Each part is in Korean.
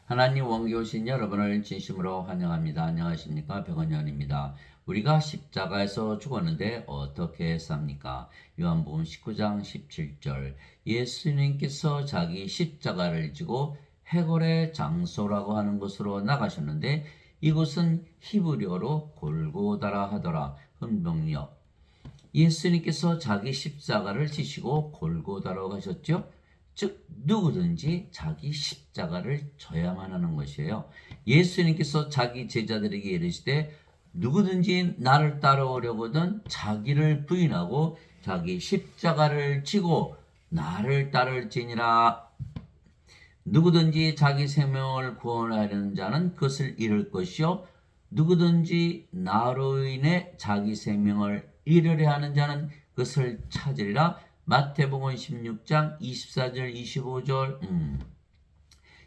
하나님 원기 오신 여러분을 진심으로 환영합니다. 안녕하십니까? 백원현입니다. 우리가 십자가에서 죽었는데 어떻게 삽니까? 요한복음 19장 17절 예수님께서 자기 십자가를 지고 해골의 장소라고 하는 곳으로 나가셨는데 이곳은 히브리어로 골고다라 하더라. 훈병역 예수님께서 자기 십자가를 지시고 골고다로 가셨죠. 즉 누구든지 자기 십자가를 져야만 하는 것이에요. 예수님께서 자기 제자들에게 이르시되 누구든지 나를 따라오려거든 자기를 부인하고 자기 십자가를 지고 나를 따를지니라. 누구든지 자기 생명을 구원하려는 자는 그것을 잃을 것이요 누구든지 나로 인해 자기 생명을 잃으려 하는 자는 그것을 찾으리라. 마태복음 16장 24절 25절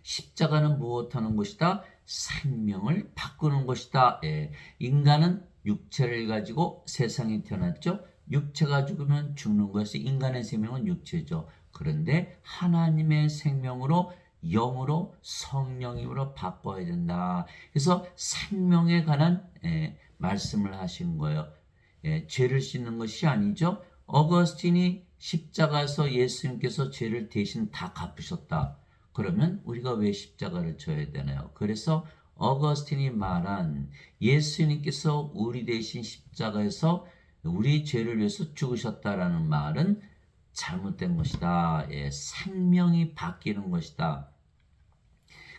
십자가는 무엇하는 것이다? 생명을 바꾸는 것이다. 예. 인간은 육체를 가지고 세상에 태어났죠. 육체가 죽으면 죽는 것이 인간의 생명은 육체죠. 그런데 하나님의 생명으로 영으로 성령으로 바꿔야 된다. 그래서 생명에 관한 말씀을 하신 거예요. 죄를 씻는 것이 아니죠. 어거스틴이 십자가에서 예수님께서 죄를 대신 다 갚으셨다. 그러면 우리가 왜 십자가를 져야 되나요? 그래서 어거스틴이 말한 예수님께서 우리 대신 십자가에서 우리 죄를 위해서 죽으셨다라는 말은 잘못된 것이다. 생명이 바뀌는 것이다.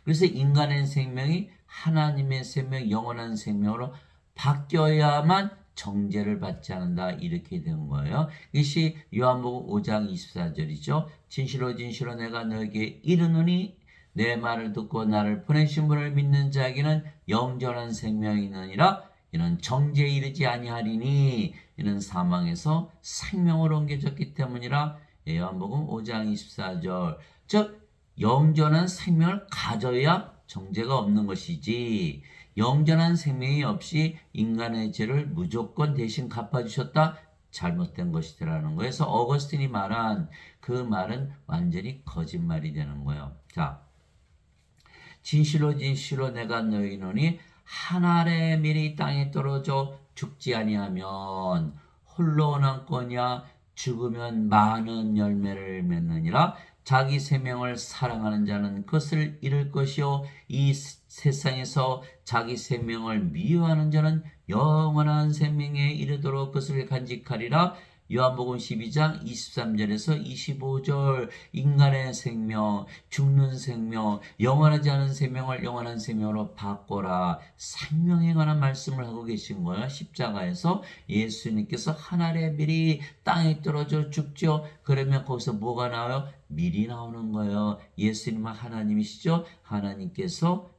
그래서 인간의 생명이 하나님의 생명, 영원한 생명으로 바뀌어야만 정죄를 받지 않는다. 이렇게 된 거예요. 이것이 요한복음 5장 24절이죠. 진실로 진실로 내가 너에게 이르노니 내 말을 듣고 나를 보내신 분을 믿는 자에게는 영원한 생명이 있느니라. 이는 정죄에 이르지 아니하리니 이는 사망에서 생명으로 옮겨졌기 때문이라. 요한복음 5장 24절. 즉 영원한 생명을 가져야 정죄가 없는 것이지 영원한 생명이 없이 인간의 죄를 무조건 대신 갚아주셨다? 잘못된 것이라는 거예요. 그래서 어거스틴이 말한 그 말은 완전히 거짓말이 되는 거예요. 자, 진실로 진실로 내가 너희노니 한 알의 밀이 땅에 떨어져 죽지 아니하면 홀로 남거냐 죽으면 많은 열매를 맺느니라. 자기 생명을 사랑하는 자는 그것을 잃을 것이요 이 세상에서 자기 생명을 미워하는 자는 영원한 생명에 이르도록 그것을 간직하리라. 요한복음 12장 23절에서 25절 인간의 생명, 죽는 생명, 영원하지 않은 생명을 영원한 생명으로 바꿔라. 생명에 관한 말씀을 하고 계신 거예요. 십자가에서 예수님께서 한 알의 밀이 땅에 떨어져 죽죠. 그러면 거기서 뭐가 나와요? 밀이 나오는 거예요. 예수님은 하나님이시죠. 하나님께서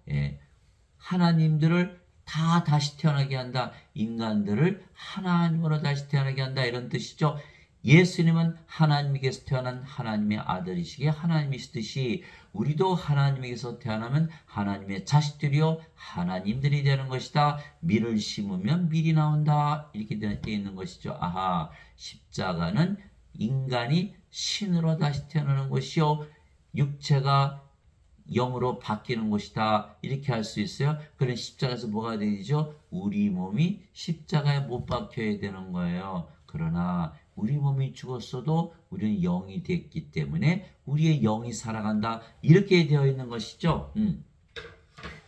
하나님들을 다 다시 태어나게 한다. 인간들을 하나님으로 다시 태어나게 한다. 이런 뜻이죠. 예수님은 하나님께서 태어난 하나님의 아들이시기에 하나님이시듯이 우리도 하나님에게서 태어나면 하나님의 자식들이요 하나님들이 되는 것이다. 밀을 심으면 밀이 나온다. 이렇게 되어 있는 것이죠. 아하, 십자가는 인간이 신으로 다시 태어나는 것이요 육체가 영으로 바뀌는 것이다. 이렇게 할 수 있어요. 그런 십자가에서 뭐가 되죠? 우리 몸이 십자가에 못 박혀야 되는 거예요. 그러나 우리 몸이 죽었어도 우리는 영이 됐기 때문에 우리의 영이 살아간다. 이렇게 되어 있는 것이죠.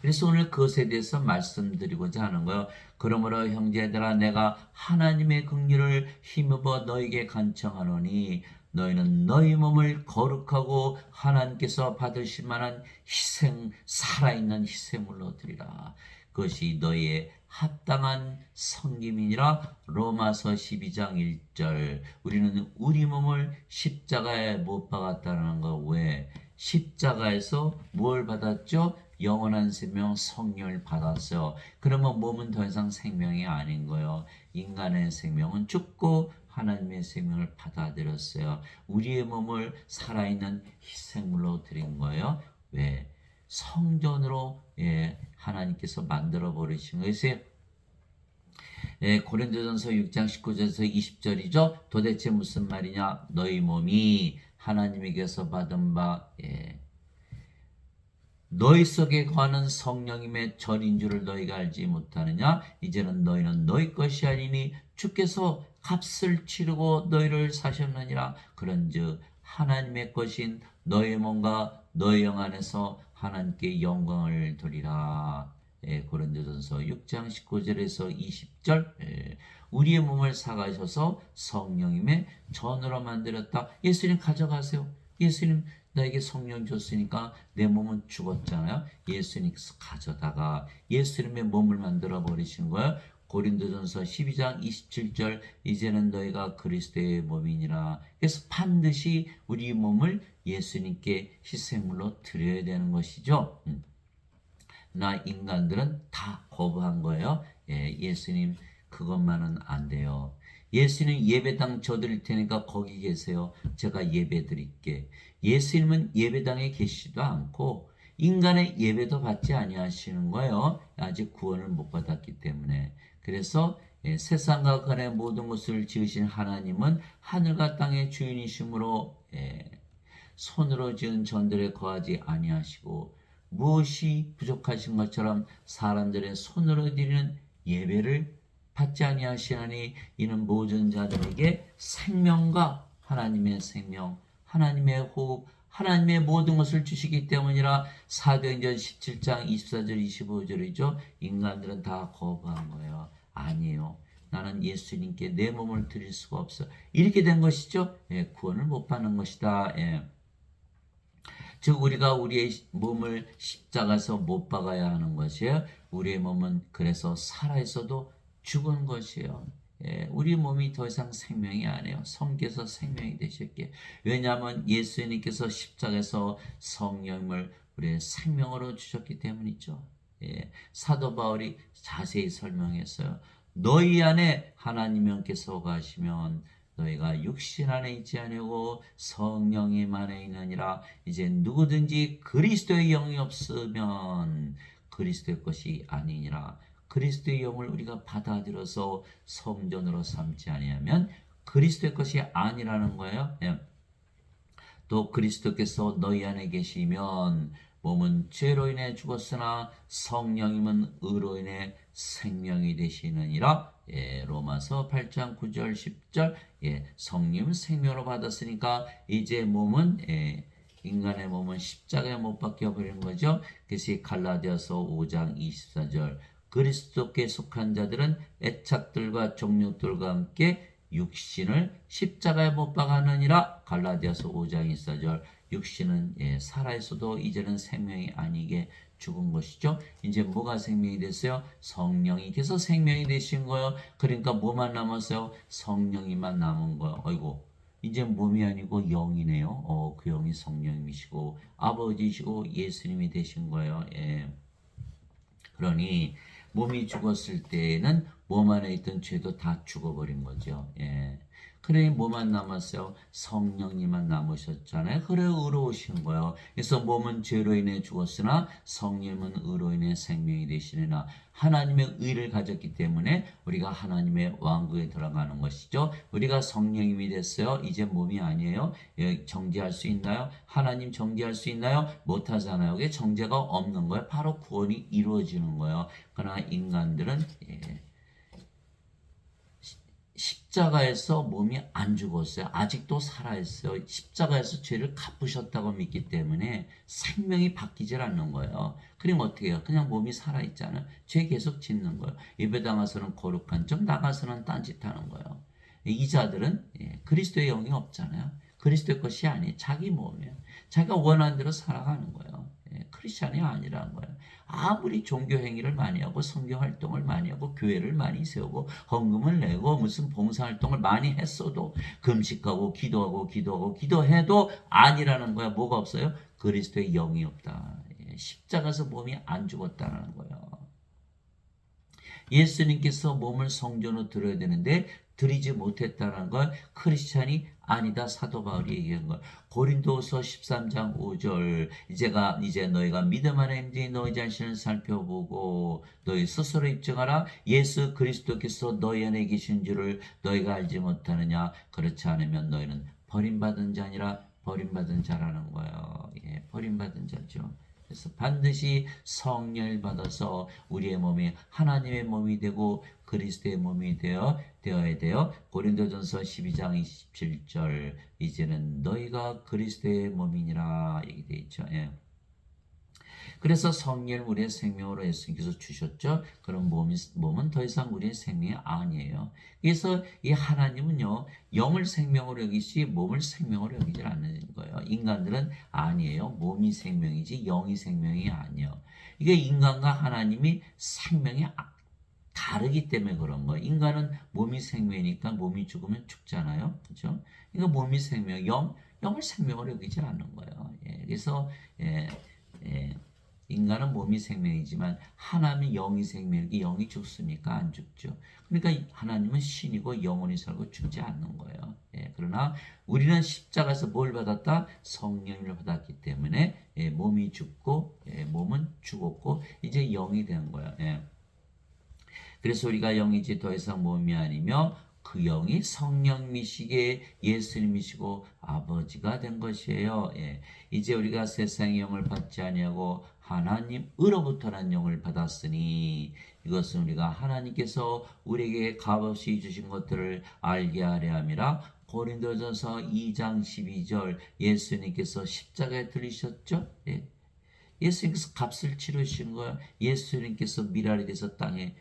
그래서 오늘 그것에 대해서 말씀드리고자 하는 거예요. 그러므로 형제들아 내가 하나님의 긍휼을 힘입어 너에게 간청하노니 너희는 너희 몸을 거룩하고 하나님께서 받으실 만한 희생, 살아있는 희생물로 드리라. 그것이 너희의 합당한 섬김이니라. 로마서 12장 1절. 우리는 우리 몸을 십자가에 못 박았다는 거. 왜? 십자가에서 뭘 받았죠? 영원한 생명 성령을 받았어요. 그러면 몸은 더 이상 생명이 아닌 거예요. 인간의 생명은 죽고 하나님의 생명을 받아들였어요. 우리의 몸을 살아있는 희생물로 드린 거예요. 왜? 성전으로 하나님께서 만들어 버리신 것이에요. 고린도전서 6장 19절에서 20절이죠. 도대체 무슨 말이냐? 너희 몸이 하나님에게서 받은 바 너희 속에 거하는 성령님의 절인 줄을 너희가 알지 못하느냐? 이제는 너희는 너희 것이 아니니 주께서 값을 치르고 너희를 사셨느니라. 그런즉 하나님의 것인 너희 몸과 너희 영 안에서 하나님께 영광을 돌리라. 고린도전서 6장 19절에서 20절. 우리의 몸을 사가셔서 성령님의 전으로 만들었다. 예수님 가져가세요. 예수님 나에게 성령 줬으니까 내 몸은 죽었잖아요. 예수님께서 가져다가 예수님의 몸을 만들어 버리신 거예요. 고린도전서 12장 27절 이제는 너희가 그리스도의 몸이니라. 그래서 반드시 우리 몸을 예수님께 희생물로 드려야 되는 것이죠. 나 인간들은 다 거부한 거예요. 예수님 그것만은 안 돼요. 예수님 예배당 줘드릴 테니까 거기 계세요. 제가 예배 드릴게. 예수님은 예배당에 계시지도 않고 인간의 예배도 받지 아니하시는 거예요. 아직 구원을 못 받았기 때문에. 그래서 세상과 간의 모든 것을 지으신 하나님은 하늘과 땅의 주인이시므로 손으로 지은 전들에 거하지 아니하시고 무엇이 부족하신 것처럼 사람들의 손으로 드리는 예배를 받지 아니하시나니 이는 모든 자들에게 생명과 하나님의 생명, 하나님의 호흡, 하나님의 모든 것을 주시기 때문이라. 사도행전 17장 24절 25절이죠. 인간들은 다 거부한 거예요. 아니에요. 나는 예수님께 내 몸을 드릴 수가 없어. 이렇게 된 것이죠. 구원을 못 받는 것이다. 즉 우리가 우리의 몸을 십자가에서 못 박아야 하는 것이에요. 우리의 몸은 그래서 살아있어도 죽은 것이에요. 우리 몸이 더 이상 생명이 아니에요. 성께서 생명이 되셨기에. 왜냐하면 예수님께서 십자가에서 성령을 우리의 생명으로 주셨기 때문이죠. 사도 바울이 자세히 설명했어요. 너희 안에 하나님께서 거하시면 너희가 육신 안에 있지 아니하고 성령님 안에 있느니라. 이제 누구든지 그리스도의 영이 없으면 그리스도의 것이 아니니라. 그리스도의 영을 우리가 받아들여서 성전으로 삼지 아니하면 그리스도의 것이 아니라는 거예요. 또 그리스도께서 너희 안에 계시면 몸은 죄로 인해 죽었으나 성령님은 의로 인해 생명이 되시느니라. 로마서 8장 9절 10절. 성령은 생명으로 받았으니까 이제 몸은 인간의 몸은 십자가에 못 박혀 버리는 거죠. 그래서 갈라디아서 5장 24절. 그리스도께 속한 자들은 애착들과 정욕들과 함께 육신을 십자가에 못 박았느니라. 갈라디아서 5장 24절. 육신은 살아있어도 이제는 생명이 아니게 죽은 것이죠. 이제 뭐가 생명이 됐어요? 성령이께서 생명이 되신 거예요. 그러니까 뭐만 남았어요? 성령이만 남은 거예요. 어이고, 이제 몸이 아니고 영이네요. 그 영이 성령이시고 아버지시고 예수님이 되신 거예요. 그러니 몸이 죽었을 때에는 몸 안에 있던 죄도 다 죽어버린 거죠. 그러니 뭐만 남았어요? 성령님만 남으셨잖아요. 그래 의로우신 거예요. 그래서 몸은 죄로 인해 죽었으나 성령은 의로 인해 생명이 되시느라. 하나님의 의를 가졌기 때문에 우리가 하나님의 왕국에 들어가는 것이죠. 우리가 성령님이 됐어요. 이제 몸이 아니에요. 정죄할 수 있나요? 하나님 정죄할 수 있나요? 못하잖아요. 그게 정죄가 없는 거예요. 바로 구원이 이루어지는 거예요. 그러나 인간들은 십자가에서 몸이 안 죽었어요. 아직도 살아있어요. 십자가에서 죄를 갚으셨다고 믿기 때문에 생명이 바뀌질 않는 거예요. 그럼 어떻게 해요? 그냥 몸이 살아있잖아요. 죄 계속 짓는 거예요. 예배당 와서는 거룩한 척, 나가서는 딴짓하는 거예요. 이 자들은 그리스도의 영이 없잖아요. 그리스도의 것이 아니에요. 자기 몸이에요. 자기가 원하는 대로 살아가는 거예요. 크리스찬이 아니라는 거예요. 아무리 종교 행위를 많이 하고 선교 활동을 많이 하고 교회를 많이 세우고 헌금을 내고 무슨 봉사 활동을 많이 했어도 금식하고 기도해도 아니라는 거야. 뭐가 없어요? 그리스도의 영이 없다. 십자가에서 몸이 안 죽었다는 거예요. 예수님께서 몸을 성전으로 드려야 되는데 드리지 못했다는 걸 크리스찬이 아니다. 사도 바울이 얘기한 걸. 고린도서 13장 5절. 이제 너희가 믿음 안에 있는지 너희 자신을 살펴보고 너희 스스로 입증하라. 예수 그리스도께서 너희 안에 계신 줄을 너희가 알지 못하느냐. 그렇지 않으면 너희는 버림받은 자니라. 버림받은 자라는 거예요. 버림받은 자죠. 그래서 반드시 성령을 받아서 우리의 몸이 하나님의 몸이 되고 그리스도의 몸이 되어야 돼요. 고린도전서 12장 27절 이제는 너희가 그리스도의 몸이니라 얘기되어 있죠. 예. 그래서 성령을 우리의 생명으로 예수님께서 주셨죠. 그럼 몸은 더 이상 우리의 생명이 아니에요. 그래서 이 하나님은요, 영을 생명으로 여기시 몸을 생명으로 여기지 않는 거예요. 인간들은 아니에요. 몸이 생명이지 영이 생명이 아니에요. 이게 인간과 하나님이 생명이 다르기 때문에 그런 거예요. 인간은 몸이 생명이니까 몸이 죽으면 죽잖아요. 그죠? 그러니까 몸이 생명, 영을 생명으로 여기지 않는 거예요. 예, 그래서, 예, 예. 인간은 몸이 생명이지만 하나님은 영이 생명이기 영이 죽습니까? 안 죽죠. 그러니까 하나님은 신이고 영원히 살고 죽지 않는 거예요. 예, 그러나 우리는 십자가에서 뭘 받았다? 성령을 받았기 때문에 예, 몸이 죽고 예, 몸은 죽었고 이제 영이 된 거예요. 예. 그래서 우리가 영이지 더 이상 몸이 아니며 그 영이 성령이시기에 예수님이시고 아버지가 된 것이에요. 예. 이제 우리가 세상의 영을 받지 아니하고 하나님으로부터 난 영을 받았으니 이것은 우리가 하나님께서 우리에게 값없이 주신 것들을 알게 하려 함이라. 고린도전서 2장 12절 예수님께서 십자가에 들리셨죠? 예. 예수님께서 값을 치르신 거예요. 예수님께서 미랄이 돼서 땅에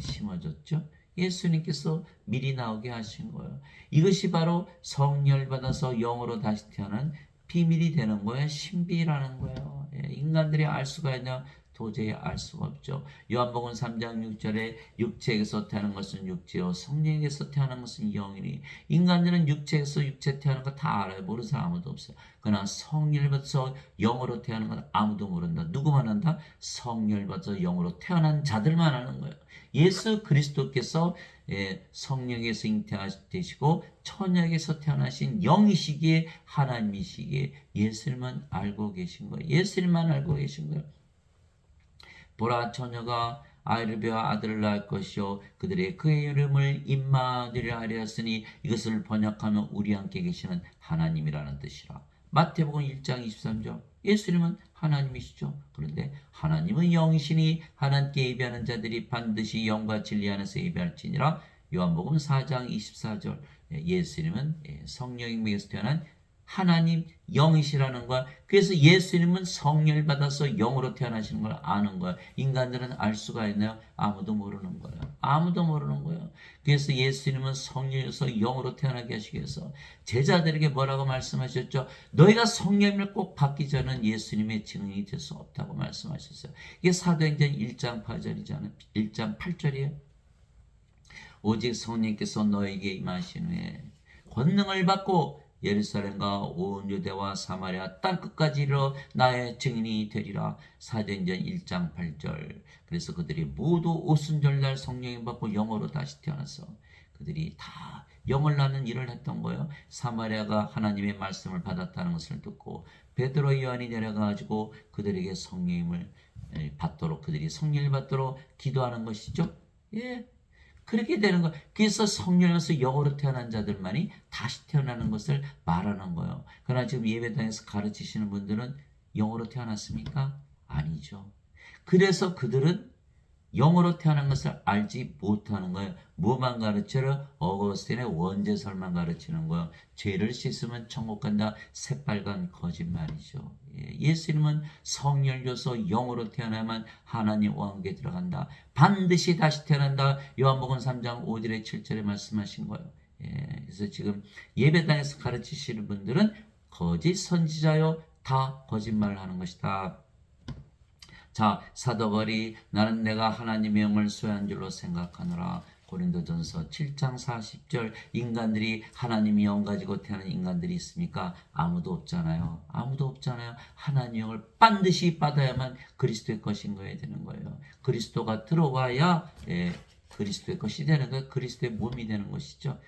심어졌죠. 예수님께서 미리 나오게 하신 거예요. 이것이 바로 성령을 받아서 영으로 다시 태어난 비밀이 되는 거예요. 신비라는 거예요. 인간들이 알 수가 있냐? 도저히 알 수가 없죠. 요한복음 3장 6절에 육체에서 태어난 것은 육체요 성령에서 태어난 것은 영이니 인간들은 육체에서 육체 태어난 거 다 알아요. 모르는 사람 아무도 없어요. 그러나 성령을 받아서 영으로 태어난 건 아무도 모른다. 누구만 한다? 성령을 받아서 영으로 태어난 자들만 아는 거예요. 예수 그리스도께서 성령에서 잉태되시고 천녀에게서 태어나신 영이시기에 하나님이시기에 예수님만 알고 계신 거예요. 예수님만 알고 계신 거예요. 보라 처녀가 아이를 배워 아들을 낳을 것이요 그들의 그의 이름을 임마누엘이라 하였으니 이것을 번역하면 우리 함께 계시는 하나님이라는 뜻이라. 마태복음 1장 23절 예수님은 하나님이시죠. 그런데 하나님은 영이시니 하나님께 예배하는 자들이 반드시 영과 진리 안에서 예배할지니라. 요한복음 4장 24절 예수님은 성령에게서 태어난 하나님 영이시라는 거야. 그래서 예수님은 성령을 받아서 영으로 태어나시는 걸 아는 거야. 인간들은 알 수가 있나요? 아무도 모르는 거야. 아무도 모르는 거야. 그래서 예수님은 성령에서 영으로 태어나게 하시기 위해서 제자들에게 뭐라고 말씀하셨죠? 너희가 성령을 꼭 받기 전은 예수님의 증인이 될 수 없다고 말씀하셨어요. 이게 사도행전 1장 8절이잖아요. 1장 8절이에요. 오직 성령께서 너에게 임하신 후에 권능을 받고 예루살렘과 온 유대와 사마리아 땅끝까지 이르러 나의 증인이 되리라. 사도행전 1장 8절. 그래서 그들이 모두 오순절날 성령을 받고 영으로 다시 태어나서 그들이 다 영을 낳는 일을 했던 거예요. 사마리아가 하나님의 말씀을 받았다는 것을 듣고 베드로 요한이 내려가지고 그들에게 성령을 받도록 그들이 성령을 받도록 기도하는 것이죠. 예. 그렇게 되는 거예요. 그래서 성령에서 영으로 태어난 자들만이 다시 태어나는 것을 말하는 거예요. 그러나 지금 예배당에서 가르치시는 분들은 영으로 태어났습니까? 아니죠. 그래서 그들은 영으로 태어난 것을 알지 못하는 거예요. 뭐만 가르쳐요? 어거스틴의 원죄설만 가르치는 거예요. 죄를 씻으면 천국 간다. 새빨간 거짓말이죠. 예수님은 성령을 줘서 영으로 태어나야만 하나님 왕국에 들어간다. 반드시 다시 태어난다. 요한복음 3장 5절에 7절에 말씀하신 거예요. 그래서 지금 예배당에서 가르치시는 분들은 거짓 선지자요. 다 거짓말을 하는 것이다. 자, 사도 바울이 나는 내가 하나님의 영을 소유한 줄로 생각하노라. 고린도전서 7장 40절 인간들이 하나님의 영 가지고 태어난 인간들이 있습니까? 아무도 없잖아요. 아무도 없잖아요. 하나님의 영을 반드시 받아야만 그리스도의 것인 거야 되는 거예요. 그리스도가 들어와야 그리스도의 것이 되는 거예요. 그리스도의 몸이 되는 것이죠.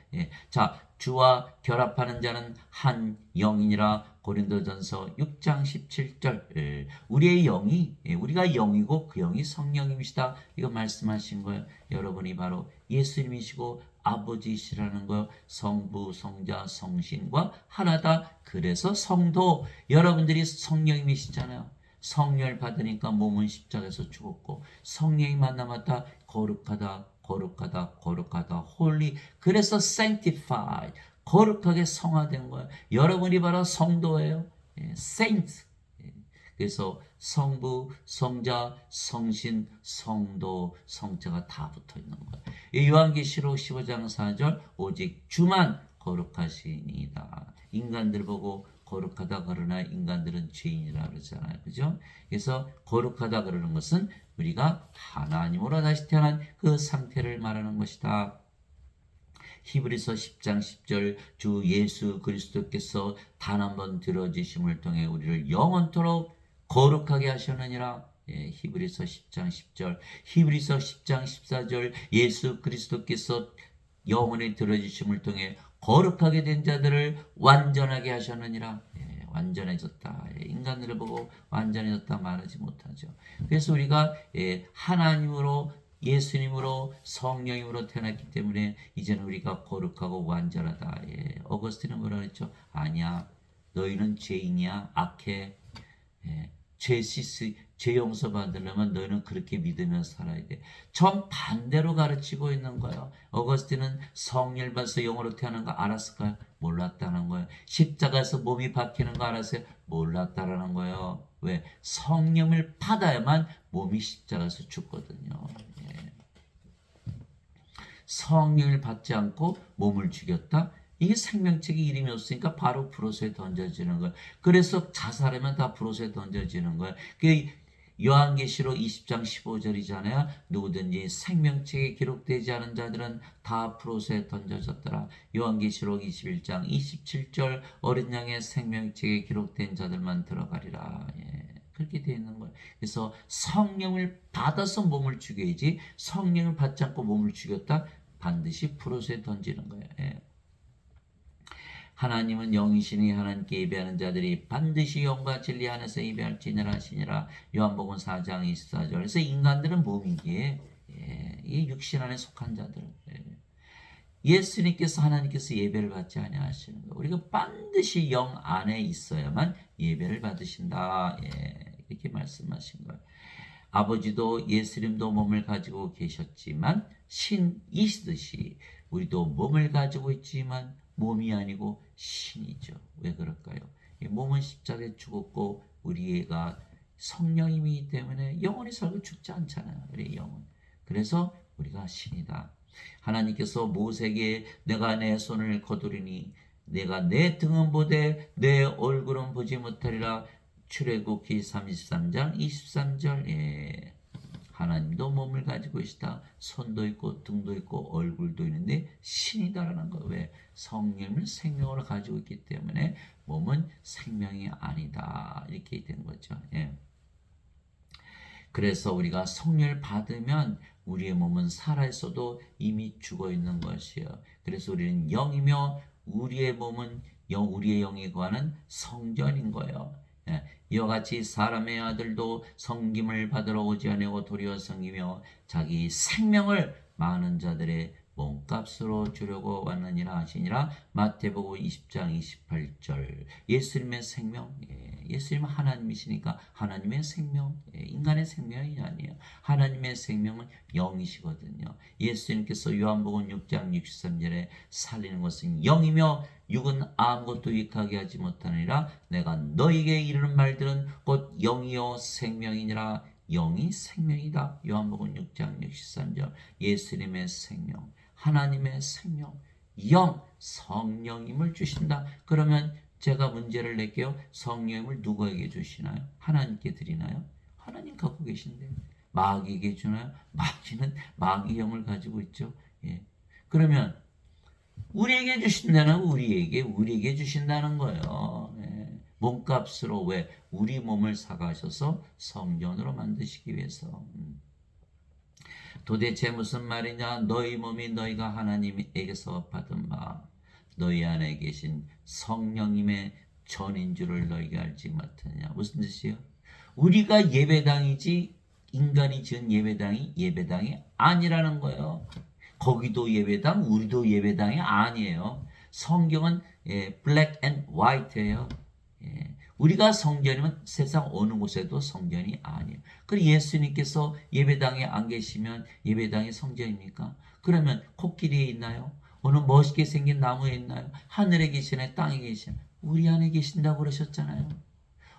자, 주와 결합하는 자는 한 영이니라. 고린도전서 6장 17절 우리의 영이 우리가 영이고 그 영이 성령님이시다. 이거 말씀하신 거예요. 여러분이 바로 예수님이시고 아버지시라는 거예요. 성부, 성자, 성신과 하나다. 그래서 성도 여러분들이 성령님이시잖아요. 성령을 받으니까 몸은 십자가에서 죽었고 성령이 만나마다 거룩하다 거룩하다 거룩하다 홀리 그래서 sanctified 거룩하게 성화된 거예요. 여러분이 바로 성도예요. 예, saints. 예, 그래서 성부, 성자, 성신, 성도, 성자가 다 붙어 있는 거예요. 이 요한계시록 15장 4절 오직 주만 거룩하시니이다. 인간들 보고 거룩하다 그러나 인간들은 죄인이라 그러잖아요. 그죠? 그래서 거룩하다 그러는 것은 우리가 하나님으로 다시 태어난 그 상태를 말하는 것이다. 히브리서 10장 10절 주 예수 그리스도께서 단 한 번 들어지심을 통해 우리를 영원토록 거룩하게 하셨느니라. 예, 히브리서 10장 10절 히브리서 10장 14절 예수 그리스도께서 영원히 들어지심을 통해 거룩하게 된 자들을 완전하게 하셨느니라. 예, 완전해졌다. 예, 인간들을 보고 완전해졌다 말하지 못하죠. 그래서 우리가 하나님으로 예수님으로 성령님으로 태어났기 때문에 이제는 우리가 거룩하고 완전하다. 예, 어거스틴은 뭐라 그랬죠? 아니야. 너희는 죄인이야. 악해. 예, 죄 용서 받으려면 너희는 그렇게 믿으며 살아야 돼. 정반대로 가르치고 있는 거예요. 어거스틴은 성령 받아서 영으로 태어난 거 알았을까요? 몰랐다는 거예요. 십자가에서 몸이 바뀌는 거 알았어요? 몰랐다라는 거예요. 왜? 성령을 받아야만 몸이 십자가에서 죽거든요. 예. 성령을 받지 않고 몸을 죽였다? 이게 생명책의 이름이 없으니까 바로 불옷에 던져지는 거예요. 그래서 자살하면 다 불옷에 던져지는 거예요. 그 요한계시록 20장 15절이잖아요. 누구든지 생명책에 기록되지 않은 자들은 다 불옷에 던져졌더라. 요한계시록 21장 27절 어린 양의 생명책에 기록된 자들만 들어가리라. 예. 그렇게 되어 있는 거예요. 그래서 성령을 받아서 몸을 죽여야지 성령을 받지 않고 몸을 죽였다? 반드시 불옷에 던지는 거예요. 예. 하나님은 영이시니 하나님께 예배하는 자들이 반드시 영과 진리 안에서 예배할지니라 하시니라. 요한복음 4장 24절. 그래서 인간들은 몸이기에 이 육신 안에 속한 자들. 예수님께서 하나님께서 예배를 받지 아니하시는 거. 우리가 반드시 영 안에 있어야만 예배를 받으신다. 이렇게 말씀하신 거예요. 아버지도 예수님도 몸을 가지고 계셨지만 신이시듯이 우리도 몸을 가지고 있지만 몸이 아니고 신이죠. 왜 그럴까요? 몸은 십자가에 죽었고 우리가 성령이기 때문에 영원히 살고 죽지 않잖아요. 우리 영은. 그래서 우리가 신이다. 하나님께서 모세에게 내가 내 손을 거두리니 내가 내 등은 보되 내 얼굴은 보지 못하리라. 출애굽기 33장 23절. 하나님도 몸을 가지고 계시다. 손도 있고 등도 있고 얼굴도 있는데 신이다라는 거. 왜? 성령을 생명으로 가지고 있기 때문에 몸은 생명이 아니다. 이렇게 된 거죠. 예. 그래서 우리가 성령을 받으면 우리의 몸은 살아있어도 이미 죽어 있는 것이에요. 그래서 우리는 영이며 우리의 몸은 우리의 영에 관한 성전인 거예요. 이와 같이 사람의 아들도 섬김을 받으러 오지 아니하고 도리어 섬기며 자기 생명을 많은 자들의 몸값으로 주려고 왔느니라 하시니라. 마태복음 20장 28절. 예수님의 생명, 예수님은 하나님이시니까 하나님의 생명, 인간의 생명이 아니에요. 하나님의 생명은 영이시거든요. 예수님께서 요한복음 6장 63절에 살리는 것은 영이며 육은 아무것도 유익하게 하지 못하느니라. 내가 너희에게 이르는 말들은 곧 영이요 생명이니라. 영이 생명이다. 요한복음 6장 63절. 예수님의 생명, 하나님의 생명, 영, 성령님을 주신다. 그러면 제가 문제를 낼게요. 성령님을 누구에게 주시나요? 하나님께 드리나요? 하나님 갖고 계신데. 마귀에게 주나요? 마귀는 마귀 영을 가지고 있죠. 예. 그러면 우리에게 주신다는 우리에게 주신다는 거예요. 예. 몸값으로. 왜? 우리 몸을 사가셔서 성전으로 만드시기 위해서. 도대체 무슨 말이냐? 너희 몸이 너희가 하나님에게서 받은 바 너희 안에 계신 성령님의 전인 줄을 너희가 알지 못하냐? 무슨 뜻이에요? 우리가 예배당이지 인간이 지은 예배당이 아니라는 거예요. 거기도 예배당, 우리도 예배당이 아니에요. 성경은 black and white예요. 우리가 성전이면 세상 어느 곳에도 성전이 아니에요. 그리고 예수님께서 예배당에 안 계시면 예배당이 성전입니까? 그러면 코끼리에 있나요? 어느 멋있게 생긴 나무에 있나요? 하늘에 계시나요? 땅에 계시나요? 우리 안에 계신다고 그러셨잖아요.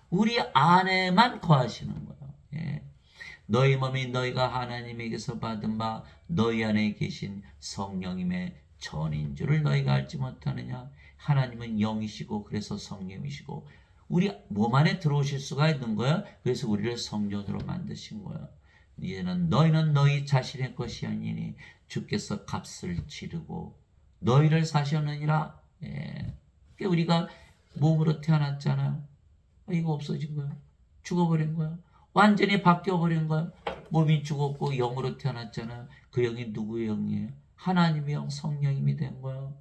우리 안에만 거하시는 거예요. 예. 너희 몸이 너희가 하나님에게서 받은 바 너희 안에 계신 성령님의 전인 줄을 너희가 알지 못하느냐. 하나님은 영이시고 그래서 성령이시고 우리 몸 안에 들어오실 수가 있는 거예요. 그래서 우리를 성전으로 만드신 거예요. 이제는 너희는 너희 자신의 것이 아니니 주께서 값을 치르고 너희를 사셨느니라. 예. 우리가 몸으로 태어났잖아요. 이거 없어진 거예요. 죽어버린 거예요. 완전히 바뀌어버린 거예요. 몸이 죽었고 영으로 태어났잖아요. 그 영이 누구의 영이에요? 하나님의 영, 성령님이 된 거예요.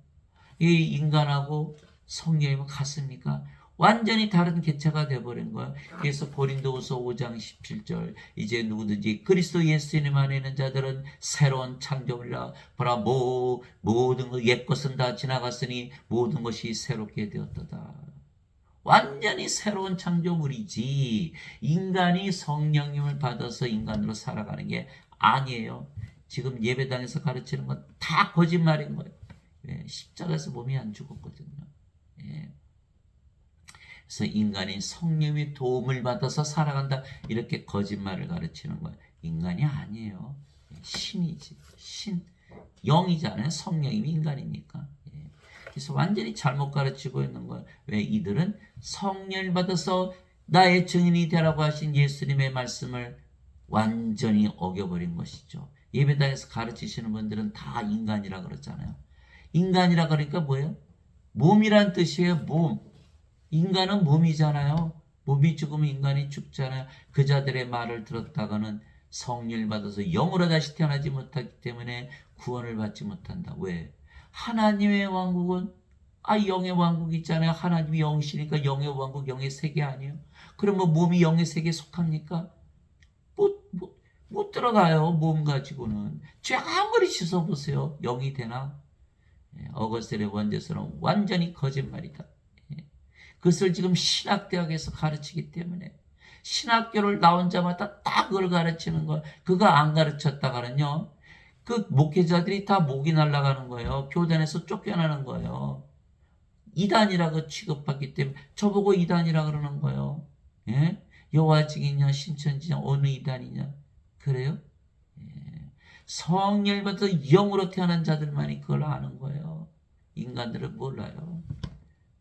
이 인간하고 성령님은 같습니까? 완전히 다른 개체가 되어버린 거예요. 그래서 고린도후서 5장 17절 이제 누구든지 그리스도 예수님 안에 있는 자들은 새로운 창조물이라. 보라 모든 옛것은 다 지나갔으니 모든 것이 새롭게 되었도다. 완전히 새로운 창조물이지 인간이 성령님을 받아서 인간으로 살아가는 게 아니에요. 지금 예배당에서 가르치는 건 다 거짓말인 거예요. 예, 십자가에서 몸이 안 죽었거든요. 예. 그래서 인간이 성령의 도움을 받아서 살아간다 이렇게 거짓말을 가르치는 거예요. 인간이 아니에요. 신이지. 신. 영이잖아요. 성령이 인간이니까. 예. 그래서 완전히 잘못 가르치고 있는 거예요. 왜? 이들은 성령을 받아서 나의 증인이 되라고 하신 예수님의 말씀을 완전히 어겨버린 것이죠. 예배당에서 가르치시는 분들은 다 인간이라 그러잖아요. 인간이라 그러니까 뭐예요? 몸이란 뜻이에요. 몸. 인간은 몸이잖아요. 몸이 죽으면 인간이 죽잖아요. 그 자들의 말을 들었다가는 성령을 받아서 영으로 다시 태어나지 못하기 때문에 구원을 받지 못한다. 왜? 하나님의 왕국은 영의 왕국이 있잖아요. 하나님이 영이시니까 영의 왕국, 영의 세계 아니에요? 그러면 몸이 영의 세계에 속합니까? 못 들어가요. 몸 가지고는. 죄 아무리 씻어보세요. 영이 되나? 어거스틴의 원죄서는 완전히 거짓말이다. 그것을 지금 신학대학에서 가르치기 때문에 신학교를 나온 자마다 다 그걸 가르치는 거예요. 그거 안 가르쳤다가는요. 그 목회자들이 다 목이 날아가는 거예요. 교단에서 쫓겨나는 거예요. 이단이라고 취급하기 때문에 저보고 이단이라 그러는 거예요. 예? 여호와 증인이냐 신천지냐 어느 이단이냐 그래요? 예. 성령을 받아 영으로 태어난 자들만이 그걸 아는 거예요. 인간들은 몰라요.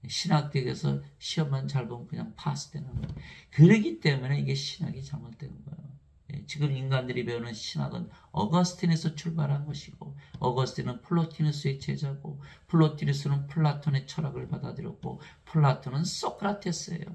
신학대에서 시험만 잘 보면 그냥 파스되는 거예요. 그러기 때문에 이게 신학이 잘못된 거예요. 예, 지금 인간들이 배우는 신학은 어거스틴에서 출발한 것이고 어거스틴은 플로티누스의 제자고 플로티누스는 플라톤의 철학을 받아들였고 플라톤은 소크라테스예요.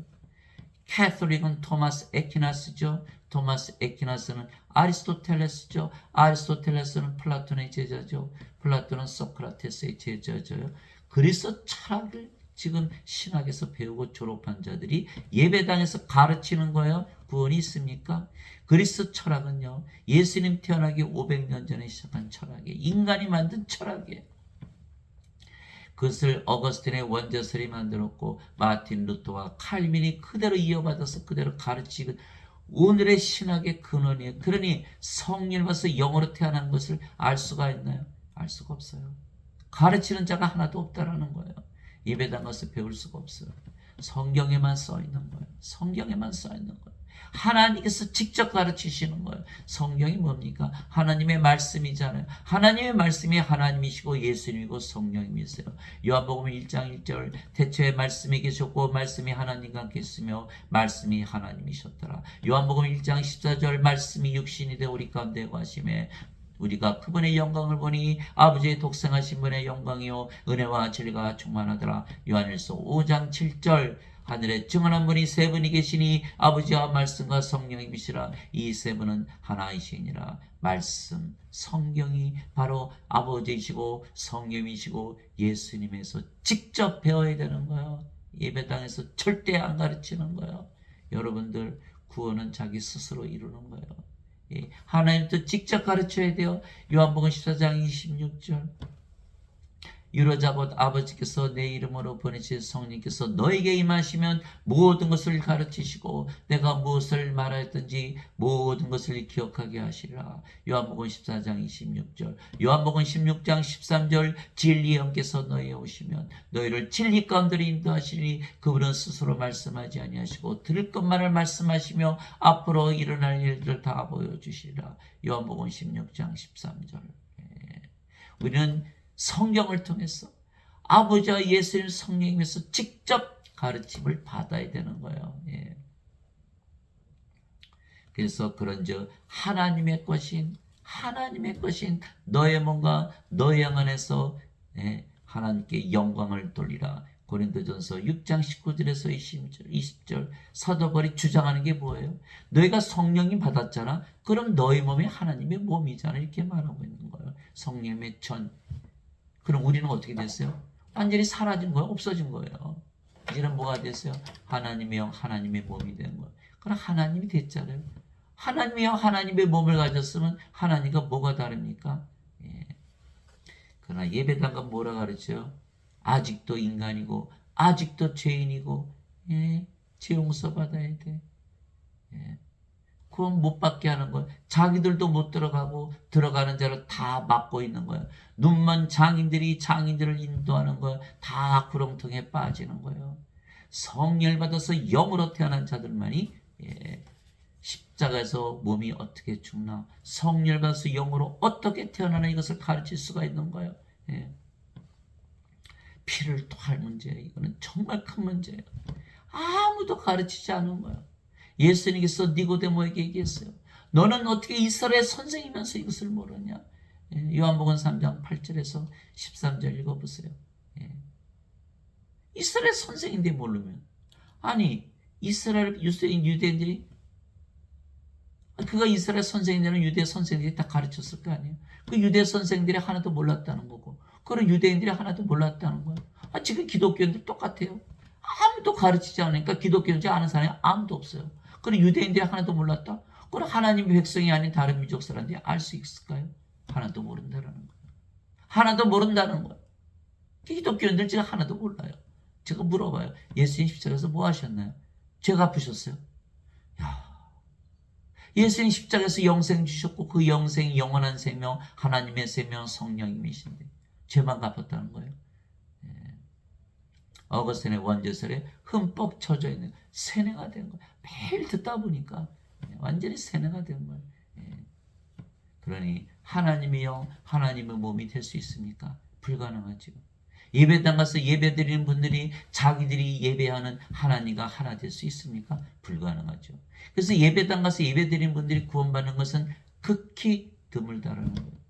캐톨릭은 토마스 에퀴나스죠. 토마스 에퀴나스는 아리스토텔레스죠. 아리스토텔레스는 플라톤의 제자죠. 플라톤은 소크라테스의 제자죠. 그래서 철학을 지금 신학에서 배우고 졸업한 자들이 예배당에서 가르치는 거예요. 구원이 있습니까? 그리스 철학은요. 예수님 태어나기 500년 전에 시작한 철학이에요. 인간이 만든 철학이에요. 그것을 어거스틴의 원죄설이 만들었고 마틴 루터와 칼빈이 그대로 이어받아서 그대로 가르치고 오늘의 신학의 근원이에요. 그러니 성령을 받아서 영으로 태어난 것을 알 수가 있나요? 알 수가 없어요. 가르치는 자가 하나도 없다라는 거예요. 예배당 가서 배울 수가 없어요. 성경에만 써 있는 거예요. 성경에만 써 있는 거예요. 하나님께서 직접 가르치시는 거예요. 성경이 뭡니까? 하나님의 말씀이잖아요. 하나님의 말씀이 하나님이시고 예수님이고 성령님이세요. 요한복음 1장 1절 태초에 말씀이 계셨고 말씀이 하나님과 함께 있으며 말씀이 하나님이셨더라. 요한복음 1장 14절 말씀이 육신이 되어 우리 가운데 거하심에 우리가 그분의 영광을 보니 아버지의 독생하신 분의 영광이요 은혜와 진리가 충만하더라. 요한일서 5장 7절 하늘에 증언한 분이 세 분이 계시니 아버지와 말씀과 성령이시라. 이 세 분은 하나이시니라. 말씀, 성경이 바로 아버지이시고 성령이시고 예수님에서 직접 배워야 되는 거예요. 예배당에서 절대 안 가르치는 거예요. 여러분들 구원은 자기 스스로 이루는 거예요. 하나님도 직접 가르쳐야 돼요. 요한복음 14장 26절 이러자고 아버지께서 내 이름으로 보내신 성령께서 너에게 임하시면 모든 것을 가르치시고 내가 무엇을 말하였든지 모든 것을 기억하게 하시리라. 요한복음 14장 26절. 요한복음 16장 13절. 진리의 영께서 너희에 오시면 너희를 진리 가운데로 인도하시니 그분은 스스로 말씀하지 아니하시고 들을 것만을 말씀하시며 앞으로 일어날 일들을 다 보여주시리라. 요한복음 16장 13절. 우리는 성경을 통해서 아버지와 예수님 성령님께서 직접 가르침을 받아야 되는 거예요. 예. 그래서 그런즉 하나님의 것인 너의 몸과 너의 영 안에서 하나님께 영광을 돌리라. 고린도전서 6장 19절에서 20절 사도 바울이 주장하는 게 뭐예요? 너희가 성령님 받았잖아. 그럼 너희 몸이 하나님의 몸이잖아. 이렇게 말하고 있는 거예요. 성령의 전. 그럼 우리는 어떻게 됐어요? 완전히 사라진 거예요. 없어진 거예요. 이제는 뭐가 됐어요? 하나님의 영, 하나님의 몸이 된 거예요. 그럼 하나님이 됐잖아요. 하나님의 영, 하나님의 몸을 가졌으면 하나님과 뭐가 다릅니까? 예. 그러나 예배당과 뭐라 가르쳐요? 아직도 인간이고 아직도 죄인이고 죄 용서 받아야 돼. 그건 못 받게 하는 거예요. 자기들도 못 들어가고 들어가는 자를 다 막고 있는 거예요. 눈먼 장인들이 장인들을 인도하는 거예요. 다 구렁텅이에 빠지는 거예요. 성령을 받아서 영으로 태어난 자들만이 십자가에서 몸이 어떻게 죽나, 성령을 받아서 영으로 어떻게 태어나나 이것을 가르칠 수가 있는 거예요. 피를 토할 문제예요. 이거는 정말 큰 문제예요. 아무도 가르치지 않은 거예요. 예수님께서 니고데모에게 얘기했어요. 너는 어떻게 이스라엘 선생이면서 이것을 모르냐? 요한복음 3장 8절에서 13절 읽어보세요. 이스라엘 선생인데 모르면, 아니 이스라엘 유대인들이, 그가 이스라엘 선생이라는 유대 선생들이 다 가르쳤을 거 아니에요. 그 유대 선생들이 하나도 몰랐다는 거고, 그런 유대인들이 하나도 몰랐다는 거예요. 지금 기독교인들 똑같아요. 아무도 가르치지 않으니까 기독교인지 아는 사람이 아무도 없어요. 그럼 유대인들이 하나도 몰랐다? 그럼 하나님의 백성이 아닌 다른 민족 사람들이 알 수 있을까요? 하나도 모른다는 거예요. 하나도 모른다는 거예요. 기독교인들 지금 하나도 몰라요. 제가 물어봐요. 예수님 십자가에서 뭐 하셨나요? 죄가 아프셨어요? 예수님 십자가에서 영생 주셨고 그 영생이 영원한 생명, 하나님의 생명, 성령님이신데 죄만 갚았다는 거예요. 어거스틴의 원죄설에 흠뻑 쳐져 있는 세뇌가 된 거예요. 매일 듣다 보니까 완전히 세뇌가 된 거예요. 그러니 하나님의 영, 하나님의 몸이 될 수 있습니까? 불가능하죠. 예배당 가서 예배 드리는 분들이 자기들이 예배하는 하나님과 하나 될 수 있습니까? 불가능하죠. 그래서 예배당 가서 예배 드리는 분들이 구원받는 것은 극히 드물다라는 거예요.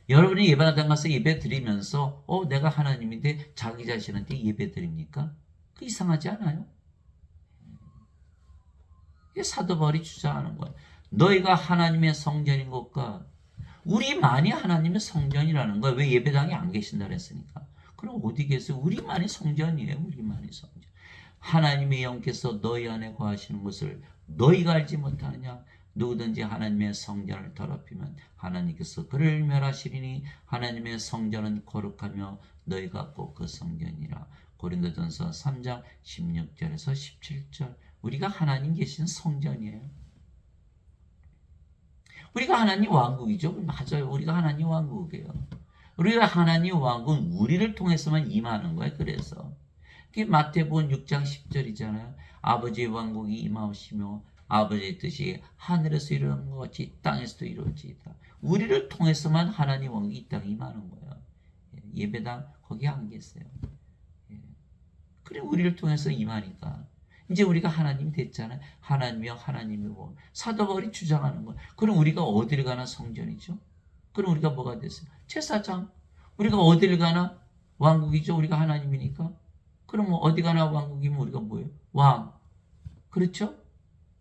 여러분이 예배당 가서 예배 드리면서 내가 하나님인데 자기 자신한테 예배 드립니까? 그 이상하지 않아요? 이게 사도 바울이 주장하는 거예요. 너희가 하나님의 성전인 것과 우리만이 하나님의 성전이라는 거예요. 왜 예배당에 안 계신다 그랬으니까. 그럼 어디 계세요? 우리만이 성전이에요. 우리만이 성전. 하나님의 영께서 너희 안에 거하시는 것을 너희가 알지 못하느냐? 누구든지 하나님의 성전을 더럽히면 하나님께서 그를 멸하시리니 하나님의 성전은 거룩하며 너희가 꼭 그 성전이라. 고린도전서 3장 16절에서 17절. 우리가 하나님 계신 성전이에요. 우리가 하나님 왕국이죠. 맞아요. 우리가 하나님 왕국이에요. 우리가 하나님 왕국은 우리를 통해서만 임하는 거예요. 그래서 마태복음 6장 10절이잖아요. 아버지의 왕국이 임하시며 아버지의 뜻이 하늘에서 이루어진 것 같이 땅에서도 이루어지이다. 우리를 통해서만 하나님 왕국이 이 땅에 임하는 거예요. 예배당 거기 안 계세요. 그래 우리를 통해서 임하니까 이제 우리가 하나님이 됐잖아요. 하나님이요 하나님의 몸. 사도 바울이 주장하는 거예요. 그럼 우리가 어디를 가나 성전이죠. 그럼 우리가 뭐가 됐어요? 제사장. 우리가 어디를 가나 왕국이죠. 우리가 하나님이니까. 그럼 뭐 어디 가나 왕국이면 우리가 뭐예요? 왕. 그렇죠?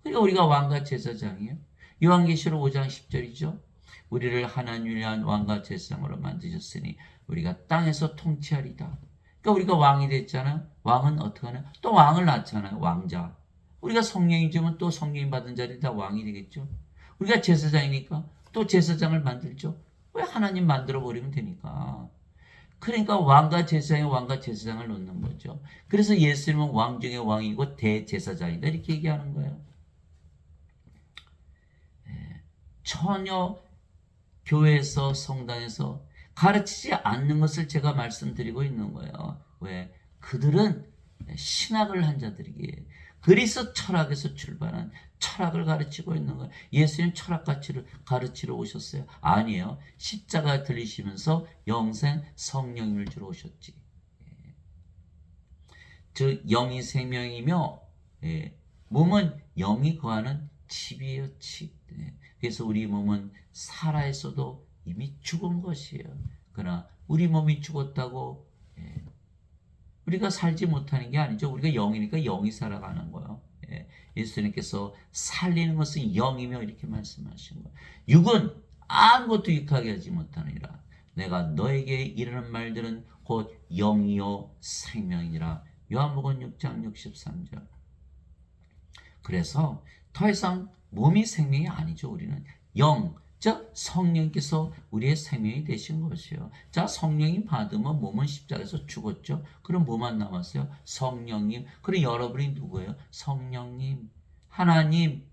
그러니까 우리가 왕과 제사장이에요. 요한계시록 5장 10절이죠. 우리를 하나님을 위한 왕과 제사장으로 만드셨으니 우리가 땅에서 통치하리다. 그러니까 우리가 왕이 됐잖아요. 왕은 어떻게 하나? 또 왕을 낳잖아요. 왕자. 우리가 성령이지만 또 성령 받은 자들이 다 왕이 되겠죠. 우리가 제사장이니까 또 제사장을 만들죠. 왜 하나님 만들어 버리면 되니까. 그러니까 왕과 제사장에 왕과 제사장을 놓는 거죠. 그래서 예수님은 왕 중의 왕이고 대제사장이다 이렇게 얘기하는 거예요. 전혀 교회에서 성당에서 가르치지 않는 것을 제가 말씀드리고 있는 거예요. 왜? 그들은 신학을 한 자들이기에 그리스 철학에서 출발한 철학을 가르치고 있는 거예요. 예수님 철학 가치를 가르치러 오셨어요? 아니에요. 십자가 들리시면서 영생 성령님을 주러 오셨지. 즉 영이 생명이며 몸은 영이 거하는 집이에요. 집. 그래서 우리 몸은 살아있어도 이미 죽은 것이에요. 그러나 우리 몸이 죽었다고 우리가 살지 못하는 게 아니죠. 우리가 영이니까 영이 살아가는 거예요. 예수님께서 살리는 것은 영이며 이렇게 말씀하신 거예요. 육은 아무것도 유익하게 하지 못하느니라. 내가 너에게 이르는 말들은 곧 영이요 생명이니라. 요한복음 6장 63절. 그래서 더 이상 몸이 생명이 아니죠. 우리는 영, 즉 성령께서 우리의 생명이 되신 것이에요. 자, 성령이 받으면 몸은 십자가에서 죽었죠. 그럼 뭐만 남았어요? 성령님. 그럼 여러분이 누구예요? 성령님, 하나님,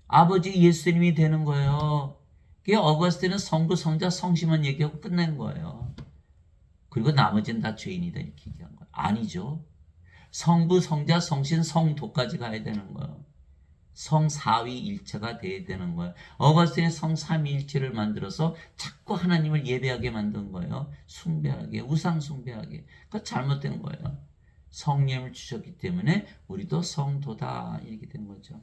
아버지 예수님이 되는 거예요. 그게 어거스틴은 성부, 성자, 성심만 얘기하고 끝낸 거예요. 그리고 나머지는 다 죄인이다 이렇게 얘기한 거예요. 아니죠. 성부, 성자, 성신, 성도까지 가야 되는 거예요. 성사위일체가 돼야 되는 거예요. 어거스틴이 성삼위일체를 만들어서 자꾸 하나님을 예배하게 만든 거예요. 숭배하게, 우상 숭배하게. 그거 잘못된 거예요. 성령을 주셨기 때문에 우리도 성도다 이렇게 된 거죠.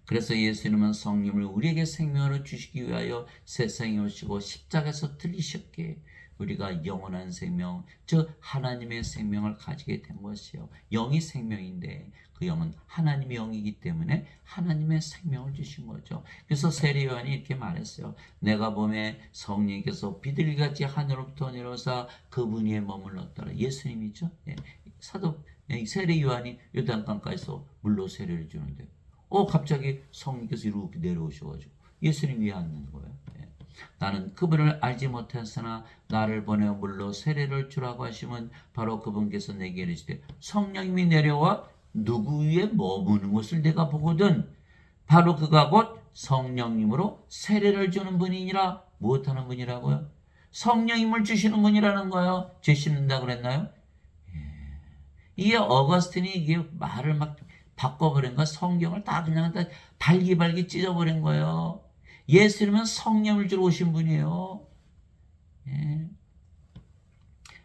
그래서 예수님은 성령을 우리에게 생명으로 주시기 위하여 세상에 오시고 십자가에서 들리셨기에 우리가 영원한 생명, 즉 하나님의 생명을 가지게 된 것이요. 영이 생명인데 그 영은 하나님의 영이기 때문에 하나님의 생명을 주신 거죠. 그래서 세례 요한이 이렇게 말했어요. 내가 봄에 성령께서 비둘기같이 하늘로부터 내려오사 그분 위에 머물렀더라. 예수님이죠. 사도 세례 요한이 요단강가에서 물로 세례를 주는데 갑자기 성령께서 이렇게 내려오셔가지고 예수님 위에 앉는 거예요. 나는 그분을 알지 못했으나 나를 보내어 물로 세례를 주라고 하시면 바로 그분께서 내게 이르시되 성령님이 내려와 누구 위에 머무는 것을 내가 보거든 바로 그가 곧 성령님으로 세례를 주는 분이니라. 무엇하는 분이라고요? 성령님을 주시는 분이라는 거예요. 죄 씻는다 그랬나요? 이게 어거스틴이 이게 말을 막 바꿔버린 거야. 성경을 다 그냥 다 발기발기 찢어버린 거예요. 예수님은 성령을 주러 오신 분이에요.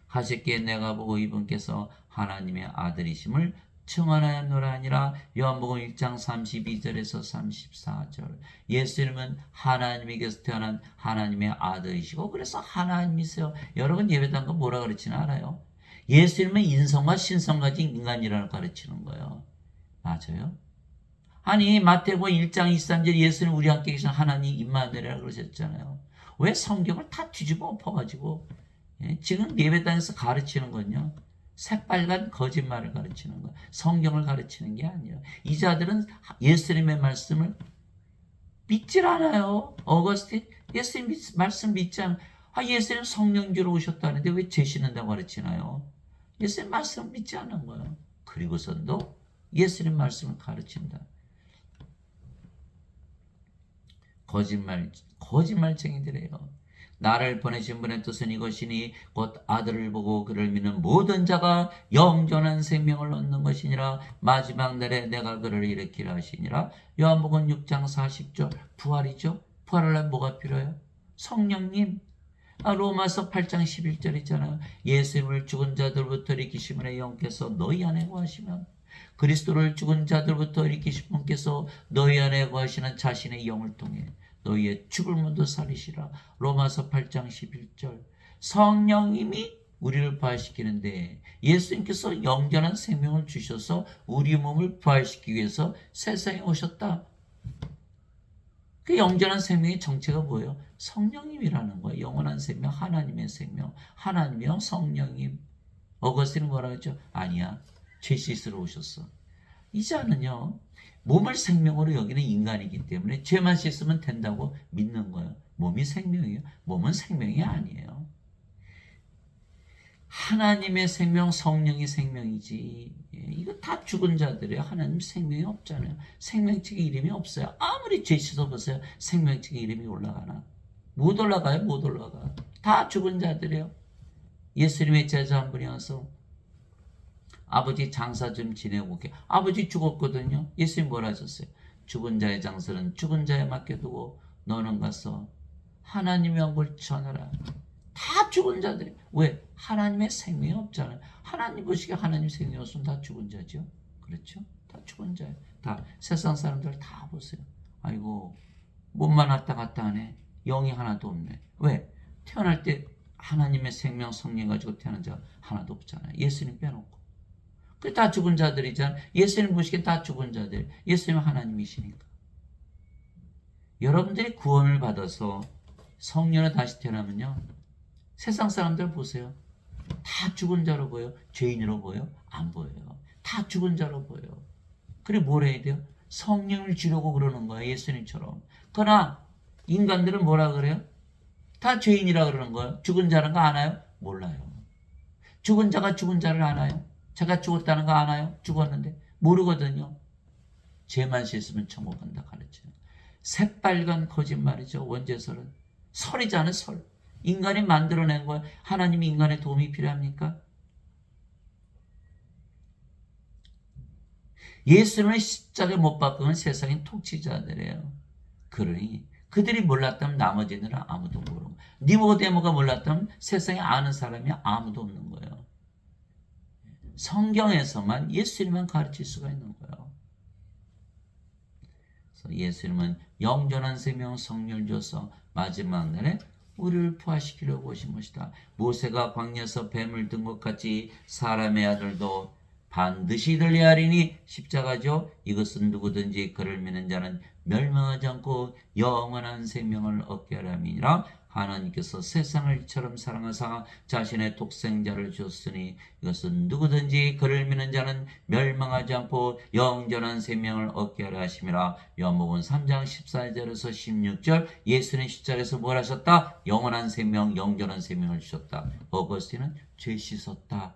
하셨기에 내가 보고 이분께서 하나님의 아들이심을 증언하였노라 하니라. 요한복음 1장 32절에서 34절. 예수님은 하나님에게서 태어난 하나님의 아들이시고 그래서 하나님이세요. 여러분 예배당 거 뭐라 가르치나 알아요? 예수님은 인성과 신성 가진 인간이라고 가르치는 거예요. 맞아요? 아니 마태복음 1장 23절 예수는 우리 함께 계신 하나님 임마누엘이라고 그러셨잖아요. 왜 성경을 다 뒤집어 엎어가지고 지금 예배당에서 가르치는 건요. 새빨간 거짓말을 가르치는 거예요. 성경을 가르치는 게 아니에요. 이 자들은 예수님의 말씀을 믿질 않아요. 어거스틴 예수님 말씀 믿지 않아요. 예수님 성령 주러 오셨다는데 왜 죄 씻는다고 가르치나요? 예수님 말씀 믿지 않는 거예요. 그리고선도 예수님 말씀을 가르친다. 거짓말쟁이들이에요. 나를 보내신 분의 뜻은 이것이니 곧 아들을 보고 그를 믿는 모든 자가 영존한 생명을 얻는 것이니라. 마지막 날에 내가 그를 일으키라 하시니라. 요한복음 6장 40절. 부활이죠. 부활하려면 뭐가 필요해요? 성령님. 로마서 8장 11절 있잖아요. 예수님을 죽은 자들부터 일으키심을 영께서 너희 안에 거하시면 그리스도를 죽은 자들부터 일으키신 분께서 너희 안에 거하시는 자신의 영을 통해 너희의 죽을 몸도 살리시라. 로마서 8장 11절. 성령님이 우리를 부활시키는데 예수님께서 영전한 생명을 주셔서 우리 몸을 부활시키기 위해서 세상에 오셨다. 그 영전한 생명의 정체가 뭐예요? 성령님이라는 거예요. 영원한 생명, 하나님의 생명, 하나님이요 성령님. 어거스틴은 뭐라고 했죠? 아니야. 죄 씻으러 오셨어. 이 자는요, 몸을 생명으로 여기는 인간이기 때문에 죄만 씻으면 된다고 믿는 거예요. 몸이 생명이에요. 몸은 생명이 아니에요. 하나님의 생명, 성령이 생명이지. 이거 다 죽은 자들이에요. 하나님 생명이 없잖아요. 생명책에 이름이 없어요. 아무리 죄 씻어보세요. 생명책에 이름이 올라가나? 못 올라가요. 못 올라가. 다 죽은 자들이에요. 예수님의 제자 한 분이 와서 아버지 장사 좀 지내고 올게. 아버지 죽었거든요. 예수님 뭐라 하셨어요? 죽은 자의 장사는 죽은 자에 맡겨두고 너는 가서 하나님의 왕국을 전하라. 다 죽은 자들이. 왜? 하나님의 생명이 없잖아요. 하나님 보시기에 하나님 생명이 없으면 다 죽은 자죠. 그렇죠? 다 죽은 자예요. 다 세상 사람들 다 보세요. 아이고 몸만 왔다 갔다 하네. 영이 하나도 없네. 왜? 태어날 때 하나님의 생명 성령 가지고 태어난 자가 하나도 없잖아요. 예수님 빼놓고. 그 다 죽은 자들이잖아. 예수님 보시기엔 다 죽은 자들. 예수님은 하나님이시니까. 여러분들이 구원을 받아서 성령을 다시 태어나면요. 세상 사람들 보세요. 다 죽은 자로 보여? 죄인으로 보여? 안 보여요. 다 죽은 자로 보여. 그래 뭘 해야 돼요? 성령을 주려고 그러는 거야. 예수님처럼. 그러나 인간들은 뭐라 그래요? 다 죄인이라 그러는 거예요. 죽은 자는 거 아나요? 몰라요. 죽은 자가 죽은 자를 아나요? 제가 죽었다는 거 아나요? 죽었는데 모르거든요. 죄만 씻으면 천국 간다 가르쳐요. 새빨간 거짓말이죠. 원죄설은. 설이잖아요. 설. 인간이 만들어낸 거예요. 하나님이 인간의 도움이 필요합니까? 예수님은 십자가에 못 박은 세상의 통치자들이에요. 그러니 그들이 몰랐다면 나머지들은 아무도 모르고 니고데모가 몰랐다면 세상에 아는 사람이 아무도 없는 거예요. 성경에서만 예수님만 가르칠 수가 있는 거예요. 그래서 예수님은 영전한 생명 성령을 줘서 마지막 날에 우리를 부활시키려고 오신 것이다. 모세가 광야에서 뱀을 든 것 같이 사람의 아들도 반드시 들려야 하리니 십자가죠. 이것은 누구든지 그를 믿는 자는 멸망하지 않고 영원한 생명을 얻게 하람이니라. 하나님께서 세상을 이처럼 사랑하사 자신의 독생자를 주었으니 이것은 누구든지 그를 믿는 자는 멸망하지 않고 영원한 생명을 얻게 하려 하심이라. 요한복음 3장 14절에서 16절 예수는 십자가에서 뭘 하셨다? 영원한 생명, 영원한 생명을 주셨다. 어거스틴은 죄 씻었다.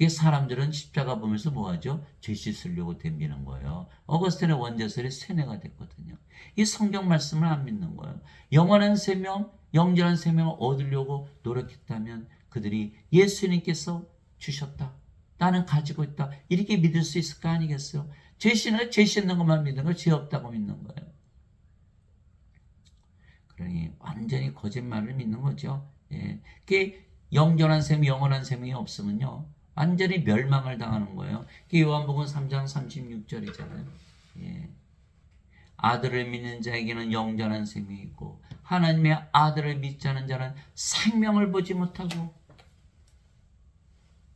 사람들은 십자가 보면서 뭐하죠? 죄 씻으려고 덤비는 거예요. 어거스틴의 원죄설이 세뇌가 됐거든요. 이 성경 말씀을 안 믿는 거예요. 영원한 생명, 영원한 생명을 얻으려고 노력했다면 그들이 예수님께서 주셨다. 나는 가지고 있다. 이렇게 믿을 수 있을 거 아니겠어요? 죄 씻는 것만 믿는 거, 죄 없다고 믿는 거예요. 그러니 완전히 거짓말을 믿는 거죠. 그게 영원한 생명, 영원한 생명이 없으면요. 완전히 멸망을 당하는 거예요. 요한복음 3장 36절이잖아요. 아들을 믿는 자에게는 영원한 생명이 있고 하나님의 아들을 믿지 않은 자는 생명을 보지 못하고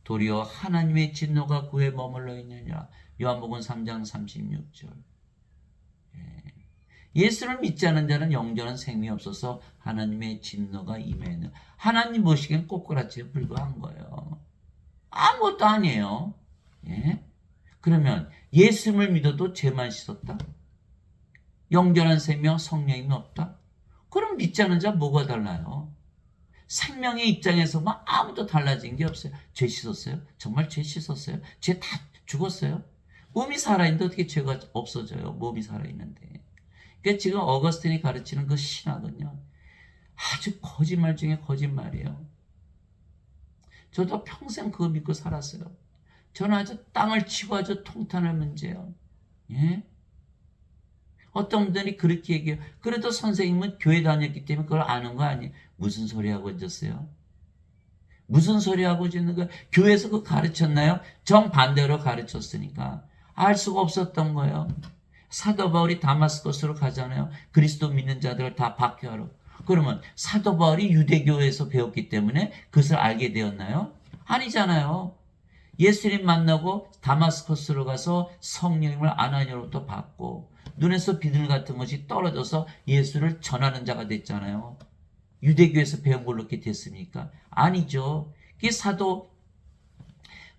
도리어 하나님의 진노가 그에 머물러 있느니라. 요한복음 3장 36절. 예수를 믿지 않은 자는 영원한 생명이 없어서 하나님의 진노가 임해있는. 하나님 보시기엔 꼬꾸라지에 불과한 거예요. 아무것도 아니에요. 그러면 예수를 믿어도 죄만 씻었다? 영원한 생명, 성령이 없다? 그럼 믿지 않은 자 뭐가 달라요? 생명의 입장에서 아무도 달라진 게 없어요. 죄 씻었어요? 정말 죄 씻었어요? 죄 다 죽었어요? 몸이 살아있는데 어떻게 죄가 없어져요? 몸이 살아있는데. 그러니까 지금 어거스틴이 가르치는 그 신학은요. 아주 거짓말 중에 거짓말이에요. 저도 평생 그거 믿고 살았어요. 저는 아주 땅을 치고 아주 통탄할 문제예요. 어떤 분들이 그렇게 얘기해요. 그래도 선생님은 교회 다녔기 때문에 그걸 아는 거 아니에요. 무슨 소리 하고 있었어요? 무슨 소리 하고 있는 거예요? 교회에서 그거 가르쳤나요? 정반대로 가르쳤으니까. 알 수가 없었던 거예요. 사도 바울이 다마스커스로 가잖아요. 그리스도 믿는 자들을 다 박해하러. 그러면 사도 바울이 유대교에서 배웠기 때문에 그것을 알게 되었나요? 아니잖아요. 예수님 만나고 다마스커스로 가서 성령님을 아나니아로부터 받고 눈에서 비늘 같은 것이 떨어져서 예수를 전하는 자가 됐잖아요. 유대교에서 배운 걸로 이렇게 됐습니까? 아니죠. 그게 사도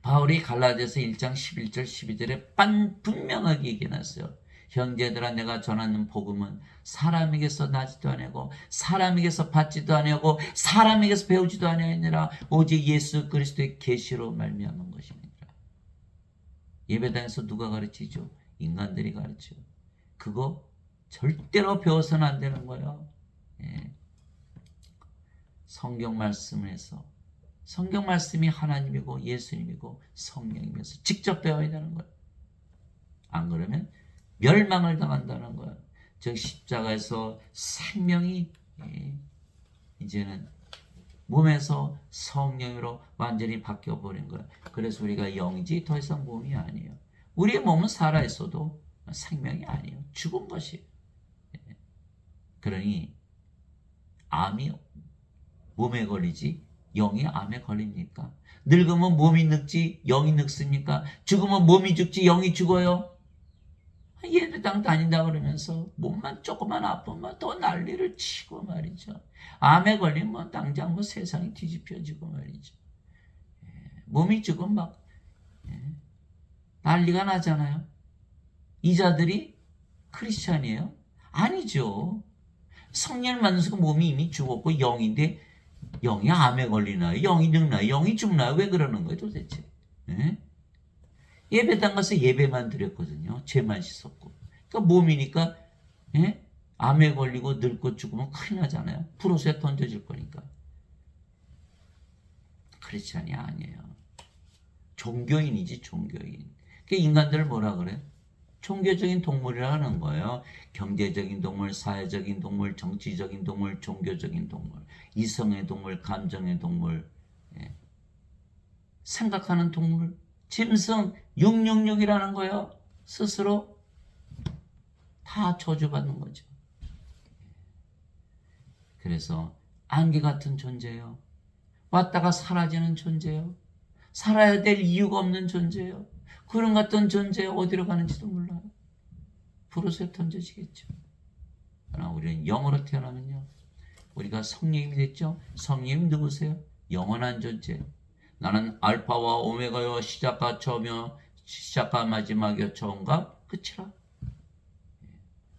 바울이 갈라디아서 1장 11절 12절에 분명하게 얘기해놨어요. 형제들아, 내가 전하는 복음은 사람에게서 나지도 아니하고 사람에게서 받지도 아니하고 사람에게서 배우지도 아니하니라 오직 예수 그리스도의 계시로 말미암은 것이니라. 예배당에서 누가 가르치죠? 인간들이 가르쳐. 그거 절대로 배워서는 안 되는 거예요. 예. 성경 말씀에서, 성경 말씀이 하나님이고 예수님이고 성령이면서 직접 배워야 되는 거예요. 안 그러면 멸망을 당한다는 거예요. 즉 십자가에서 생명이 이제는 몸에서 성령으로 완전히 바뀌어버린 거예요. 그래서 우리가 영이지 더 이상 몸이 아니에요. 우리의 몸은 살아있어도 생명이 아니에요. 죽은 것이에요. 그러니 암이 몸에 걸리지 영이 암에 걸립니까? 늙으면 몸이 늙지 영이 늙습니까? 죽으면 몸이 죽지 영이 죽어요? 예배당 다닌다 그러면서 몸만 조금만 아프면 더 난리를 치고 말이죠. 암에 걸리면 당장 뭐 세상이 뒤집혀지고 말이죠. 몸이 죽으면 막 난리가 나잖아요. 이 자들이 크리스찬이에요? 아니죠. 성령을 받는 순간 몸이 이미 죽었고 영인데 영이 암에 걸리나요? 영이 늙나요? 영이 죽나요? 왜 그러는 거예요 도대체? 예배당 가서 예배만 드렸거든요. 죄만 씻었고. 그러니까 몸이니까 암에 걸리고 늙고 죽으면 큰일 나잖아요. 불옷에 던져질 거니까. 크리스찬이 아니에요. 종교인이지 종교인. 그 인간들을 뭐라 그래? 종교적인 동물이라는 거예요. 경제적인 동물, 사회적인 동물, 정치적인 동물, 종교적인 동물, 이성의 동물, 감정의 동물, 생각하는 동물, 짐승 666이라는 거예요. 스스로 다 저주받는 거죠. 그래서 안개 같은 존재예요. 왔다가 사라지는 존재예요. 살아야 될 이유가 없는 존재예요. 그런 같은 존재 어디로 가는지도 몰라요. 불옷에 던져지겠죠. 그러나 우리는 영으로 태어나면요. 우리가 성령님이 됐죠. 성령님 누구세요? 영원한 존재. 나는 알파와 오메가요 시작과 처음이요 시작과 마지막이요 처음과 끝이라.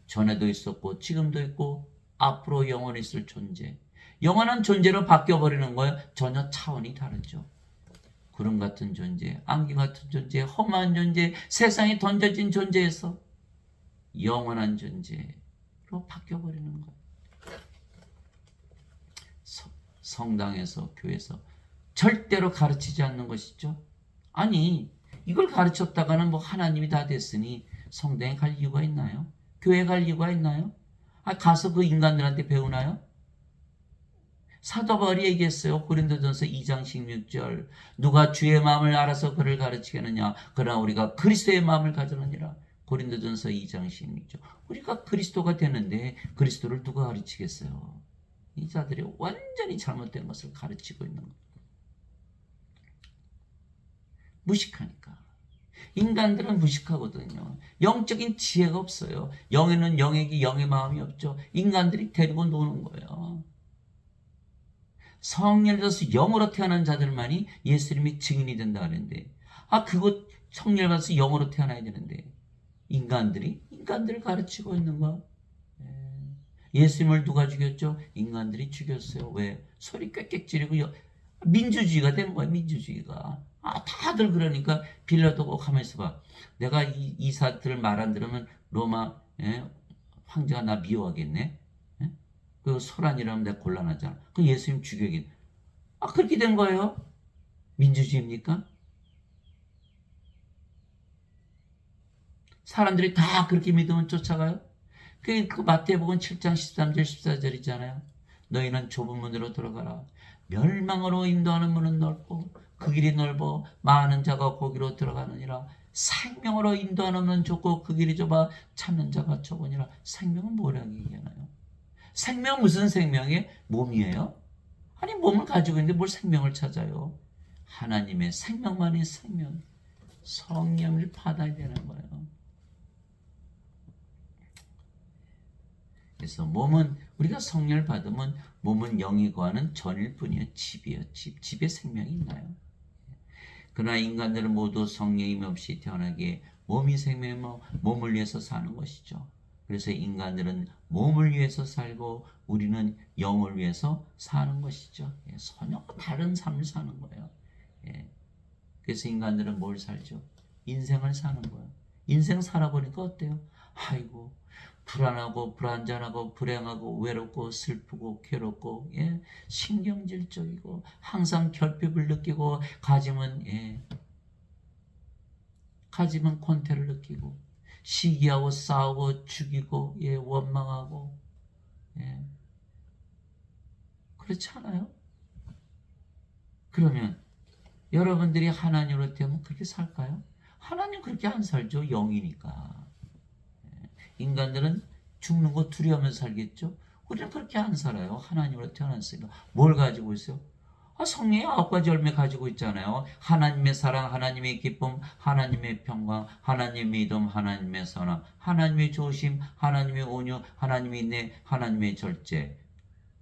전에도 있었고 지금도 있고 앞으로 영원히 있을 존재. 영원한 존재로 바뀌어버리는 거예요. 전혀 차원이 다르죠. 구름 같은 존재, 안개 같은 존재, 험한 존재, 세상에 던져진 존재에서 영원한 존재로 바뀌어버리는 거예요. 성당에서, 교회에서 절대로 가르치지 않는 것이죠. 아니, 이걸 가르쳤다가는 뭐 하나님이 다 됐으니 성당에 갈 이유가 있나요? 교회 갈 이유가 있나요? 가서 그 인간들한테 배우나요? 사도 바울이 얘기했어요. 고린도전서 2장 16절. 누가 주의 마음을 알아서 그를 가르치겠느냐? 그러나 우리가 그리스도의 마음을 가졌느니라. 고린도전서 2장 16절. 우리가 그리스도가 되는데 그리스도를 누가 가르치겠어요? 이 자들이 완전히 잘못된 것을 가르치고 있는 거예요. 무식하니까. 인간들은 무식하거든요. 영적인 지혜가 없어요. 영에는 영에게 영의 마음이 없죠. 인간들이 데리고 노는 거예요. 성령을 받아서 영으로 태어난 자들만이 예수님이 증인이 된다 그랬는데 그거 성령을 받아서 영으로 태어나야 되는데 인간들을 가르치고 있는 거. 예수님을 누가 죽였죠? 인간들이 죽였어요. 왜? 소리 꽥꽥 지르고 민주주의가 된 거야. 민주주의가. 다들 그러니까 빌라도가 가만히 있어봐. 내가 이 사람들을 말 안 들으면 로마 황제가 나 미워하겠네. 그 소란이라면 내가 곤란하잖아. 그 예수님 죽여긴. 그렇게 된 거예요? 민주주의입니까? 사람들이 다 그렇게 믿으면 쫓아가요? 그 마태복음 7장 13절 14절이잖아요. 너희는 좁은 문으로 들어가라. 멸망으로 인도하는 문은 넓고 그 길이 넓어 많은 자가 거기로 들어가느니라. 생명으로 인도하는 문은 좁고 그 길이 좁아 찾는 자가 적으니라. 생명은 뭐라고 얘기하나요? 생명 무슨 생명이? 몸이에요? 아니 몸을 가지고 있는데 뭘 생명을 찾아요? 하나님의 생명만이 생명. 성령을 받아야 되는 거예요. 그래서 몸은 우리가 성령을 받으면 몸은 영이 거하는 전일 뿐이에요. 집이에요. 집에 생명이 있나요? 그러나 인간들은 모두 성령임 없이 태어나기에 몸이 생명의 몸을 위해서 사는 것이죠. 그래서 인간들은 몸을 위해서 살고 우리는 영을 위해서 사는 것이죠. 예, 전혀 다른 삶을 사는 거예요. 예. 그래서 인간들은 뭘 살죠? 인생을 사는 거예요. 인생 살아보니까 어때요? 아이고, 불안하고 불안전하고 불행하고 외롭고 슬프고 괴롭고, 예, 신경질적이고 항상 결핍을 느끼고 가지면 권태를 느끼고 시기하고 싸우고 죽이고, 예, 원망하고, 예, 그렇지 않아요? 그러면 여러분들이 하나님으로 태어나면 그렇게 살까요? 하나님 그렇게 안 살죠. 영이니까. 인간들은 죽는 거 두려워하면서 살겠죠. 우리는 그렇게 안 살아요. 하나님으로 태어났으니까. 뭘 가지고 있어요? 성령의 9가지 열매 가지고 있잖아요. 하나님의 사랑, 하나님의 기쁨, 하나님의 평강, 하나님의 믿음, 하나님의 선함, 하나님의 조심, 하나님의 온유, 하나님의 인내, 하나님의 절제.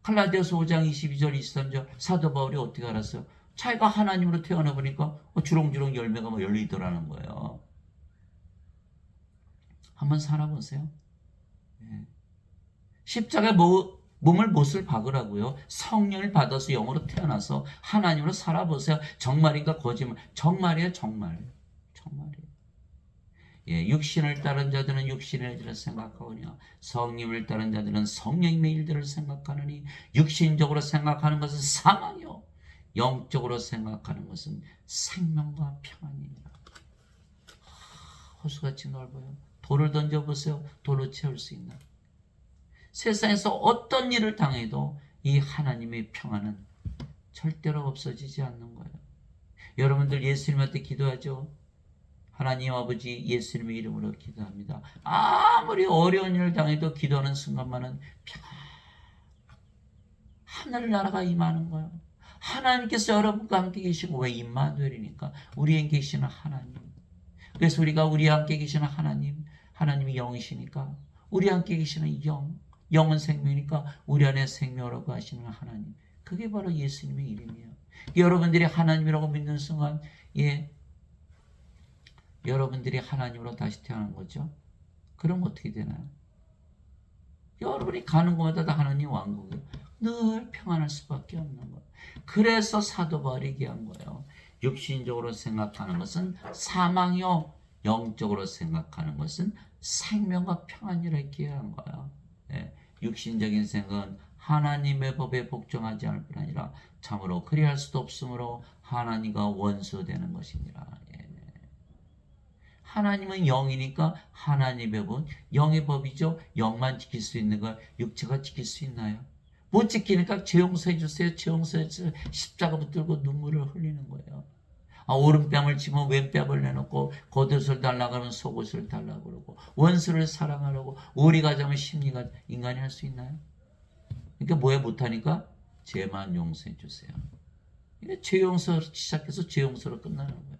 갈라디아서 5장 22절 23절 사도 바울이 어떻게 알았어요? 자기가 하나님으로 태어나 보니까 주렁주렁 열매가 열리더라는 거예요. 한번 살아보세요. 십자가에 몸을 못을 박으라고요. 성령을 받아서 영으로 태어나서 하나님으로 살아보세요. 정말인가 거짓말? 정말이에요. 정말이에요. 예, 육신을 따른 자들은 육신의 일들을 생각하오며 성령을 따른 자들은 성령의 일들을 생각하느니 육신적으로 생각하는 것은 사망이요 영적으로 생각하는 것은 생명과 평안이니라. 호수같이 넓어요. 돌을 던져보세요. 돌로 채울 수 있나? 세상에서 어떤 일을 당해도 이 하나님의 평안은 절대로 없어지지 않는 거예요. 여러분들 예수님한테 기도하죠. 하나님 아버지 예수님의 이름으로 기도합니다. 아무리 어려운 일을 당해도 기도하는 순간만은 평안, 하늘나라가 임하는 거예요. 하나님께서 여러분과 함께 계시고, 왜 임마누엘이니까 우리에게 계시는 하나님. 그래서 우리가 우리 함께 계시는 하나님, 하나님이 영이시니까 우리 함께 계시는 영은 생명이니까 우리 안에 생명이라고 하시는 하나님. 그게 바로 예수님의 이름이에요. 여러분들이 하나님이라고 믿는 순간, 예, 여러분들이 하나님으로 다시 태어난 거죠. 그럼 어떻게 되나요? 여러분이 가는 곳마다 다 하나님 왕국이에요. 늘 평안할 수밖에 없는 거예요. 그래서 사도 바울이 얘기한 거예요. 육신적으로 생각하는 것은 사망이요 영적으로 생각하는 것은 생명과 평안이라 얘기한 거예요. 예, 육신적인 생각은 하나님의 법에 복종하지 않을 뿐 아니라 참으로 그리할 수도 없으므로 하나님과 원수되는 것이니라. 예. 하나님은 영이니까 하나님의 법, 영의 법이죠. 영만 지킬 수 있는 걸 육체가 지킬 수 있나요? 못 지키니까 죄 용서해 주세요. 죄 용서해 주세요. 십자가 붙들고 눈물을 흘리는 거예요. 오른뺨을 치면 왼뺨을 내놓고 겉옷을 달라고 하면 속옷을 달라고 그러고 원수를 사랑하라고 오리가 잡으면 심리가 인간이 할 수 있나요? 그러니까 뭐에 못하니까 죄만 용서해 주세요. 그러니까 죄 용서 시작해서 죄 용서로 끝나는 거예요.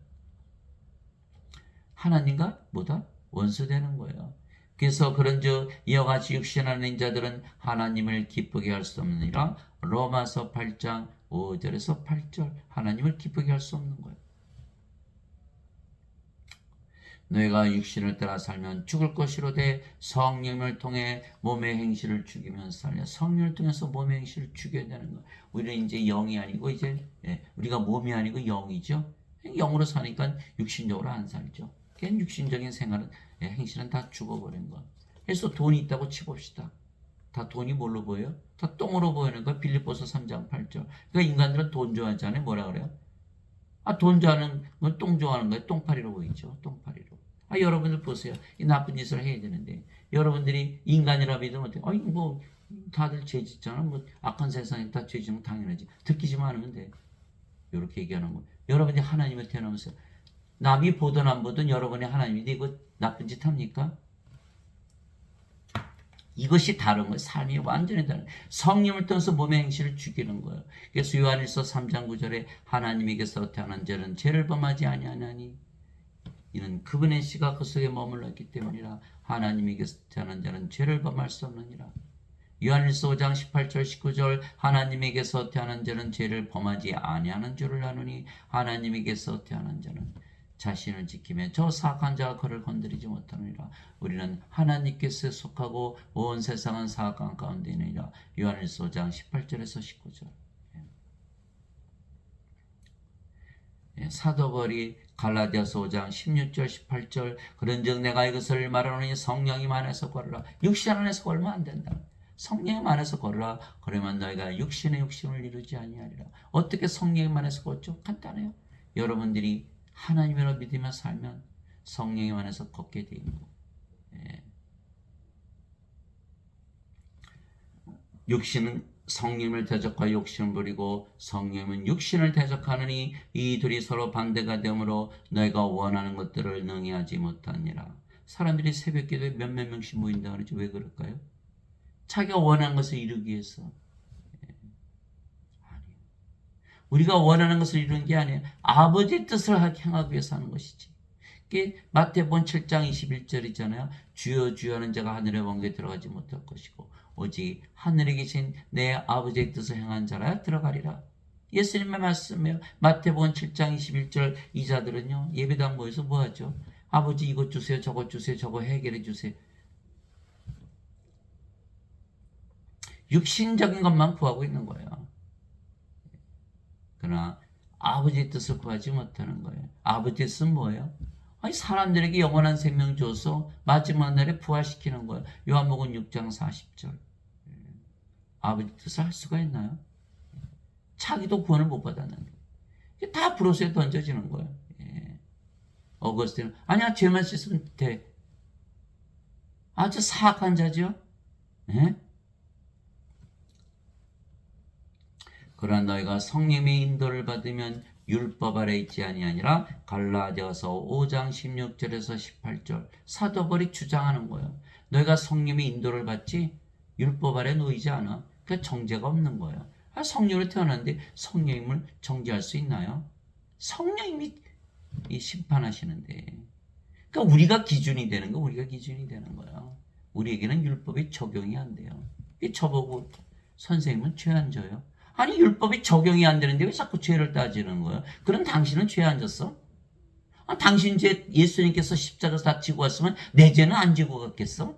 하나님과 뭐다? 원수되는 거예요. 그래서 그런즉 이와 같이 육신 안에 있는 자들은 하나님을 기쁘게 할 수 없느니라. 로마서 8장 5절에서 8절 하나님을 기쁘게 할 수 없는 거예요. 너희가 육신을 따라 살면 죽을 것이로되 성령을 통해 몸의 행실을 죽이면 살려. 성령을 통해서 몸의 행실을 죽여야 되는 거예요. 우리는 이제 영이 아니고 이제 우리가 몸이 아니고 영이죠. 영으로 사니까 육신적으로 안 살죠. 그냥 육신적인 생활은 행실은 다 죽어버린 거. 그래서 돈이 있다고 치봅시다. 다 돈이 뭘로 보여요? 다 똥으로 보이는 거예요. 빌립보서 3장 8절. 그러니까 인간들은 돈 좋아하잖아요. 뭐라 그래요? 돈 좋아하는 건 똥 좋아하는 거예요. 똥파리로 보이죠. 똥파리로. 여러분들 보세요. 이 나쁜 짓을 해야 되는데 여러분들이 인간이라 믿으면 어때요? 뭐 다들 죄 짓잖아. 뭐 악한 세상에 다 죄 짓는 당연하지. 듣기지만 않으면 돼. 이렇게 얘기하는 거예요. 여러분이 하나님을 태어나면서 남이 보든 안 보든 여러분이 하나님인데 이거 나쁜 짓 합니까? 이것이 다른 거예요. 삶이 완전히 다른 거예요. 성령을 통해서 몸의 행실을 죽이는 거예요. 그래서 요한일서 3장 9절에 하나님에게서 태어난 자는 죄를 범하지 아니하나니 이는 그분의 씨가 그 속에 머물렀기 때문이라. 하나님에게서 태어난 자는 죄를 범할 수 없느니라. 요한일서 5장 18절 19절 하나님에게서 태어난 자는 죄를 범하지 아니하는 줄을 아노니 하나님에게서 태어난 자는 자신을 지키며 저 사악한 자가 그를 건드리지 못하느니라. 우리는 하나님께서 속하고 온 세상은 사악한 가운데 있느니라. 요한일서 5장 18절에서 19절. 사도 바울이 갈라디아서 5장 16절 18절 그런즉 내가 이것을 말하노니 성령님 안에서 걸으라. 육신 안에서 걸으면 안 된다. 성령님 안에서 걸으라. 그러면 너희가 육신의 욕심을 이루지 아니하리라. 어떻게 성령님 안에서 걷죠? 간단해요. 여러분들이 하나님으로 믿으며 살면 성령님 안에서 걷게 되는 거예요. 육신은 성령을 대적하여 욕심을 부리고 성령은 육신을 대적하느니 이 둘이 서로 반대가 되므로 너희가 원하는 것들을 능히 하지 못하니라. 사람들이 새벽 기도에 몇몇 명씩 모인다 그러지 왜 그럴까요? 자기가 원하는 것을 이루기 위해서. 아니에요. 우리가 원하는 것을 이루는 게 아니에요. 아버지의 뜻을 행하기 위해서 하는 것이지. 이게 마태복음 7장 21절이잖아요. 주여 주여 하는 자가 하늘의 왕국에 들어가지 못할 것이고 오직 하늘에 계신 내 아버지의 뜻을 행한 자라 들어가리라. 예수님의 말씀이에요. 마태복음 7장 21절 이 자들은요. 예배당 모여서 뭐하죠? 아버지 이것 주세요. 저것 주세요. 저거 해결해 주세요. 육신적인 것만 구하고 있는 거예요. 그러나 아버지의 뜻을 구하지 못하는 거예요. 아버지의 뜻은 뭐예요? 아니 사람들에게 영원한 생명 줘서 마지막 날에 부활시키는 거예요. 요한복음 6장 40절. 아버지 뜻을 할 수가 있나요? 자기도 구원을 못 받았는데. 다 브로스에 던져지는 거예요. 어거스틴은 아니야 죄만 씻으면 돼. 아주 사악한 자죠. 그러나 너희가 성령의 인도를 받으면 율법 아래 있지 아니하니라. 갈라디아서 5장 16절에서 18절 사도 바울이 주장하는 거예요. 너희가 성령의 인도를 받지 율법 아래 놓이지 않아. 그 정죄가 없는 거예요. 성령으로 태어났는데 성령님을 정죄할 수 있나요? 성령님이 심판하시는데. 그러니까 우리가 기준이 되는 거, 우리가 기준이 되는 거예요. 우리에게는 율법이 적용이 안 돼요. 저보고 선생님은 죄 안 져요. 아니 율법이 적용이 안 되는데 왜 자꾸 죄를 따지는 거예요? 그럼 당신은 죄 안 졌어? 당신 죄 예수님께서 십자가에서 다 지고 왔으면 내 죄는 안 지고 갔겠어?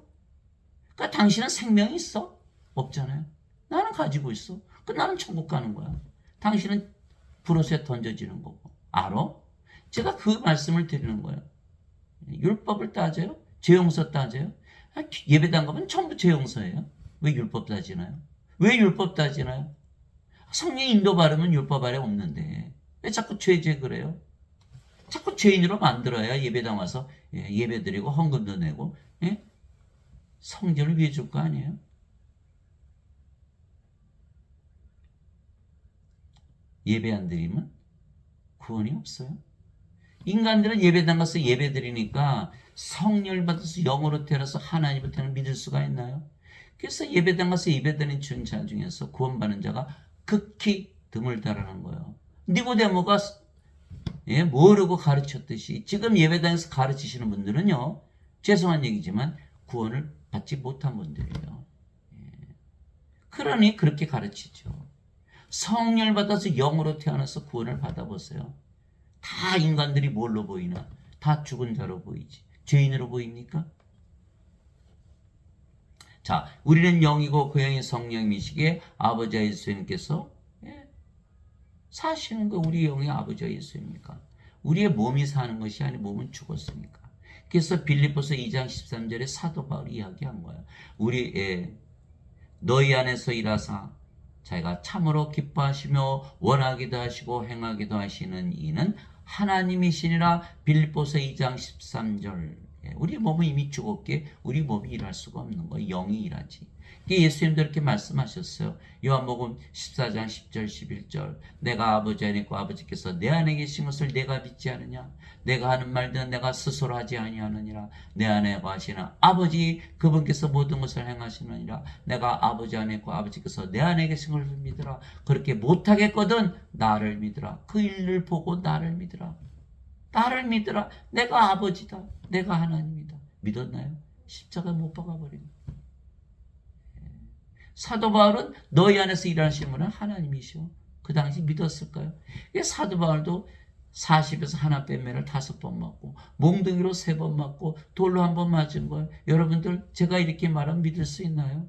그러니까 당신은 생명이 있어? 없잖아요. 나는 가지고 있어. 나는 천국 가는 거야. 당신은 브로스에 던져지는 거고. 알아? 제가 그 말씀을 드리는 거예요. 율법을 따져요? 죄 용서 따져요? 예배당 가면 전부 죄 용서예요. 왜 율법 따지나요? 왜 율법 따지나요? 성령 인도 바르면 율법 아래 없는데 왜 자꾸 죄 그래요? 자꾸 죄인으로 만들어야 예배당 와서 예배 드리고 헌금도 내고 성전을 위해 줄 거 아니에요? 예배 안 드리면 구원이 없어요. 인간들은 예배당 가서 예배 드리니까 성령을 받아서 영으로 태어나서 하나님을 믿을 수가 있나요? 그래서 예배당 가서 예배 드리는 자 중에서 구원받는 자가 극히 드물다라는 거예요. 니고데모가 모르고 가르쳤듯이 지금 예배당에서 가르치시는 분들은요. 죄송한 얘기지만 구원을 받지 못한 분들이에요. 그러니 그렇게 가르치죠. 성령을 받아서 영으로 태어나서 구원을 받아보세요. 다 인간들이 뭘로 보이나? 다 죽은 자로 보이지. 죄인으로 보입니까? 자, 우리는 영이고 그 영이 성령이시기에 아버지 예수님께서 사시는 거 우리 영이 아버지 예수입니까? 우리의 몸이 사는 것이 아니고 몸은 죽었으니까. 그래서 빌립보서 2장 13절에 사도 바울이 이야기한 거예요. 너희 안에서 일하사 자기가 참으로 기뻐하시며 원하기도 하시고 행하기도 하시는 이는 하나님이시니라. 빌립보서 2장 13절. 우리 몸은 이미 죽었기에 우리 몸이 일할 수가 없는 거예요. 영이 일하지. 예수님도 이렇게 말씀하셨어요. 요한복음 14장 10절 11절 내가 아버지 안에 있고 아버지께서 내 안에 계신 것을 내가 믿지 않느냐. 내가 하는 말들은 내가 스스로 하지 아니하느니라. 내 안에 거하시는 아버지 그분께서 모든 것을 행하시느니라. 내가 아버지 안에 있고 아버지께서 내 안에 계신 것을 믿으라. 그렇게 못하겠거든 나를 믿으라. 그 일을 보고 나를 믿으라. 나를 믿으라. 내가 아버지다. 내가 하나님이다. 믿었나요? 십자가 못 박아버립니다. 사도 바울은 너희 안에서 일하시는 분은 하나님이시오. 그 당시 믿었을까요? 사도 바울도 40에서 하나 뺀면을 5번 맞고 몽둥이로 3번 맞고 돌로 1번 맞은 걸 여러분들 제가 이렇게 말하면 믿을 수 있나요?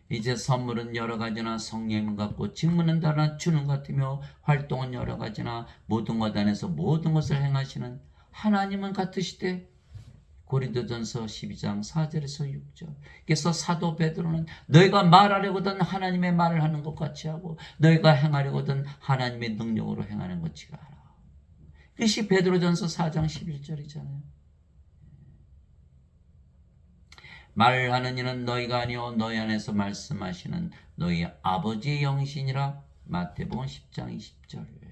이제 선물은 여러 가지나 성령님 같고 직무는 다나 주는 같으며 활동은 여러 가지나 모든 것 안에서 모든 것을 행하시는 하나님은 같으시되 고린도전서 12장 4절에서 6절. 그래서 사도 베드로는 너희가 말하려거든 하나님의 말을 하는 것 같이 하고 너희가 행하려거든 하나님의 능력으로 행하는 것 같이 하라. 그것이 베드로전서 4장 11절이잖아요. 말하는 이는 너희가 아니요 너희 안에서 말씀하시는 너희 아버지의 영이시니라. 마태복음 10장 20절.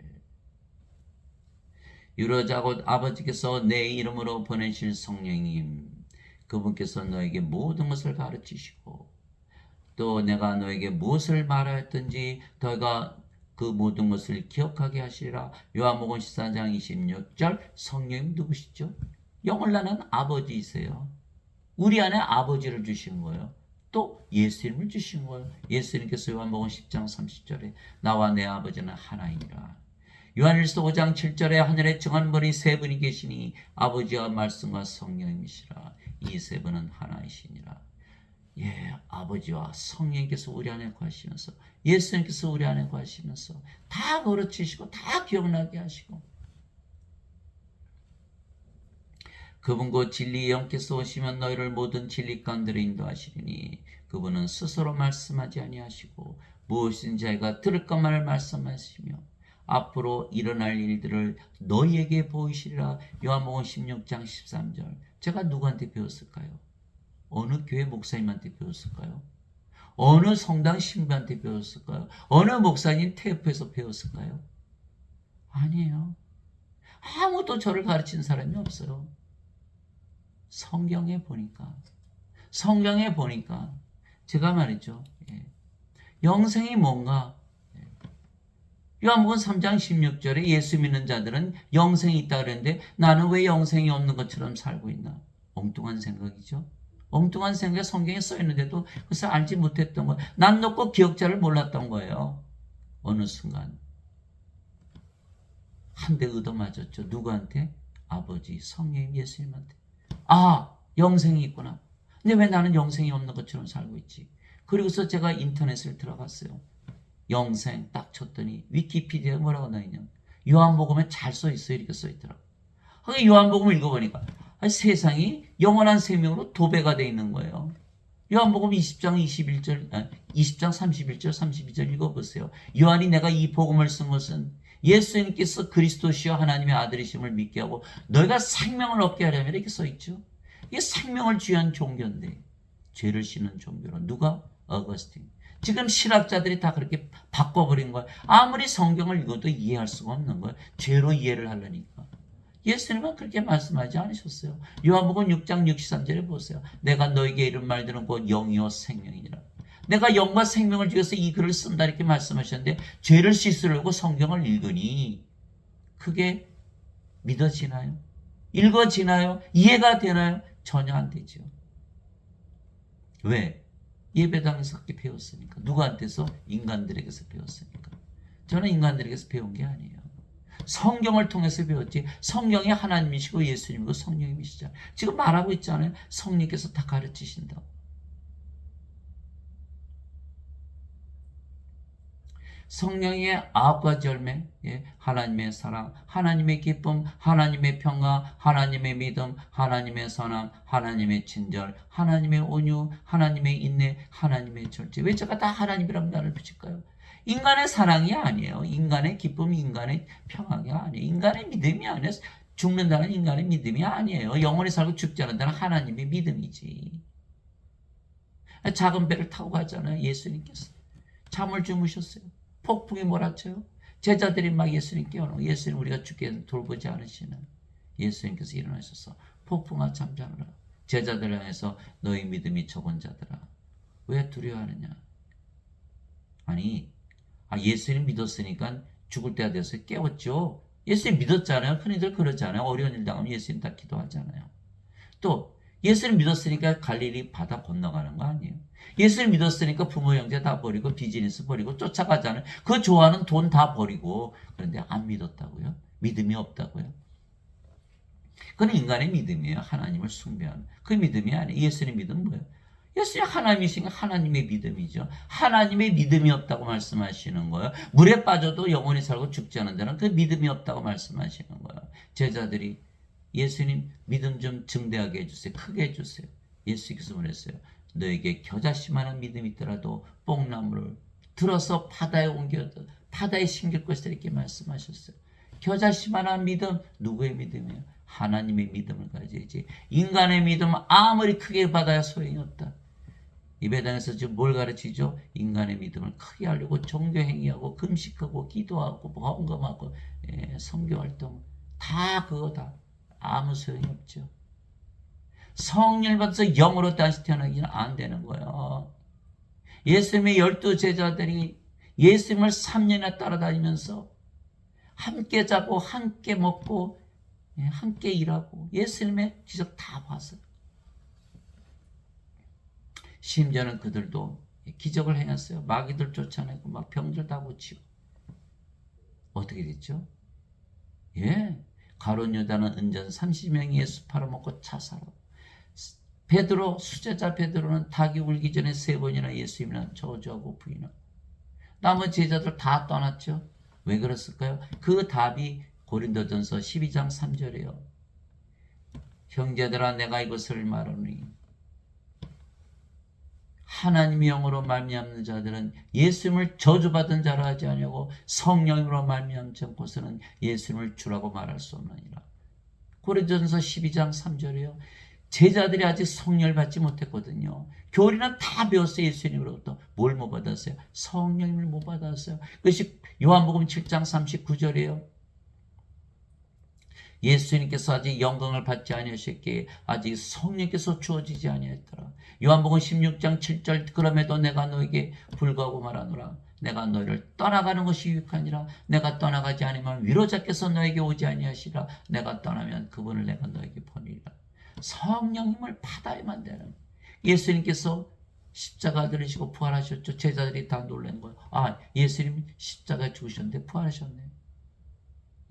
유로자 곧 아버지께서 내 이름으로 보내실 성령님 그분께서 너에게 모든 것을 가르치시고 또 내가 너에게 무엇을 말하였든지 너희가 그 모든 것을 기억하게 하시리라. 요한복음 14장 26절. 성령님 누구시죠? 영을 나는 아버지이세요. 우리 안에 아버지를 주신 거예요. 또 예수님을 주신 거예요. 예수님께서 요한복음 10장 30절에 나와 내 아버지는 하나이니라. 요한일서 5장 7절에 하늘에 정한 분이 3분이 계시니 아버지와 말씀과 성령이시라. 이 3분은 하나이시니라. 예, 아버지와 성령께서 우리 안에 거하시면서 예수님께서 우리 안에 거하시면서 다 가르치시고 다 기억나게 하시고 그분 곧 진리의 영께서 오시면 너희를 모든 진리 가운데로 인도하시리니 그분은 스스로 말씀하지 아니하시고 무엇인지 자기가 들을 것만을 말씀하시며 앞으로 일어날 일들을 너희에게 보이시리라. 요한복음 16장 13절. 제가 누구한테 배웠을까요? 어느 교회 목사님한테 배웠을까요? 어느 성당 신부한테 배웠을까요? 어느 목사님 테이프에서 배웠을까요? 아니에요. 아무도 저를 가르치는 사람이 없어요. 성경에 보니까 제가 말이죠. 영생이 뭔가 요한복음 3장 16절에 예수 믿는 자들은 영생이 있다 그랬는데 나는 왜 영생이 없는 것처럼 살고 있나? 엉뚱한 생각이죠. 엉뚱한 생각에 성경에 써 있는데도 그것을 알지 못했던 거예요. 난 놓고 기억자를 몰랐던 거예요. 어느 순간 한 대 얻어맞았죠. 누구한테? 아버지, 성령, 예수님한테. 아, 영생이 있구나. 근데 왜 나는 영생이 없는 것처럼 살고 있지? 그리고서 제가 인터넷을 들어갔어요. 영생 딱 쳤더니 위키피디아에 뭐라고 나있냐? 요한복음에 잘 써있어요. 이렇게 써있더라고. 요한복음을 읽어보니까 세상이 영원한 생명으로 도배가 되어 있는 거예요. 요한복음 20장 21절, 20장 31절, 32절 읽어보세요. 요한이 내가 이 복음을 쓴 것은 예수님께서 그리스도시여 하나님의 아들이심을 믿게 하고 너희가 생명을 얻게 하려면 이렇게 써있죠. 이게 생명을 취한 종교인데 죄를 씻는 종교로 누가? 어거스틴. 지금 신학자들이 다 그렇게 바꿔버린 거예요. 아무리 성경을 읽어도 이해할 수가 없는 거예요. 죄로 이해를 하려니까. 예수님은 그렇게 말씀하지 않으셨어요. 요한복음 6장 63절에 보세요. 내가 너에게 이런 말들은 곧 영이요 생명이니라. 내가 영과 생명을 주어서 이 글을 쓴다 이렇게 말씀하셨는데 죄를 씻으려고 성경을 읽으니 그게 믿어지나요? 읽어지나요? 이해가 되나요? 전혀 안 되죠. 왜? 예배당에서 그렇게 배웠으니까. 누구한테서? 인간들에게서 배웠으니까. 저는 인간들에게서 배운 게 아니에요. 성경을 통해서 배웠지. 성경이 하나님이시고 예수님이고 성령님이시잖아요. 지금 말하고 있잖아요. 성령께서 다 가르치신다고. 성령의 9가지 열매, 하나님의 사랑, 하나님의 기쁨, 하나님의 평화, 하나님의 믿음, 하나님의 선함, 하나님의 친절, 하나님의 온유, 하나님의 인내, 하나님의 절제. 왜 제가 다 하나님이라는 말을 붙일까요? 인간의 사랑이 아니에요. 인간의 기쁨이 인간의 평화가 아니에요. 인간의 믿음이 아니에요. 죽는다는 인간의 믿음이 아니에요. 영원히 살고 죽지 않는다는 하나님의 믿음이지. 작은 배를 타고 가잖아요. 예수님께서. 잠을 주무셨어요. 폭풍이 몰아쳐요. 제자들이 막 예수님 깨워놓고 예수님 우리가 죽게 돌보지 않으시는 예수님께서 일어나셔서 폭풍아 잠자느라 제자들 향해서 너희 믿음이 적은 자들아 왜 두려워하느냐. 아니 예수님 믿었으니까 죽을 때가 돼서 깨웠죠. 예수님 믿었잖아요. 흔히들 그러잖아요. 어려운 일 당하면 예수님 다 기도하잖아요. 또 예수를 믿었으니까 갈릴리 바다 건너가는 거 아니에요. 예수를 믿었으니까 부모 형제 다 버리고 비즈니스 버리고 쫓아가잖아요. 그 좋아하는 돈 다 버리고. 그런데 안 믿었다고요? 믿음이 없다고요? 그건 인간의 믿음이에요. 하나님을 숭배하는. 그 믿음이 아니에요. 예수의 믿음은 뭐예요? 예수님 하나님이신 하나님의 믿음이죠. 하나님의 믿음이 없다고 말씀하시는 거예요. 물에 빠져도 영원히 살고 죽지 않은 자는 그 믿음이 없다고 말씀하시는 거예요. 제자들이 예수님 믿음 좀 증대하게 해주세요. 크게 해주세요. 예수께서 그랬어요. 너에게 겨자씨만한 믿음이 있더라도 뽕나무를 들어서 바다에 옮겨도 바다에 심길 것이다 이렇게 말씀하셨어요. 겨자씨만한 믿음, 누구의 믿음이에요? 하나님의 믿음을 가져야지. 인간의 믿음은 아무리 크게 받아야 소용이 없다. 이 배당에서 지금 뭘 가르치죠? 인간의 믿음을 크게 하려고 종교행위하고 금식하고 기도하고 헌금하고 선교활동 다 그거다. 아무 소용이 없죠. 성령을 받아서 영으로 다시 태어나기는 안 되는 거예요. 예수님의 12 제자들이 예수님을 3년이나 따라다니면서 함께 자고 함께 먹고 함께 일하고 예수님의 기적 다 봤어요. 심지어는 그들도 기적을 행했어요. 마귀들 쫓아내고 막 병들 다 고치고. 어떻게 됐죠? 가룟 유다는 은전 30명이 예수 팔아먹고 자살하고, 베드로 수제자 베드로는 닭이 울기 전에 3번이나 예수님이나 저주하고 부인하고, 나머지 제자들 다 떠났죠. 왜 그랬을까요? 그 답이 고린도전서 12장 3절이에요. 형제들아 내가 이것을 말하노니 하나님의 영으로 말미암는 자들은 예수님을 저주받은 자라 하지 아니하고 성령으로 말미암지 않고서는 예수님을 주라고 말할 수 없느니라. 고린도전서 12장 3절이에요. 제자들이 아직 성령을 받지 못했거든요. 교리는 다 배웠어요. 예수님으로부터. 뭘 못 받았어요? 성령을 못 받았어요. 그것이 요한복음 7장 39절이에요. 예수님께서 아직 영광을 받지 아니하셨기에 아직 성령께서 주어지지 아니했더라. 요한복음 16장 7절 그럼에도 내가 너에게 불구하고 말하노라. 내가 너희를 떠나가는 것이 유익하니라. 내가 떠나가지 않으면 위로자께서 너에게 오지 아니하시라. 내가 떠나면 그분을 내가 너에게 보내리라. 성령님을 받아야만 되는. 예수님께서 십자가 들으시고 부활하셨죠. 제자들이 다 놀란 거예요. 아, 예수님 십자가 죽으셨는데 부활하셨네.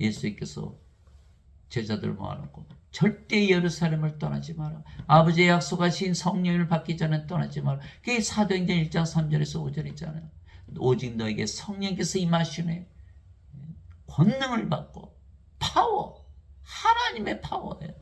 예수님께서 제자들 모아놓고 절대 예루살렘을 떠나지 마라. 아버지의 약속하신 성령을 받기 전에 떠나지 마라. 그게 사도행전 1장 3절에서 5절 있잖아요. 오직 너에게 성령께서 임하시네. 권능을 받고 파워, 하나님의 파워예요.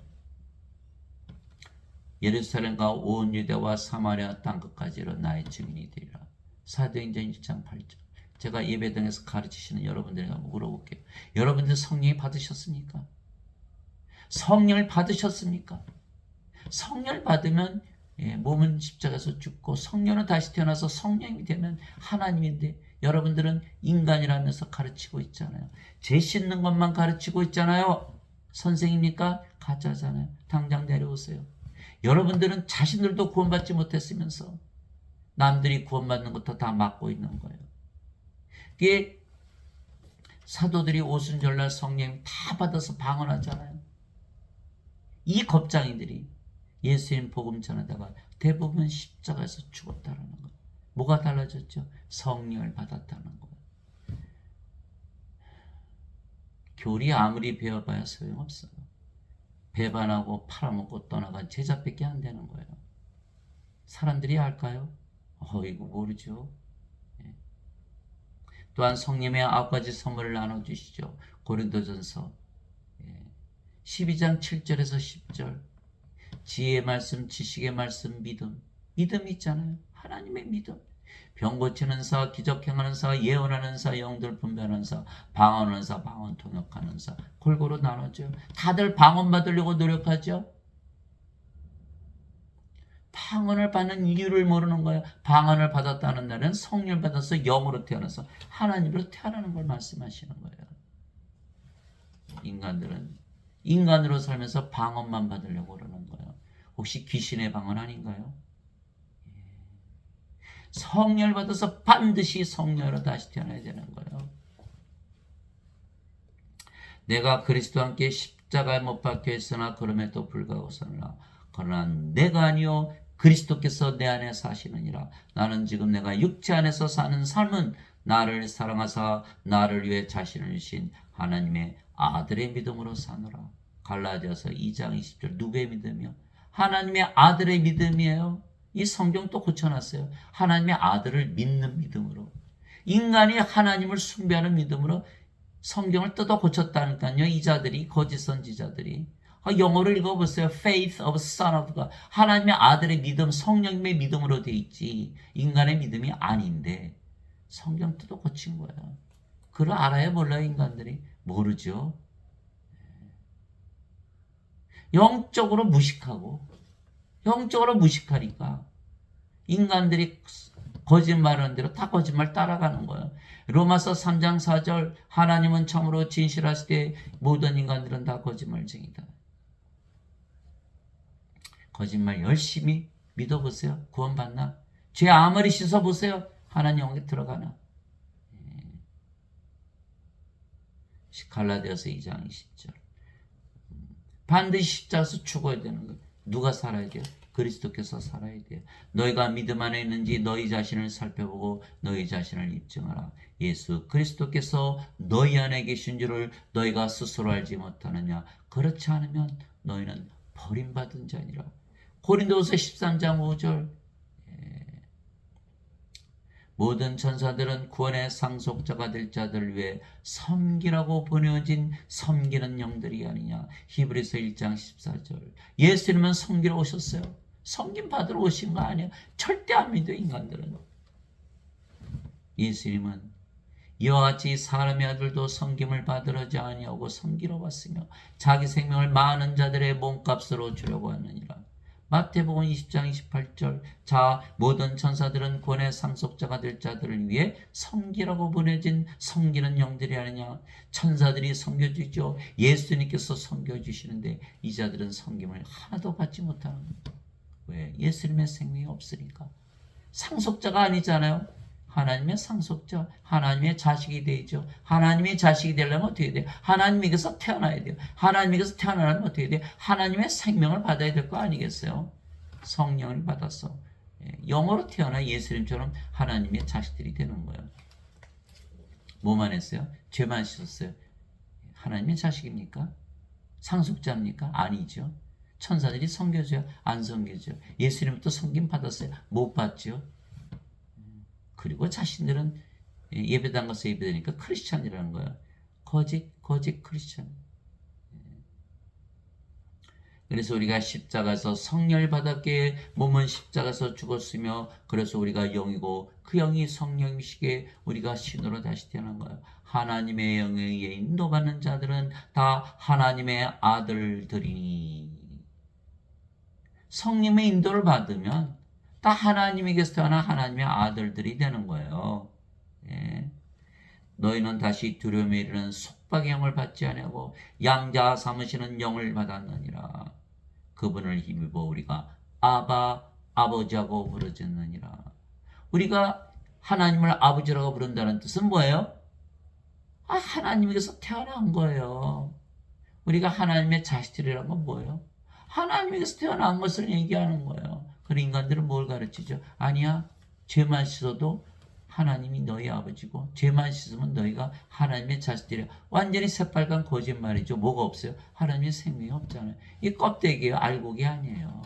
예루살렘과 온 유대와 사마리아 땅끝까지로 나의 증인이 되리라. 사도행전 1장 8절. 제가 예배당에서 가르치시는 여러분들에게 물어볼게요. 여러분들 성령이 받으셨습니까? 성령을 받으셨습니까? 성령을 받으면 몸은 십자가에서 죽고 성령은 다시 태어나서 성령이 되면 하나님인데 여러분들은 인간이라면서 가르치고 있잖아요. 죄 씻는 것만 가르치고 있잖아요. 선생입니까? 가짜잖아요. 당장 내려오세요. 여러분들은 자신들도 구원받지 못했으면서 남들이 구원받는 것도 다 막고 있는 거예요. 이게 사도들이 오순절날 성령 다 받아서 방언하잖아요. 이 겁장이들이 예수님 복음 전하다가 대부분 십자가에서 죽었다라는 거예요. 뭐가 달라졌죠? 성령을 받았다는 거예요. 교리 아무리 배워봐야 소용없어요. 배반하고 팔아먹고 떠나간 제자밖에 안 되는 거예요. 사람들이 알까요? 이거 모르죠. 또한 성령의 9가지 선물을 나눠주시죠. 고린도전서 12장 7절에서 10절. 지혜의 말씀, 지식의 말씀, 믿음. 믿음 있잖아요. 하나님의 믿음. 병 고치는 사, 기적 행하는 사, 예언하는 사, 영들 분별하는 사, 방언하는 사, 방언 통역하는 사. 골고루 나눠줘요. 다들 방언 받으려고 노력하죠. 방언을 받는 이유를 모르는 거예요. 방언을 받았다는 날은 성령을 받아서 영으로 태어나서 하나님으로 태어나는 걸 말씀하시는 거예요. 인간들은 인간으로 살면서 방언만 받으려고 그러는 거예요. 혹시 귀신의 방언 아닌가요? 성령을 받아서 반드시 성령으로 다시 태어나야 되는 거예요. 내가 그리스도와 함께 십자가에 못 박혀 있으나 그럼에도 불구하고서는 그러나 내가 아니요 그리스도께서 내 안에 사시느니라. 나는 지금 내가 육체 안에서 사는 삶은 나를 사랑하사 나를 위해 자신을 주신 하나님의 아들의 믿음으로 사노라. 갈라디아서 2장 20절. 누구의 믿음이요? 하나님의 아들의 믿음이에요. 이 성경 또 고쳐놨어요. 하나님의 아들을 믿는 믿음으로. 인간이 하나님을 숭배하는 믿음으로 성경을 뜯어 고쳤다니까요. 이 자들이, 거짓 선지자들이. 영어를 읽어보세요. Faith of Son of God. 하나님의 아들의 믿음, 성령님의 믿음으로 돼 있지. 인간의 믿음이 아닌데 성경 뜯어 고친 거예요. 그걸 알아야 몰라요, 인간들이. 모르죠. 영적으로 무식하고, 영적으로 무식하니까 인간들이 거짓말하는 대로 다 거짓말 따라가는 거예요. 로마서 3장 4절 하나님은 참으로 진실하시되 모든 인간들은 다 거짓말쟁이다. 거짓말 열심히 믿어보세요. 구원받나? 죄 아무리 씻어보세요. 하나님 영에 들어가나? 갈라디아서 2장 20절. 반드시 십자가에서 죽어야 되는 거예요. 누가 살아야 돼요? 그리스도께서 살아야 돼요. 너희가 믿음 안에 있는지 너희 자신을 살펴보고 너희 자신을 입증하라. 예수 그리스도께서 너희 안에 계신 줄을 너희가 스스로 알지 못하느냐? 그렇지 않으면 너희는 버림받은 자니라. 고린도후서 13장 5절. 모든 천사들은 구원의 상속자가 될 자들을 위해 섬기라고 보내어진 섬기는 영들이 아니냐. 히브리서 1장 14절. 예수님은 섬기러 오셨어요. 섬김 받으러 오신 거 아니에요. 절대 안 믿어요, 인간들은. 예수님은 이와 같이 사람의 아들도 섬김을 받으러지 아니하고 섬기러 왔으며 자기 생명을 많은 자들의 몸값으로 주려고 하느니라. 마태복음 20장 28절. 자, 모든 천사들은 구원의 상속자가 될 자들을 위해 섬기라고 보내진 섬기는 영들이 아니냐. 천사들이 섬겨주죠. 예수님께서 섬겨주시는데 이 자들은 섬김을 하나도 받지 못하는 거예요. 왜? 예수님의 생명이 없으니까. 상속자가 아니잖아요. 하나님의 상속자, 하나님의 자식이 되죠. 하나님의 자식이 되려면 어떻게 돼요? 하나님에게서 태어나야 돼요. 하나님에게서 태어나려면 어떻게 돼요? 하나님의 생명을 받아야 될 거 아니겠어요? 성령을 받았어. 영으로 태어나 예수님처럼 하나님의 자식들이 되는 거예요. 뭐만 했어요? 죄만 씻었어요. 하나님의 자식입니까? 상속자입니까? 아니죠. 천사들이 섬겨줘요? 안 섬겨줘요. 예수님부터 섬김 받았어요? 못 받죠. 그리고 자신들은 예배당 가서 예배드리니까 크리스찬이라는 거야. 거짓 크리스찬. 그래서 우리가 십자가에서 성령을 받았기에 몸은 십자가에서 죽었으며 그래서 우리가 영이고 그 영이 성령이시기에 우리가 신으로 다시 태어난 거예요. 하나님의 영에 의해 인도받는 자들은 다 하나님의 아들들이니. 성령의 인도를 받으면 다 하나님에게서 태어난 하나님의 아들들이 되는 거예요. 예. 너희는 다시 두려움에 이르는 속박의 영을 받지 아니하고 양자 삼으시는 영을 받았느니라. 그분을 힘입어 우리가 아바 아버지하고 부르짖느니라. 우리가 하나님을 아버지라고 부른다는 뜻은 뭐예요? 하나님에게서 태어난 거예요. 우리가 하나님의 자식들이란 건 뭐예요? 하나님에게서 태어난 것을 얘기하는 거예요. 그런 인간들은 뭘 가르치죠? 아니야. 죄만 씻어도 하나님이 너희 아버지고 죄만 씻으면 너희가 하나님의 자식들이야. 완전히 새빨간 거짓말이죠. 뭐가 없어요? 하나님의 생명이 없잖아요. 이 껍데기예요. 알곡이 아니에요.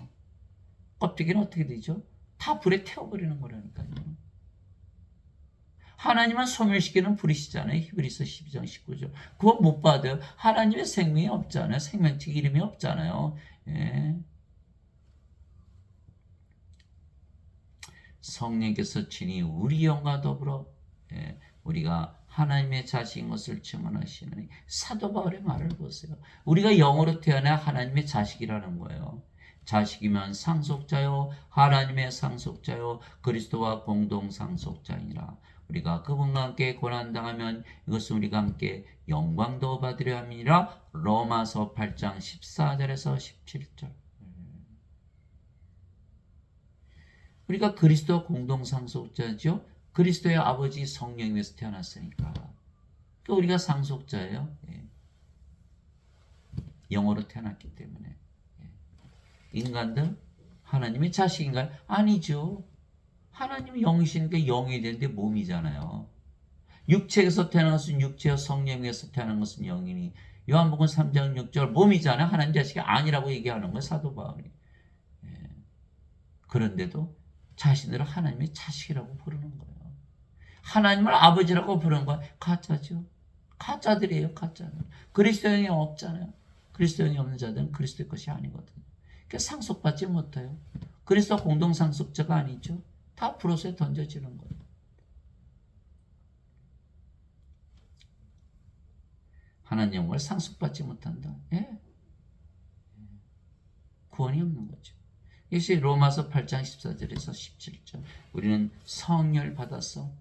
껍데기는 어떻게 되죠? 다 불에 태워버리는 거라니까요. 하나님은 소멸시키는 불이시잖아요. 히브리서 12장 19절. 그거 못 받아요. 하나님의 생명이 없잖아요. 생명책 이름이 없잖아요. 예. 성령께서 친히 우리 영과 더불어 우리가 하나님의 자식인 것을 증언하시는 사도 바울의 말을 보세요. 우리가 영으로 태어나 하나님의 자식이라는 거예요. 자식이면 상속자요 하나님의 상속자요 그리스도와 공동 상속자이니라. 우리가 그분과 함께 고난당하면 이것은 우리가 함께 영광도 받으려 함이니라. 로마서 8장 14절에서 17절. 우리가 그리스도 공동 상속자죠. 그리스도의 아버지 성령에서 태어났으니까. 그러니까 우리가 상속자예요. 영으로 태어났기 때문에. 인간들 하나님의 자식인가요? 아니죠. 하나님은 영이시니까 영이 되는데 몸이잖아요. 육체에서 태어난 것은 육체요, 성령에서 태어난 것은 영이니. 요한복음 3장 6절 몸이잖아요. 하나님 자식이 아니라고 얘기하는 거예요, 사도 바울이. 그런데도 자신들을 하나님의 자식이라고 부르는 거예요. 하나님을 아버지라고 부르는 거 가짜죠. 가짜들이에요. 가짜는. 그리스도형이 없잖아요. 그리스도형이 없는 자들은 그리스도의 것이 아니거든요. 그러니까 상속받지 못해요. 그리스도 공동 상속자가 아니죠. 다 불옷에 던져지는 거예요. 하나님 영광을 상속받지 못한다. 예? 구원이 없는 거죠. 이것이 로마서 8장 14절에서 17절. 우리는 성령을 받아서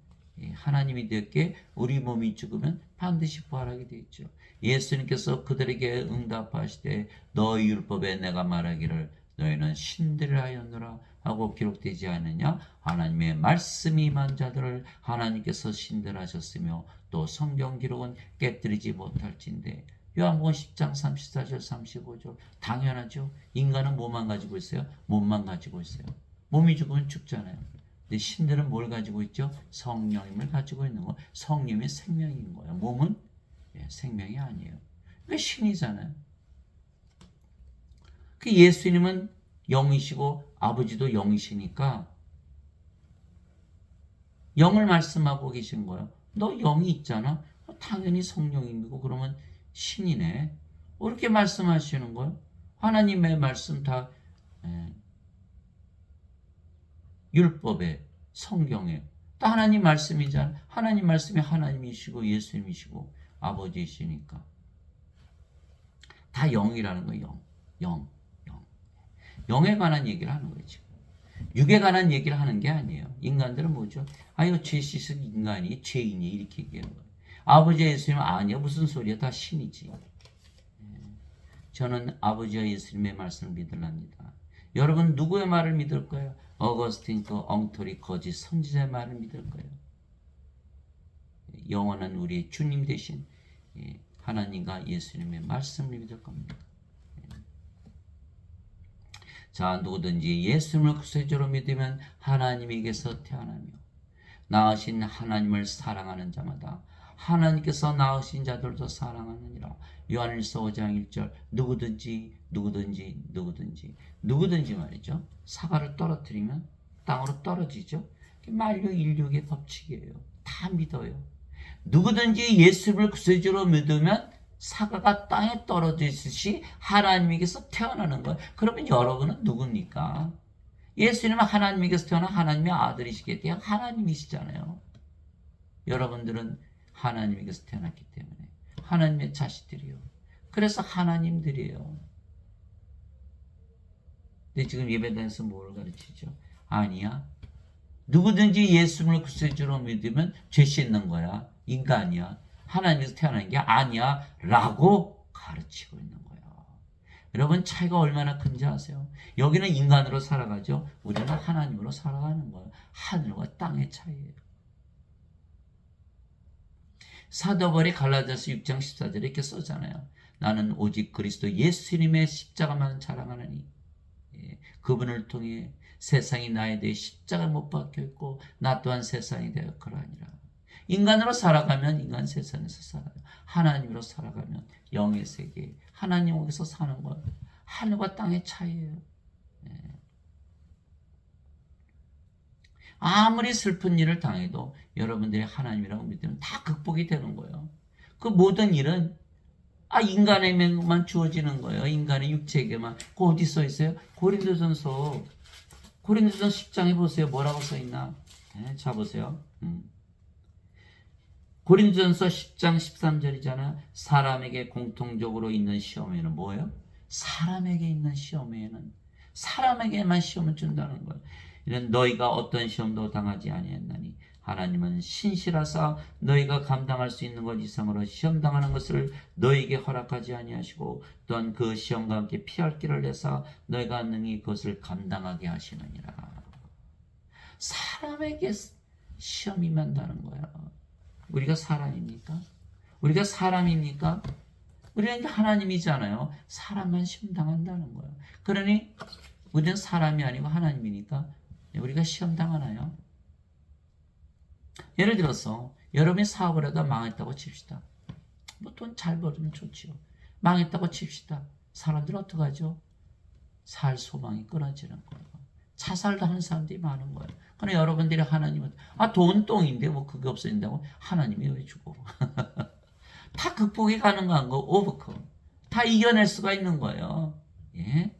하나님이 되었기에 우리 몸이 죽으면 반드시 부활하게 되어 있죠. 예수님께서 그들에게 응답하시되 너희 율법에 내가 말하기를 너희는 신들을 하였노라 하고 기록되지 않느냐. 하나님의 말씀이 임한 자들을 하나님께서 신들하셨으며 또 성경 기록은 깨뜨리지 못할진대. 요한복음 10장 34절 35절. 당연하죠. 인간은 뭐만 가지고 있어요? 몸만 가지고 있어요. 몸이 죽으면 죽잖아요. 근데 신들은 뭘 가지고 있죠? 성령님을 가지고 있는 거. 성령이 생명인 거예요. 몸은 생명이 아니에요. 그러니까 신이잖아요. 그 예수님은 영이시고 아버지도 영이시니까 영을 말씀하고 계신 거예요. 너 영이 있잖아. 당연히 성령이고 그러면 신이네. 이렇게 말씀하시는 거예요. 하나님의 말씀 다 율법에 성경에 또 하나님 말씀이잖아. 하나님 말씀이 하나님이시고 예수님이시고 아버지이시니까 다 영이라는 거예요. 영. 영에 관한 얘기를 하는 거예요. 지금. 육에 관한 얘기를 하는 게 아니에요. 인간들은 뭐죠? 아유 죄 씻은 인간이 죄인이 이렇게 얘기하는 거예요. 아버지 예수님은 아니요. 무슨 소리야. 다 신이지. 저는 아버지와 예수님의 말씀을 믿으랍니다. 여러분 누구의 말을 믿을 거예요? 어거스틴 그 엉터리 거짓 선지자의 말을 믿을 거예요. 영원한 우리의 주님 되신 하나님과 예수님의 말씀을 믿을 겁니다. 자, 누구든지 예수님을 구세주로 믿으면 하나님에게서 태어나며 낳으신 하나님을 사랑하는 자마다 하나님께서 낳으신 자들도 사랑하느니라. 요한일서 5장 1절. 누구든지 말이죠. 사과를 떨어뜨리면 땅으로 떨어지죠. 만류 인류의 법칙이에요. 다 믿어요. 누구든지 예수를 구세주로 믿으면 사과가 땅에 떨어지듯이 하나님에게서 태어나는 거예요. 그러면 여러분은 누굽니까? 예수님은 하나님에게서 태어난 하나님의 아들이시기 때문에 하나님이시잖아요. 여러분들은 하나님에게서 태어났기 때문에 하나님의 자식들이요. 그래서 하나님들이에요. 근데 지금 예배당에서 뭘 가르치죠? 아니야. 누구든지 예수님을 구세주로 믿으면 죄 씻는 거야. 인간이야. 하나님에서 태어난 게 아니야. 라고 가르치고 있는 거예요. 여러분 차이가 얼마나 큰지 아세요? 여기는 인간으로 살아가죠. 우리는 하나님으로 살아가는 거예요. 하늘과 땅의 차이예요. 사도 바울이 갈라디아서 6장 14절에 이렇게 써잖아요. 나는 오직 그리스도 예수님의 십자가만 자랑하느니 그분을 통해 세상이 나에 대해 십자가를 못 박혀있고 나 또한 세상에 대하여 그러하니라. 인간으로 살아가면 인간 세상에서 살아요. 하나님으로 살아가면 영의 세계, 하나님 속에서 사는 거예요. 하늘과 땅의 차이예요. 아무리 슬픈 일을 당해도 여러분들이 하나님이라고 믿으면 다 극복이 되는 거예요. 그 모든 일은 인간에게만 주어지는 거예요. 인간의 육체에게만. 그 어디 써 있어요? 고린도전서 10장에 보세요. 뭐라고 써 있나? 자 보세요. 고린도전서 10장 13절이잖아요. 사람에게 공통적으로 있는 시험에는 뭐예요? 사람에게 있는 시험에는 사람에게만 시험을 준다는 거예요. 이런 너희가 어떤 시험도 당하지 아니했나니 하나님은 신실하사 너희가 감당할 수 있는 것 이상으로 시험 당하는 것을 너희에게 허락하지 아니하시고 또한 그 시험과 함께 피할 길을 내사 너희가 능히 그것을 감당하게 하시느니라. 사람에게 시험이 만다는 거야. 우리가 사람입니까? 우리가 사람입니까? 우리는 이제 하나님이잖아요. 사람만 시험 당한다는 거예요. 그러니 우리는 사람이 아니고 하나님이니까 우리가 시험 당하나요? 예를 들어서 여러분이 사업을 하다 망했다고 칩시다. 뭐 돈 잘 벌으면 좋지요. 망했다고 칩시다. 사람들은 어떡하죠? 살 소망이 끊어지는 거예요. 자살도 하는 사람들이 많은 거예요. 그러나 여러분들이 하나님은 돈 똥인데 뭐 그게 없어진다고 하나님이 왜 주고 다 극복이 가능한 거 오버컴 다 이겨낼 수가 있는 거예요. 예?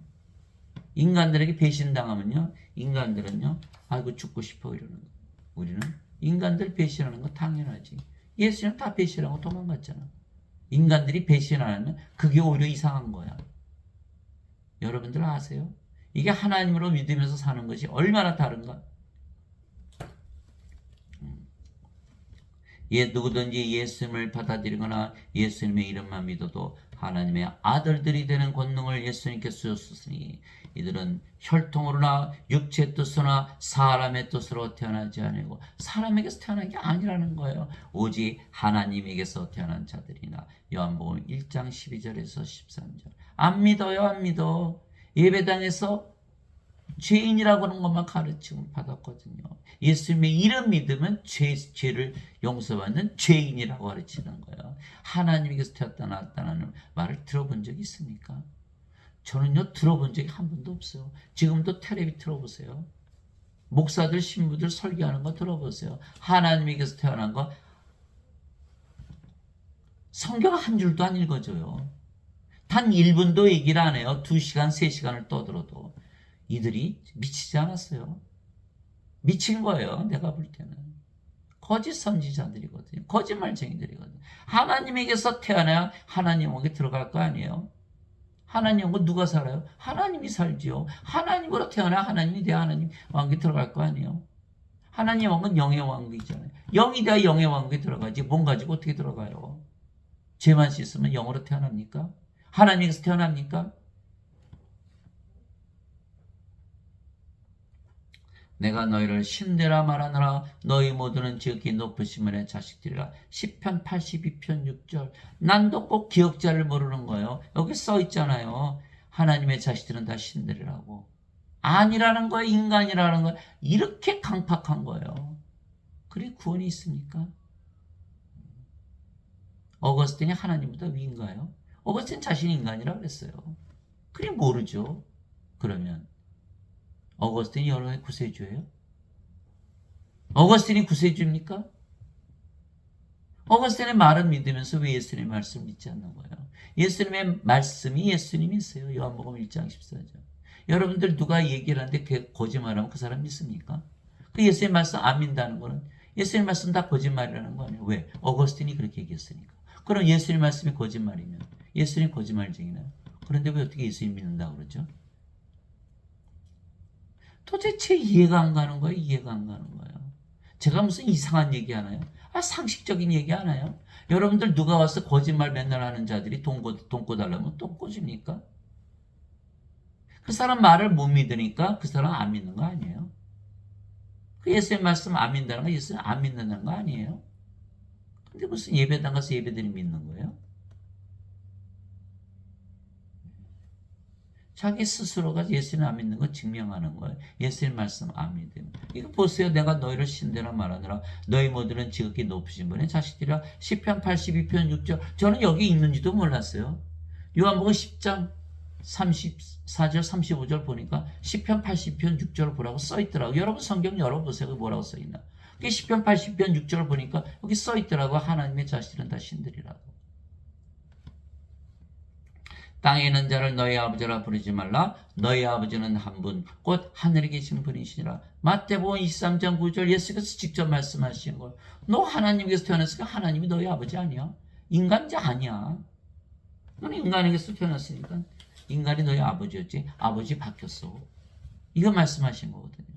인간들에게 배신당하면요 인간들은요 아이고 죽고 싶어 이러는 거예요. 우리는 인간들 배신하는 거 당연하지. 예수님 다 배신하고 도망갔잖아. 인간들이 배신 안 하면 그게 오히려 이상한 거야. 여러분들 아세요? 이게 하나님으로 믿으면서 사는 것이 얼마나 다른가? 누구든지 예수님을 받아들이거나 예수님의 이름만 믿어도 하나님의 아들들이 되는 권능을 예수님께서 주셨으니 이들은 혈통으로나 육체의 뜻으로나 사람의 뜻으로 태어나지 아니고 사람에게서 태어난 게 아니라는 거예요. 오직 하나님에게서 태어난 자들이나 요한복음 1장 12절에서 13절. 안 믿어요, 안 믿어. 예배당에서 죄인이라고 하는 것만 가르침을 받았거든요. 예수님의 이름 믿으면 죄를 용서받는 죄인이라고 가르치는 거예요. 하나님에게서 태었다 나왔다는 말을 들어본 적이 있습니까? 저는요 들어본 적이 한 번도 없어요. 지금도 텔레비 들어보세요. 목사들 신부들 설교하는 거 들어보세요. 하나님에게서 태어난 거 성경 한 줄도 안 읽어줘요. 단 1분도 얘기를 안 해요. 2시간 3시간을 떠들어도. 이들이 미치지 않았어요. 미친 거예요. 내가 볼 때는. 거짓 선지자들이거든요. 거짓말쟁이들이거든요. 하나님에게서 태어나야 하나님에게 들어갈 거 아니에요. 하나님과 누가 살아요? 하나님이 살지요. 하나님으로 태어나 하나님이 돼야 하나님 왕국에 들어갈 거 아니에요. 하나님 왕국은 영의 왕국이잖아요. 영이 돼야 영의 왕국에 들어가지. 몸 가지고 어떻게 들어가요? 죄만 씻으면 영으로 태어납니까? 하나님에게서 태어납니까? 내가 너희를 신대라 말하느라 너희 모두는 지극히 높으신 분의 자식들이라. 시편 82편 6절. 난도 꼭 기억자를 모르는 거예요. 여기 써 있잖아요. 하나님의 자식들은 다 신들이라고. 아니라는 거예요. 인간이라는 거예요. 이렇게 강팍한 거예요. 그래 구원이 있습니까? 어거스틴이 하나님보다 위인가요? 어거스틴 자신이 인간이라고 그랬어요. 그래 모르죠. 그러면 어거스틴이 여러분의 구세주예요? 어거스틴이 구세주입니까? 어거스틴의 말은 믿으면서 왜 예수님의 말씀을 믿지 않는 거예요? 예수님의 말씀이 예수님이세요. 요한복음 1장 14절. 여러분들 누가 얘기를 하는데 그 거짓말하면 그 사람 믿습니까? 그 예수님의 말씀 안 믿는다는 거는 예수님의 말씀 다 거짓말이라는 거 아니에요? 왜? 어거스틴이 그렇게 얘기했으니까. 그럼 예수님의 말씀이 거짓말이면 예수님 거짓말쟁이나요? 그런데 왜 어떻게 예수님 믿는다고 그러죠? 도대체 이해가 안 가는 거예요. 이해가 안 가는 거예요. 제가 무슨 이상한 얘기 하나요? 상식적인 얘기 하나요? 여러분들 누가 와서 거짓말 맨날 하는 자들이 돈 꿔달라면 돈 꿔줍니까? 그 사람 말을 못 믿으니까 그 사람 안 믿는 거 아니에요? 그 예수의 말씀 안 믿는다는 거 예수님 안 믿는다는 거 아니에요? 근데 무슨 예배당 가서 예배드리 믿는 거예요? 자기 스스로가 예수님 안 믿는 거 증명하는 거예요. 예수님 말씀 안 믿으면. 이거 보세요. 내가 너희를 신대라 말하느라 너희 모두는 지극히 높으신 분의 자식들이라. 시편 82편 6절. 저는 여기 있는지도 몰랐어요. 요한복음 10장 34절 35절 보니까 시편 80편 6절을 보라고 써있더라고요. 여러분 성경 열어보세요. 뭐라고 써있나. 시편 80편 6절을 보니까 여기 써있더라고요. 하나님의 자식들은 다 신들이라고. 땅에 있는 자를 너희 아버지라 부르지 말라. 너희 아버지는 한 분, 곧 하늘에 계신 분이시니라. 마태복음 23장 9절 예수께서 직접 말씀하신 걸. 너 하나님께서 태어났으니까 하나님이 너희 아버지 아니야? 인간자 아니야. 너는 인간에게서 태어났으니까 인간이 너희 아버지였지. 아버지 바뀌었어. 이거 말씀하신 거거든요.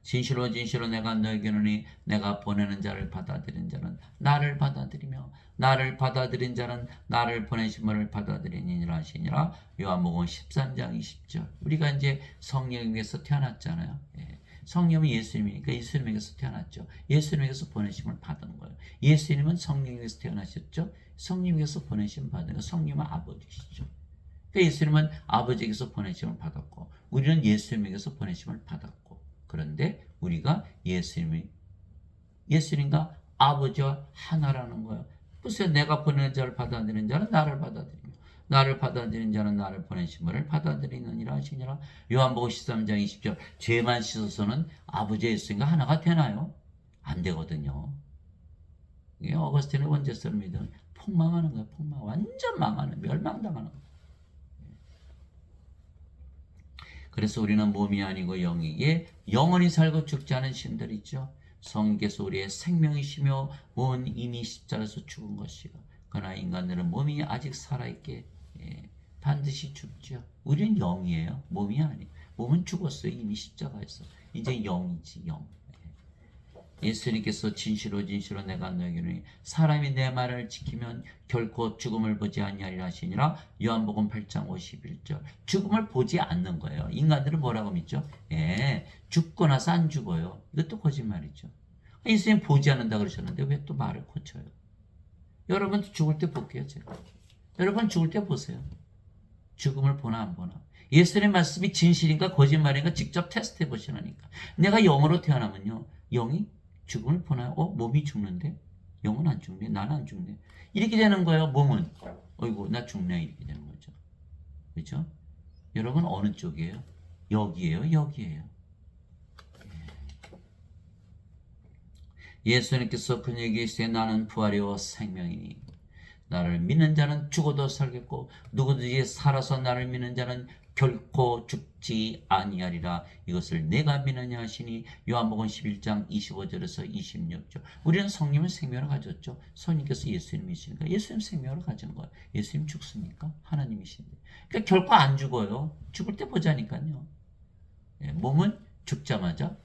진실로 진실로 내가 너에게 이르노니 내가 보내는 자를 받아들인 자는 나를 받아들이며 나를 받아들인 자는 나를 보내신 분을 받아들이니라 하시니라. 요한복음 13장 20절. 우리가 이제 성령에게서 태어났잖아요. 성령은 예수님이니까 예수님에게서 태어났죠. 예수님에게서 보내심을 받은 거예요. 예수님은 성령에게서 태어나셨죠. 성령에게서 보내심을 받은 거예요. 성령은 아버지시죠. 그러니까 예수님은 아버지에게서 보내심을 받았고 우리는 예수님에게서 보내심을 받았고 그런데 우리가 예수님과 아버지와 하나라는 거예요. 글쎄 내가 보내는 자를 받아들이는 자는 나를 받아들이며 나를 받아들이는 자는 나를 보내심을 받아들이느니라 하시니라. 요한복음 13장 20절 죄만 씻어서는 아버지 예수님과 하나가 되나요? 안 되거든요. 이게 어거스틴의 원죄성을 믿으면 폭망하는 거예요. 폭망. 완전 망하는 멸망당하는 거예요. 그래서 우리는 몸이 아니고 영이기에 영원히 살고 죽지 않은 신들이 있죠. 성령께서 우리의 생명이시며 몸은 이미 십자가에서 죽은 것이요. 그러나 인간들은 몸이 아직 살아있게 반드시 죽죠. 우리는 영이에요. 몸이 아니에요. 몸은 죽었어요. 이미 십자가에서. 이제 영이지 영. 예수님께서 진실로 내가 너에게 이르노니 사람이 내 말을 지키면 결코 죽음을 보지 아니하리라 하시니라. 요한복음 8장 51절. 죽음을 보지 않는 거예요. 인간들은 뭐라고 믿죠? 죽고 나서 안 죽어요. 이것도 거짓말이죠. 예수님 보지 않는다 그러셨는데 왜 또 말을 고쳐요? 여러분도 죽을 때 볼게요. 제가. 여러분 죽을 때 보세요. 죽음을 보나 안 보나. 예수님의 말씀이 진실인가 거짓말인가 직접 테스트해 보시라니까. 내가 영으로 태어나면요. 영이 죽음을 보나요? 몸이 죽는데? 영은 안 죽네. 나는 안 죽네. 이렇게 되는 거예요. 몸은. 어이구 나 죽네. 이렇게 되는 거죠. 그렇죠? 여러분 어느 쪽이에요? 여기에요. 여기에요. 예수님께서 그에게 이르시되 나는 부활이요 생명이니 나를 믿는 자는 죽어도 살겠고 누구든지 살아서 나를 믿는 자는 결코 죽지 아니하리라. 이것을 내가 믿느냐 하시니. 요한복음 11장 25절에서 26절. 우리는 성령은 생명을 가졌죠. 성령께서 예수님이시니까 예수님 생명을 가진 거예요. 예수님 죽습니까? 하나님이신데. 그러니까 결코 안 죽어요. 죽을 때 보자니까요. 몸은 죽자마자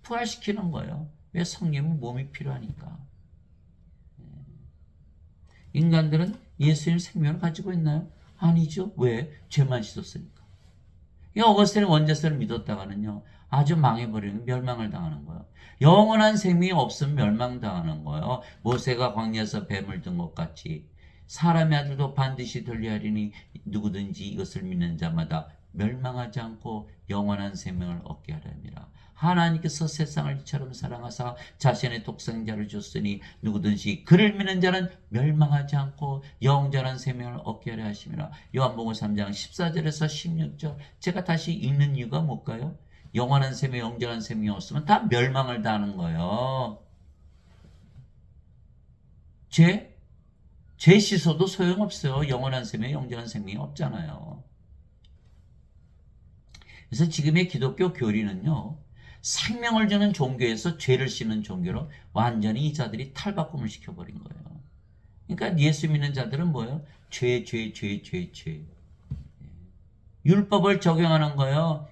부활시키는 거예요. 왜? 성령은 몸이 필요하니까. 인간들은 예수님 생명을 가지고 있나요? 아니죠. 왜? 죄만 씻었으니까. 이 어거스틴의 원죄성을 믿었다가는요. 아주 망해버리는 멸망을 당하는 거예요. 영원한 생명이 없으면 멸망당하는 거예요. 모세가 광야에서 뱀을 든 것 같이 사람의 아들도 반드시 돌려하리니 누구든지 이것을 믿는 자마다 멸망하지 않고 영원한 생명을 얻게 하렵니다. 하나님께서 세상을 이처럼 사랑하사 자신의 독생자를 줬으니 누구든지 그를 믿는 자는 멸망하지 않고 영원한 생명을 얻게 하려 하심이라. 요한복음 3장 14절에서 16절. 제가 다시 읽는 이유가 뭘까요? 영원한 생명, 영원한 생명이 없으면 다 멸망을 당하는 거예요. 죄 씻어도 소용없어요. 영원한 생명, 영원한 생명이 없잖아요. 그래서 지금의 기독교 교리는요. 생명을 주는 종교에서 죄를 씻는 종교로 완전히 이 자들이 탈바꿈을 시켜버린 거예요. 그러니까 예수 믿는 자들은 뭐예요? 죄. 율법을 적용하는 거예요.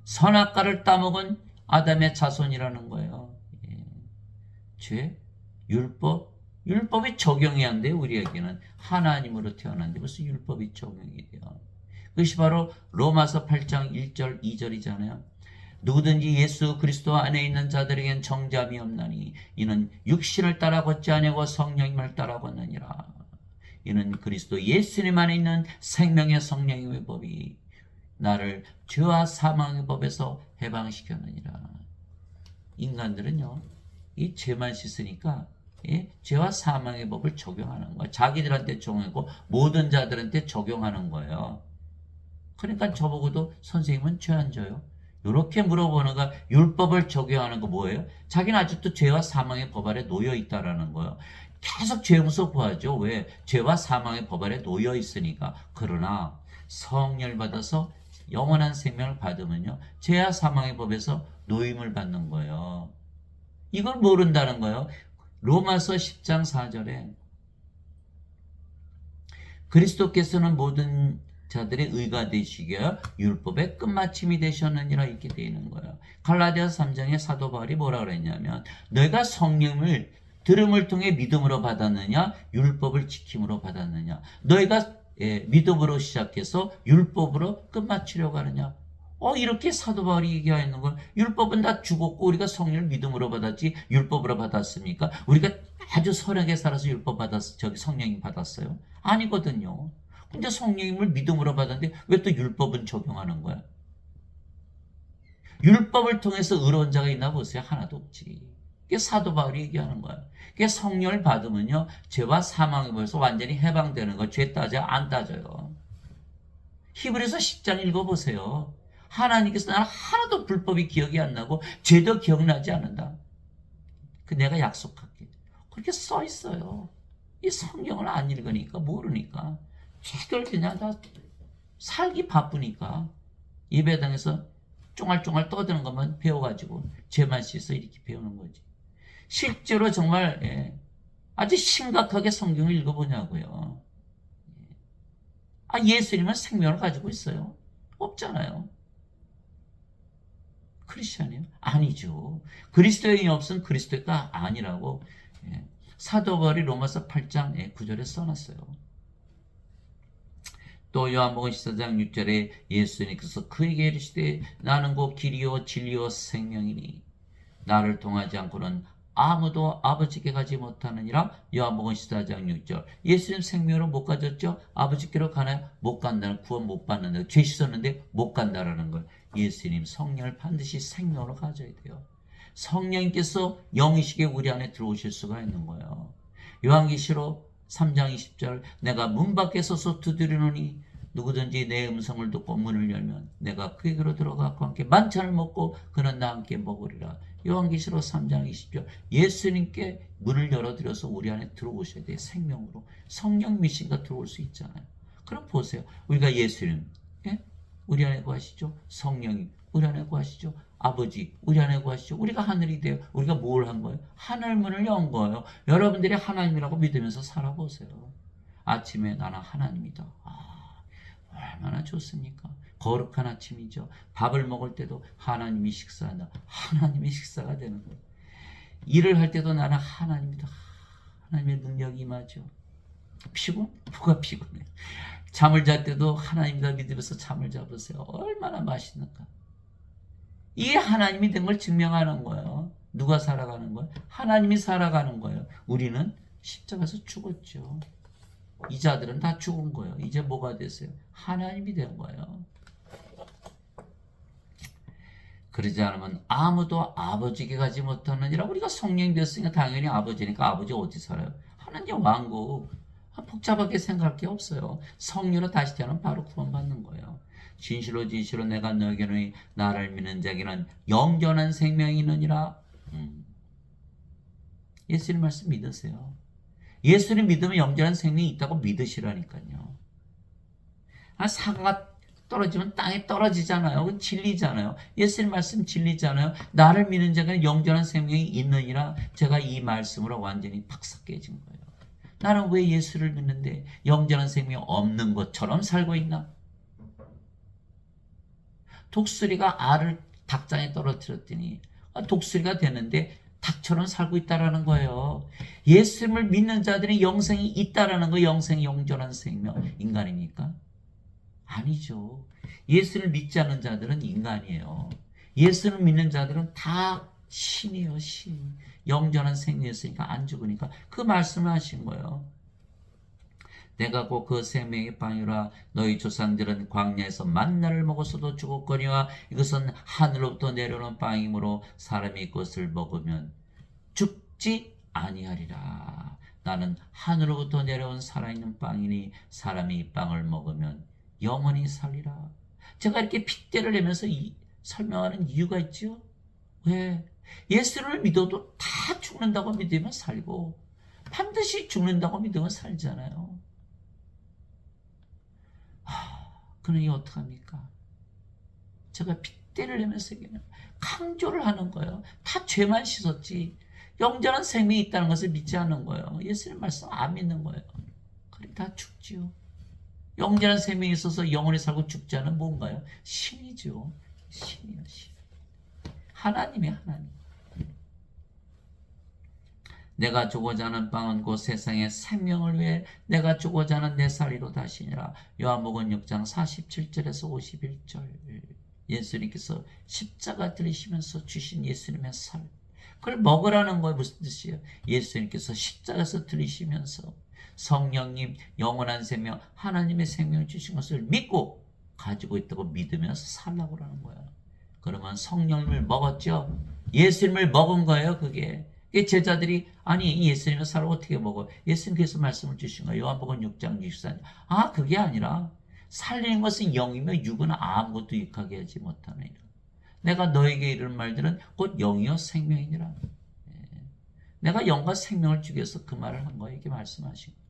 선악과를 따먹은 아담의 자손이라는 거예요. 죄, 율법이 적용이 안 돼요. 우리에게는 하나님으로 태어났는데 무슨 율법이 적용이 돼요. 그것이 바로 로마서 8장 1절 2절이잖아요. 누구든지 예수 그리스도 안에 있는 자들에겐 정죄함이 없나니 이는 육신을 따라 걷지 아니하고 성령님을 따라 걷느니라. 이는 그리스도 예수님 안에 있는 생명의 성령의 법이 나를 죄와 사망의 법에서 해방시켰느니라. 인간들은요, 이 죄만 씻으니까 죄와 사망의 법을 적용하는 거예요. 자기들한테 적용하고 모든 자들한테 적용하는 거예요. 그러니까 저보고도 선생님은 죄 안 져요? 이렇게 물어보는 거. 율법을 적용하는 거 뭐예요? 자기는 아직도 죄와 사망의 법 아래 놓여 있다라는 거예요. 계속 죄무서 구하죠. 왜? 죄와 사망의 법 아래 놓여 있으니까. 그러나 성령을 받아서 영원한 생명을 받으면요, 죄와 사망의 법에서 노임을 받는 거예요. 이걸 모른다는 거예요. 로마서 10장 4절에 그리스도께서는 모든 자들의 의가 되시게 율법의 끝마침이 되셨느니라 이렇게 되어 있는 거예요. 갈라디아서 3장에 사도 바울이 뭐라 그랬냐면 너희가 성령을 들음을 통해 믿음으로 받았느냐 율법을 지킴으로 받았느냐. 너희가 믿음으로 시작해서 율법으로 끝마치려고 하느냐. 이렇게 사도 바울이 얘기하는 건 율법은 다 죽었고 우리가 성령을 믿음으로 받았지 율법으로 받았습니까? 우리가 아주 선하게 살아서 율법 성령님 받았어요? 아니거든요. 근데 성령님을 믿음으로 받았는데 왜 또 율법은 적용하는 거야? 율법을 통해서 의로운 자가 있나 보세요. 하나도 없지. 그게 사도 바울이 얘기하는 거야. 그게 성령을 받으면요, 죄와 사망에 벌써 완전히 해방되는 거. 죄 따져 안 따져요. 히브리서 10장 읽어보세요. 하나님께서 나는 하나도 불법이 기억이 안 나고 죄도 기억나지 않는다. 그 내가 약속할게. 그렇게 써 있어요. 이 성경을 안 읽으니까 모르니까 죄들 그냥 다 살기 바쁘니까 예배당에서 쫑알쫑알 떠드는 것만 배워가지고 죄만 씻어 이렇게 배우는 거지. 실제로 정말 아주 심각하게 성경을 읽어보냐고요. 예수님은 생명을 가지고 있어요? 없잖아요. 크리스찬이에요? 아니죠. 그리스도인이 없으면 그리스도가 아니라고 사도 바울이 로마서 8장 9절에 써놨어요. 또 요한복음 14장 6절에 예수님께서 그에게 이르시되 나는 곧 길이요 진리요 생명이니 나를 통하지 않고는 아무도 아버지께 가지 못하느니라. 요한복음 14장 6절. 예수님 생명으로 못 가졌죠? 아버지께로 가나요? 못 간다는, 구원 못 받는다. 죄 씻었는데 못 간다라는 걸. 예수님 성령을 반드시 생명으로 가져야 돼요. 성령님께서 영이시게 우리 안에 들어오실 수가 있는 거예요. 요한계시록 3장 20절. 내가 문 밖에 서서 두드리노니 누구든지 내 음성을 듣고 문을 열면 내가 그에게로 들어가 그와 함께 만찬을 먹고 그는 나와 함께 먹으리라. 요한계시록 3장 20절. 예수님께 문을 열어드려서 우리 안에 들어오셔야 돼요. 생명으로. 성령 미신과 들어올 수 있잖아요. 그럼 보세요. 우리가 예수님 우리 안에 구하시죠. 성령이 우리 안에 구하시죠. 아버지 우리 안에 구하시죠. 우리가 하늘이 돼요. 우리가 뭘 한 거예요? 하늘 문을 연 거예요. 여러분들이 하나님이라고 믿으면서 살아보세요. 아침에 나는 하나님이다. 얼마나 좋습니까? 거룩한 아침이죠. 밥을 먹을 때도 하나님이 식사한다. 하나님의 식사가 되는 거예요. 일을 할 때도 나는 하나님이다. 하나님의 능력이 임하죠. 누가 피곤해? 잠을 잘 때도 하나님이다 믿으면서 잠을 잡으세요. 얼마나 맛있는가. 이게 하나님이 된 걸 증명하는 거예요. 누가 살아가는 거예요? 하나님이 살아가는 거예요. 우리는 십자가에서 죽었죠. 이 자들은 다 죽은 거예요. 이제 뭐가 됐어요? 하나님이 된 거예요. 그러지 않으면 아무도 아버지께 가지 못하느니라. 우리가 성령이 됐으니까 당연히 아버지니까 아버지 어디 살아요? 하나님 왕국. 복잡하게 생각할 게 없어요. 성령으로 다시 태어나면 바로 구원받는 거예요. 진실로 진실로 내가 너에게는 나를 믿는 자에게는 영원한 생명이 있느니라. 예수님 말씀 믿으세요. 예수님 믿으면 영원한 생명이 있다고 믿으시라니까요. 사과가 떨어지면 땅에 떨어지잖아요. 그건 진리잖아요. 예수님 말씀 진리잖아요. 나를 믿는 자에게는 영원한 생명이 있느니라. 제가 이 말씀으로 완전히 팍싹 깨진 거예요. 나는 왜 예수를 믿는데 영원한 생명이 없는 것처럼 살고 있나? 독수리가 알을 닭장에 떨어뜨렸더니 독수리가 되는데 닭처럼 살고 있다라는 거예요. 예수님을 믿는 자들이 영생이 있다라는 거. 영생이 영원한 생명. 인간입니까? 아니죠. 예수를 믿지 않는 자들은 인간이에요. 예수를 믿는 자들은 다 신이에요. 신. 영원한 생명이었으니까 안 죽으니까 그 말씀을 하신 거예요. 내가 곧 그 생명의 빵이라. 너희 조상들은 광야에서 만나를 먹었어도 죽었거니와 이것은 하늘로부터 내려오는 빵이므로 사람이 그것을 먹으면 죽지 아니하리라. 나는 하늘로부터 내려온 살아있는 빵이니 사람이 이 빵을 먹으면 영원히 살리라. 제가 이렇게 핏대를 내면서 설명하는 이유가 있죠. 왜? 예수를 믿어도 다 죽는다고 믿으면 살고 반드시 죽는다고 믿으면 살잖아요. 그러니 어떡합니까? 제가 핏대를 내면서 강조를 하는 거예요. 다 죄만 씻었지 영원한 생명이 있다는 것을 믿지 않는 거예요. 예수님 말씀 안 믿는 거예요. 그래 다 죽지요. 영원한 생명이 있어서 영원히 살고 죽지 않은 뭔가요? 신이죠. 신이요, 신. 하나님이 하나님. 내가 주고자 하는 빵은 곧 세상의 생명을 위해 내가 주고자 하는 내 살리로 다시니라. 요한복음 6장 47절에서 51절. 예수님께서 십자가 들리시면서 주신 예수님의 살, 그걸 먹으라는 거예요. 무슨 뜻이에요? 예수님께서 십자가에서 들리시면서 성령님, 영원한 생명, 하나님의 생명을 주신 것을 믿고 가지고 있다고 믿으면서 살라고 하는 거야. 그러면 성령님을 먹었죠. 예수님을 먹은 거예요. 그게 제자들이 아니 예수님의 살을 어떻게 먹어? 예수님께서 말씀을 주신 거예요. 요한복음 6장 64절. 아, 그게 아니라 살리는 것은 영이며 육은 아무것도 유익하게 하지 못하느니라. 내가 너에게 이르는 말들은 곧 영이요 생명이니라. 내가 영과 생명을 주기 위해서 그 말을 한 거예요. 이렇게 말씀하신 거예요.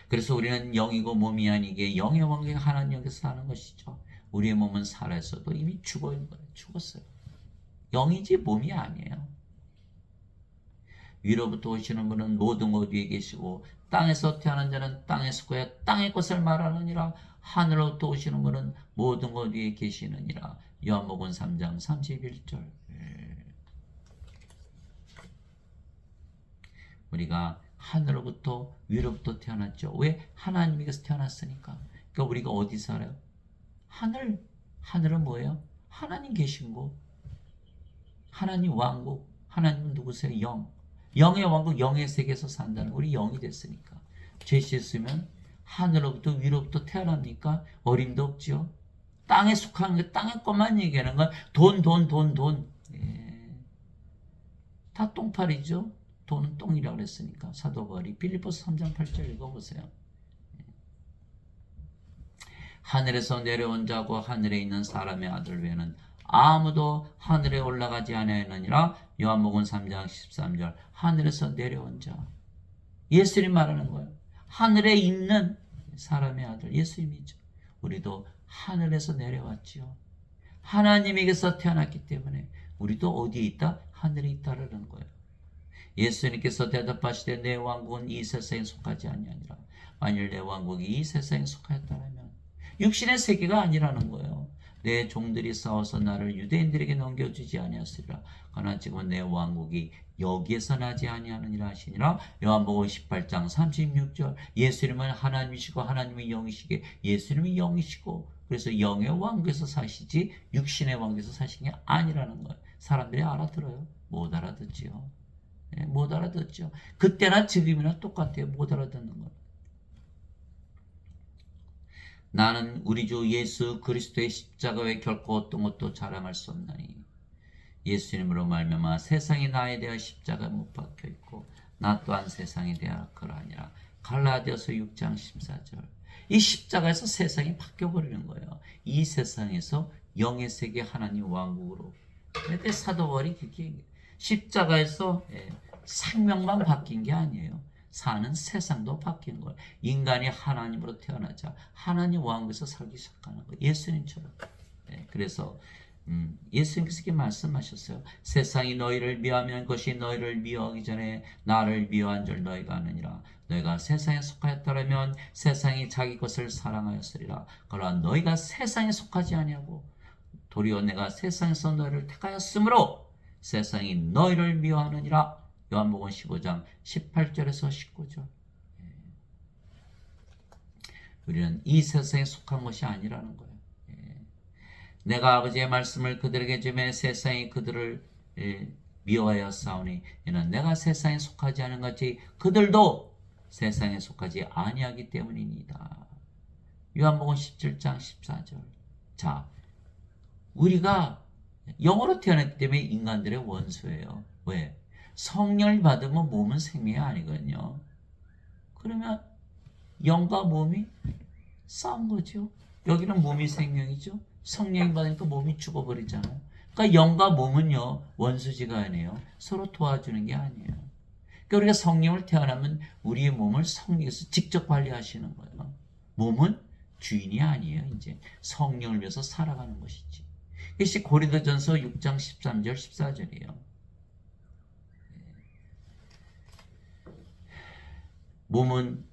그래서 우리는 영이고 몸이 아니게 영의 관계가 하나님께서 사는 것이죠. 우리의 몸은 살아있어도 이미 죽어있는 거예요. 죽었어요. 영이지 몸이 아니에요. 위로부터 오시는 분은 모든 것 위에 계시고 땅에서 태어난 자는 땅에 속하여 땅의 것을 말하느니라. 하늘로부터 오시는 분은 모든 것 위에 계시느니라. 요한복음 3장 31절. 우리가 하늘로부터 위로부터 태어났죠. 왜? 하나님께서 태어났으니까. 그러니까 우리가 어디 살아요? 하늘은 뭐예요? 하나님 계신 곳. 하나님 왕국. 하나님은 누구세요? 영. 영의 왕국, 영의 세계에서 산다는 우리 영이 됐으니까. 죄 씻으면 하늘로부터 위로부터 태어납니까? 어림도 없죠. 땅에 속하는 게 땅의 것만 얘기하는 건 돈. 예. 다 똥파리죠. 돈은 똥이라고 그랬으니까. 사도 바울이 빌립보서 3장 8절 읽어보세요. 하늘에서 내려온 자고 하늘에 있는 사람의 아들 외에는 아무도 하늘에 올라가지 아니하느니라. 요한복음 3장 13절. 하늘에서 내려온 자. 예수님 말하는 거예요. 하늘에 있는 사람의 아들 예수님이죠. 우리도 하늘에서 내려왔지요. 하나님에게서 태어났기 때문에 우리도 어디에 있다? 하늘에 있다라는 거예요. 예수님께서 대답하시되 내 왕국은 이 세상에 속하지 아니하니라. 만일 내 왕국이 이 세상에 속하였다면 육신의 세계가 아니라는 거예요. 내 종들이 싸워서 나를 유대인들에게 넘겨주지 아니하시리라. 그러나 지금은 내 왕국이 여기에서 나지 아니하느니라 하시니라. 요한복음 18장 36절. 예수님은 하나님이시고 하나님은 영이시게 예수님이 영이시고 그래서 영의 왕국에서 사시지 육신의 왕국에서 사신 게 아니라는 거예요. 사람들이 알아들어요? 못 알아듣지요. 네, 못 알아듣죠. 그때나 지금이나 똑같아요. 못 알아듣는 거. 나는 우리 주 예수 그리스도의 십자가 외에 결코 어떤 것도 자랑할 수 없나니 예수님으로 말미암아 세상이 나에 대하여 십자가 못 박혀 있고 나 또한 세상에 대하여 그러하니라. 갈라디아서 6장 14절. 이 십자가에서 세상이 바뀌어 버리는 거예요. 이 세상에서 영의 세계 하나님 왕국으로. 그런데 사도 바울이 그렇게 얘기해요. 십자가에서 생명만 바뀐 게 아니에요. 사는 세상도 바뀐 거예요. 인간이 하나님으로 태어나자 하나님 왕국에서 살기 시작하는 거예요. 예수님처럼. 그래서 예수님께서 이렇게 말씀하셨어요. 세상이 너희를 미워하면 것이 너희를 미워하기 전에 나를 미워한 줄 너희가 아느니라. 너희가 세상에 속하였더라면 세상이 자기 것을 사랑하였으리라. 그러나 너희가 세상에 속하지 아니하고 도리어 내가 세상에서 너희를 택하였으므로 세상이 너희를 미워하느니라. 요한복음 15장 18절에서 19절. 우리는 이 세상에 속한 것이 아니라는 거예요. 내가 아버지의 말씀을 그들에게 주매 세상이 그들을 미워하여 싸우니 이는 내가 세상에 속하지 않은 같이 그들도 세상에 속하지 아니하기 때문이니이다. 요한복음 17장 14절. 자, 우리가 영으로 태어났기 때문에 인간들의 원수예요. 왜? 성령을 받으면 몸은 생명이 아니거든요. 그러면 영과 몸이 싸운 거죠. 여기는 몸이 생명이죠. 성령이 받으니까 몸이 죽어버리잖아요. 그러니까 영과 몸은요 원수지가 아니에요. 서로 도와주는 게 아니에요. 그러니까 우리가 성령을 태어나면 우리의 몸을 성령께서 직접 관리하시는 거예요. 몸은 주인이 아니에요. 이제 성령을 위해서 살아가는 것이지. 이것이 고린도전서 6장 13절 14절이에요. 몸은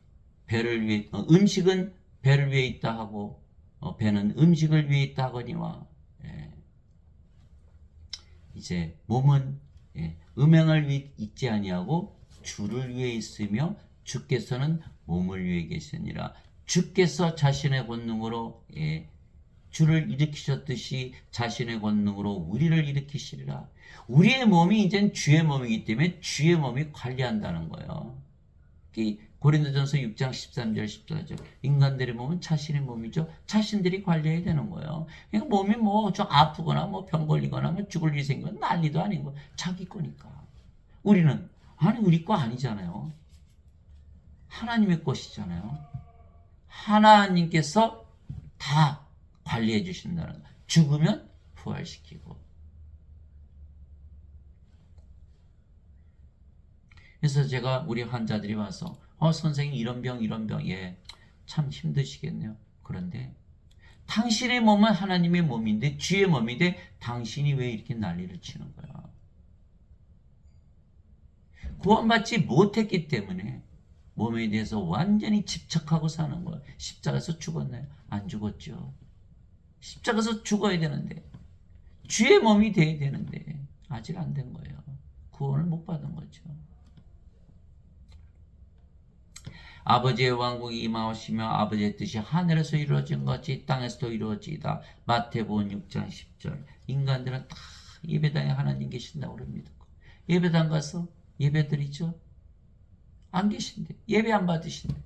배를 위해 음식은 배를 위해 있다 하고 배는 음식을 위해 있다 하거니와 이제 몸은 음행을 위해 있지 아니하고 주를 위해 있으며 주께서는 몸을 위해 계시니라. 주께서 자신의 권능으로 주를 일으키셨듯이 자신의 권능으로 우리를 일으키시리라. 우리의 몸이 이젠 주의 몸이기 때문에 주의 몸이 관리한다는 거예요. 고린도전서 6장 13절 14절 인간들의 몸은 자신의 몸이죠. 자신들이 관리해야 되는 거예요. 그러니까 몸이 뭐 좀 아프거나 뭐 병 걸리거나 뭐 죽을 일이 생기면 난리도 아니고 자기 거니까. 우리는 아니 우리 거 아니잖아요. 하나님의 것이잖아요. 하나님께서 다 관리해 주신다는 거. 죽으면 부활시키고. 그래서 제가 우리 환자들이 와서 선생님 이런 병 예, 참 힘드시겠네요. 그런데 당신의 몸은 하나님의 몸인데 주의 몸인데 당신이 왜 이렇게 난리를 치는 거야? 구원받지 못했기 때문에 몸에 대해서 완전히 집착하고 사는 거야. 십자가에서 죽었나요? 안 죽었죠. 십자가에서 죽어야 되는데 주의 몸이 돼야 되는데 아직 안 된 거예요. 구원을 못 받은 거죠. 아버지의 왕국이 임하오시며 아버지의 뜻이 하늘에서 이루어진 것 같이 땅에서도 이루어지이다. 마태복음 6장 10절. 인간들은 다 예배당에 하나님 계신다고 그럽니다. 예배당 가서 예배 드리죠? 안 계신데. 예배 안 받으신데.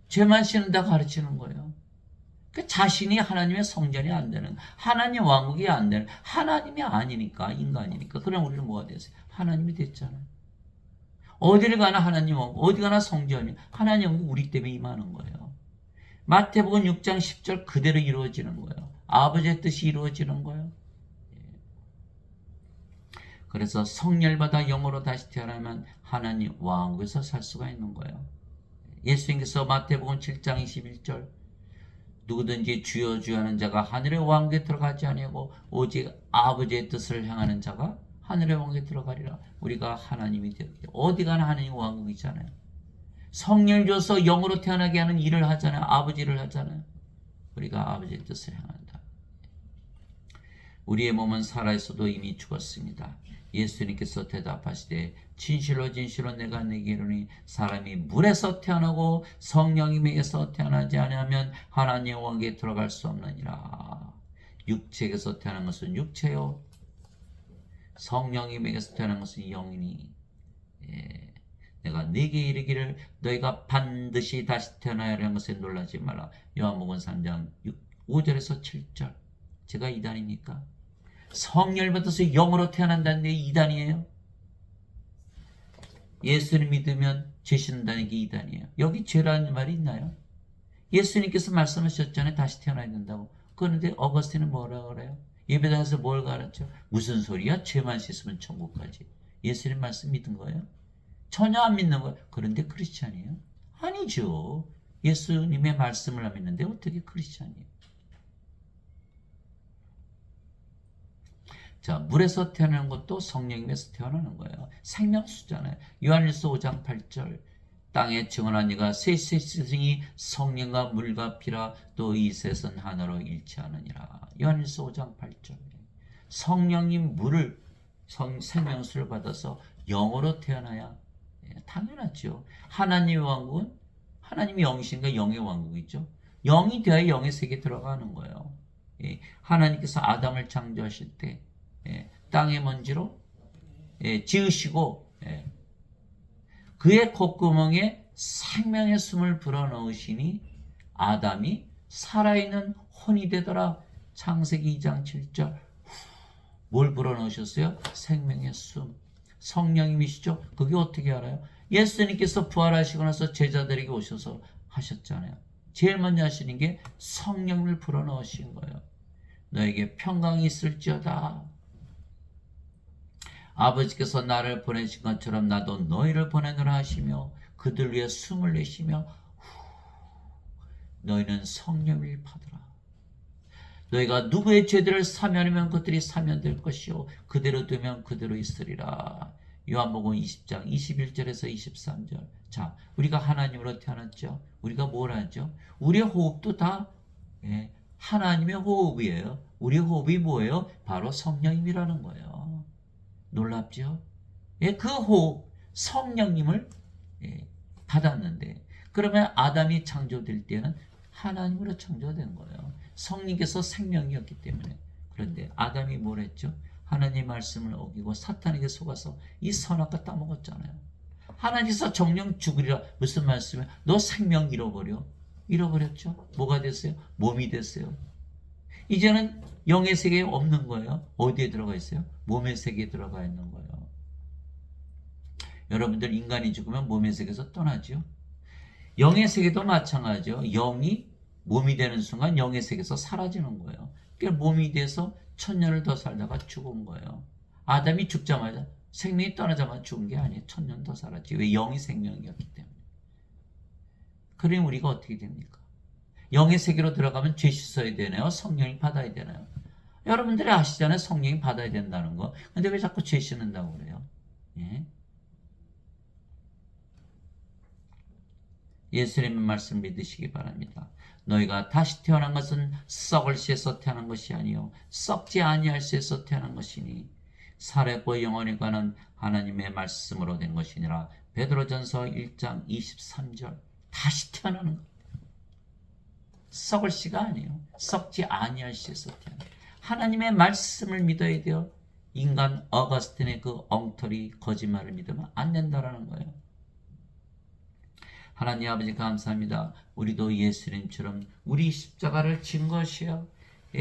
죄만 씻는다 가르치는 거예요. 그 자신이 하나님의 성전이 안 되는, 하나님 왕국이 안 되는, 하나님이 아니니까, 인간이니까. 그럼 우리는 뭐가 됐어요? 하나님이 됐잖아요. 어디를 가나 하나님 왕국, 어디 가나 성전이, 하나님 왕국이 우리 때문에 임하는 거예요. 마태복음 6장 10절 그대로 이루어지는 거예요. 아버지의 뜻이 이루어지는 거예요. 그래서 성령받아 영으로 다시 태어나면 하나님 왕국에서 살 수가 있는 거예요. 예수님께서 마태복음 7장 21절 누구든지 주여 주여 하는 자가 하늘의 왕국에 들어가지 아니하고 오직 아버지의 뜻을 행하는 자가 하늘의 왕국에 들어가리라. 우리가 하나님이 되기 어디 가나 하나님 왕국이잖아요. 성령을 줘서 영으로 태어나게 하는 일을 하잖아요. 아버지를 하잖아요. 우리가 아버지의 뜻을 행한다. 우리의 몸은 살아있어도 이미 죽었습니다. 예수님께서 대답하시되 진실로 진실로 내가 네게 이르노니 사람이 물에서 태어나고 성령님에게서 태어나지 아니하면 하나님의 왕국에 들어갈 수 없느니라. 육체에게서 태어난 것은 육체요 성령님에게서 태어난 것은 영이니 내가 네게 이르기를 너희가 반드시 다시 태어나야 하는 것에 놀라지 말라. 요한복음 3장 5절에서 7절. 제가 이단입니까? 성령을 받아서 영으로 태어난다는 게 이단이에요. 예수를 믿으면 죄 씻는다는 게 이단이에요. 여기 죄라는 말이 있나요? 예수님께서 말씀하셨잖아요. 다시 태어나야 된다고. 그런데 어거스틴은 뭐라고 그래요? 예배당에서 뭘 가르쳐? 무슨 소리야? 죄만 씻으면 천국 가지. 예수님 말씀 믿은 거예요? 전혀 안 믿는 거예요. 그런데 크리스찬이에요? 아니죠. 예수님의 말씀을 안 믿는데 어떻게 크리스찬이에요? 자, 물에서 태어나는 것도 성령님에서 태어나는 거예요. 생명수잖아요. 요한일서 5장 8절 땅에 증언한 이가 셋의 스승이 성령과 물과 피라 또 이 셋은 하나로 일치하느니라. 요한일서 5장 8절 성령님 물을 생명수를 받아서 영으로 태어나야 당연하죠. 하나님의 왕국은 하나님이 영이신가 영의 왕국이죠. 영이 되어야 영의 세계에 들어가는 거예요. 하나님께서 아담을 창조하실 때 땅의 먼지로 지으시고 그의 콧구멍에 생명의 숨을 불어넣으시니 아담이 살아있는 혼이 되더라. 창세기 2장 7절 뭘 불어넣으셨어요? 생명의 숨. 성령님이시죠? 그게 어떻게 알아요? 예수님께서 부활하시고 나서 제자들에게 오셔서 하셨잖아요. 제일 먼저 하시는 게 성령을 불어넣으신 거예요. 너에게 평강이 있을지어다. 아버지께서 나를 보내신 것처럼 나도 너희를 보내노라 하시며 그들 위해 숨을 내쉬며 너희는 성령을 받으라. 너희가 누구의 죄들을 사면하면 그들이 사면될 것이요 그대로 두면 그대로 있으리라. 요한복음 20장 21절에서 23절. 자, 우리가 하나님으로 태어났죠. 우리가 뭘 하죠? 우리의 호흡도 다 하나님의 호흡이에요. 우리의 호흡이 뭐예요? 바로 성령님이라는 거예요. 놀랍죠? 그 호흡 성령님을 받았는데 그러면 아담이 창조될 때는 하나님으로 창조된 거예요. 성령께서 생명이었기 때문에. 그런데 아담이 뭘 했죠? 하나님의 말씀을 어기고 사탄에게 속아서 이 선악과 따먹었잖아요. 하나님께서 정령 죽으리라. 무슨 말씀이에요? 너 생명 잃어버려. 잃어버렸죠. 뭐가 됐어요? 몸이 됐어요. 이제는 영의 세계에 없는 거예요. 어디에 들어가 있어요? 몸의 세계에 들어가 있는 거예요. 여러분들 인간이 죽으면 몸의 세계에서 떠나죠. 영의 세계도 마찬가지죠. 영이 몸이 되는 순간 영의 세계에서 사라지는 거예요. 그러니까 몸이 돼서 1000년을 더 살다가 죽은 거예요. 아담이 죽자마자 생명이 떠나자마자 죽은 게 아니에요. 1000년 더 살았지. 왜? 영이 생명이었기 때문에. 그러면 우리가 어떻게 됩니까? 영의 세계로 들어가면 죄 씻어야 되나요? 성령이 받아야 되나요? 여러분들이 아시잖아요. 성령이 받아야 된다는 거. 근데 왜 자꾸 죄 씻는다고 그래요? 예? 예수님의 말씀 믿으시기 바랍니다. 너희가 다시 태어난 것은 썩을 씨에서 태어난 것이 아니요 썩지 아니할 씨에서 태어난 것이니 살았고 영원히 가는 하나님의 말씀으로 된 것이니라. 베드로전서 1장 23절. 다시 태어나는 것. 썩을 씨가 아니에요. 썩지 아니할 씨에서 태어난. 하나님의 말씀을 믿어야 돼요. 인간 어거스틴의 그 엉터리 거짓말을 믿으면 안 된다라는 거예요. 하나님 아버지 감사합니다. 우리도 예수님처럼 우리 십자가를 진 것이요.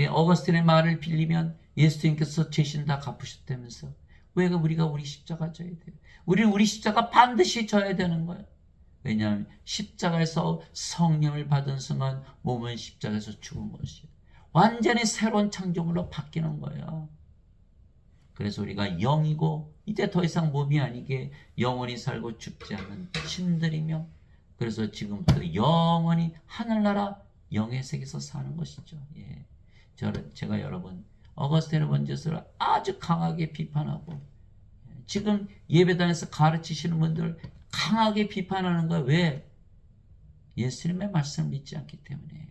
어거스틴의 말을 빌리면 예수님께서 죄신 다 갚으셨다면서 왜 우리가 우리 십자가 져야 돼요? 우리는 우리 십자가 반드시 져야 되는 거예요. 왜냐하면 십자가에서 성령을 받은 순간 몸은 십자가에서 죽은 것이에요. 완전히 새로운 창조물로 바뀌는 거예요. 그래서 우리가 영이고 이제 더 이상 몸이 아니게 영원히 살고 죽지 않는 신들이며 그래서 지금부터 영원히 하늘나라 영의 세계에서 사는 것이죠. 예. 제가 여러분 어거스틴의 번제스를 아주 강하게 비판하고 지금 예배당에서 가르치시는 분들 강하게 비판하는 거예요. 왜? 예수님의 말씀을 믿지 않기 때문에.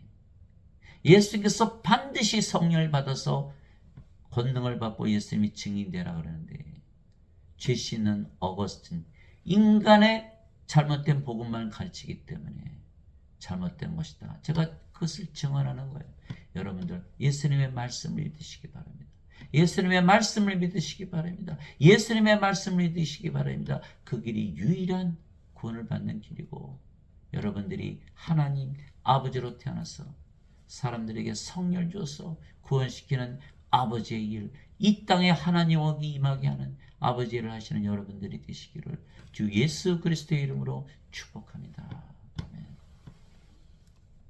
예수님께서 반드시 성령을 받아서 권능을 받고 예수님이 증인되라 그러는데 죄 씻는 어거스틴 인간의 잘못된 복음만 가르치기 때문에 잘못된 것이다. 제가 그것을 증언하는 거예요. 여러분들 예수님의 말씀을 믿으시기 바랍니다. 예수님의 말씀을 믿으시기 바랍니다. 예수님의 말씀을 믿으시기 바랍니다. 그 길이 유일한 구원을 받는 길이고 여러분들이 하나님 아버지로 태어나서 사람들에게 성령을 줘서 구원시키는 아버지의 일, 이 땅에 하나님 어기 임하게 하는 아버지의 일을 하시는 여러분들이 되시기를 주 예수 그리스도의 이름으로 축복합니다.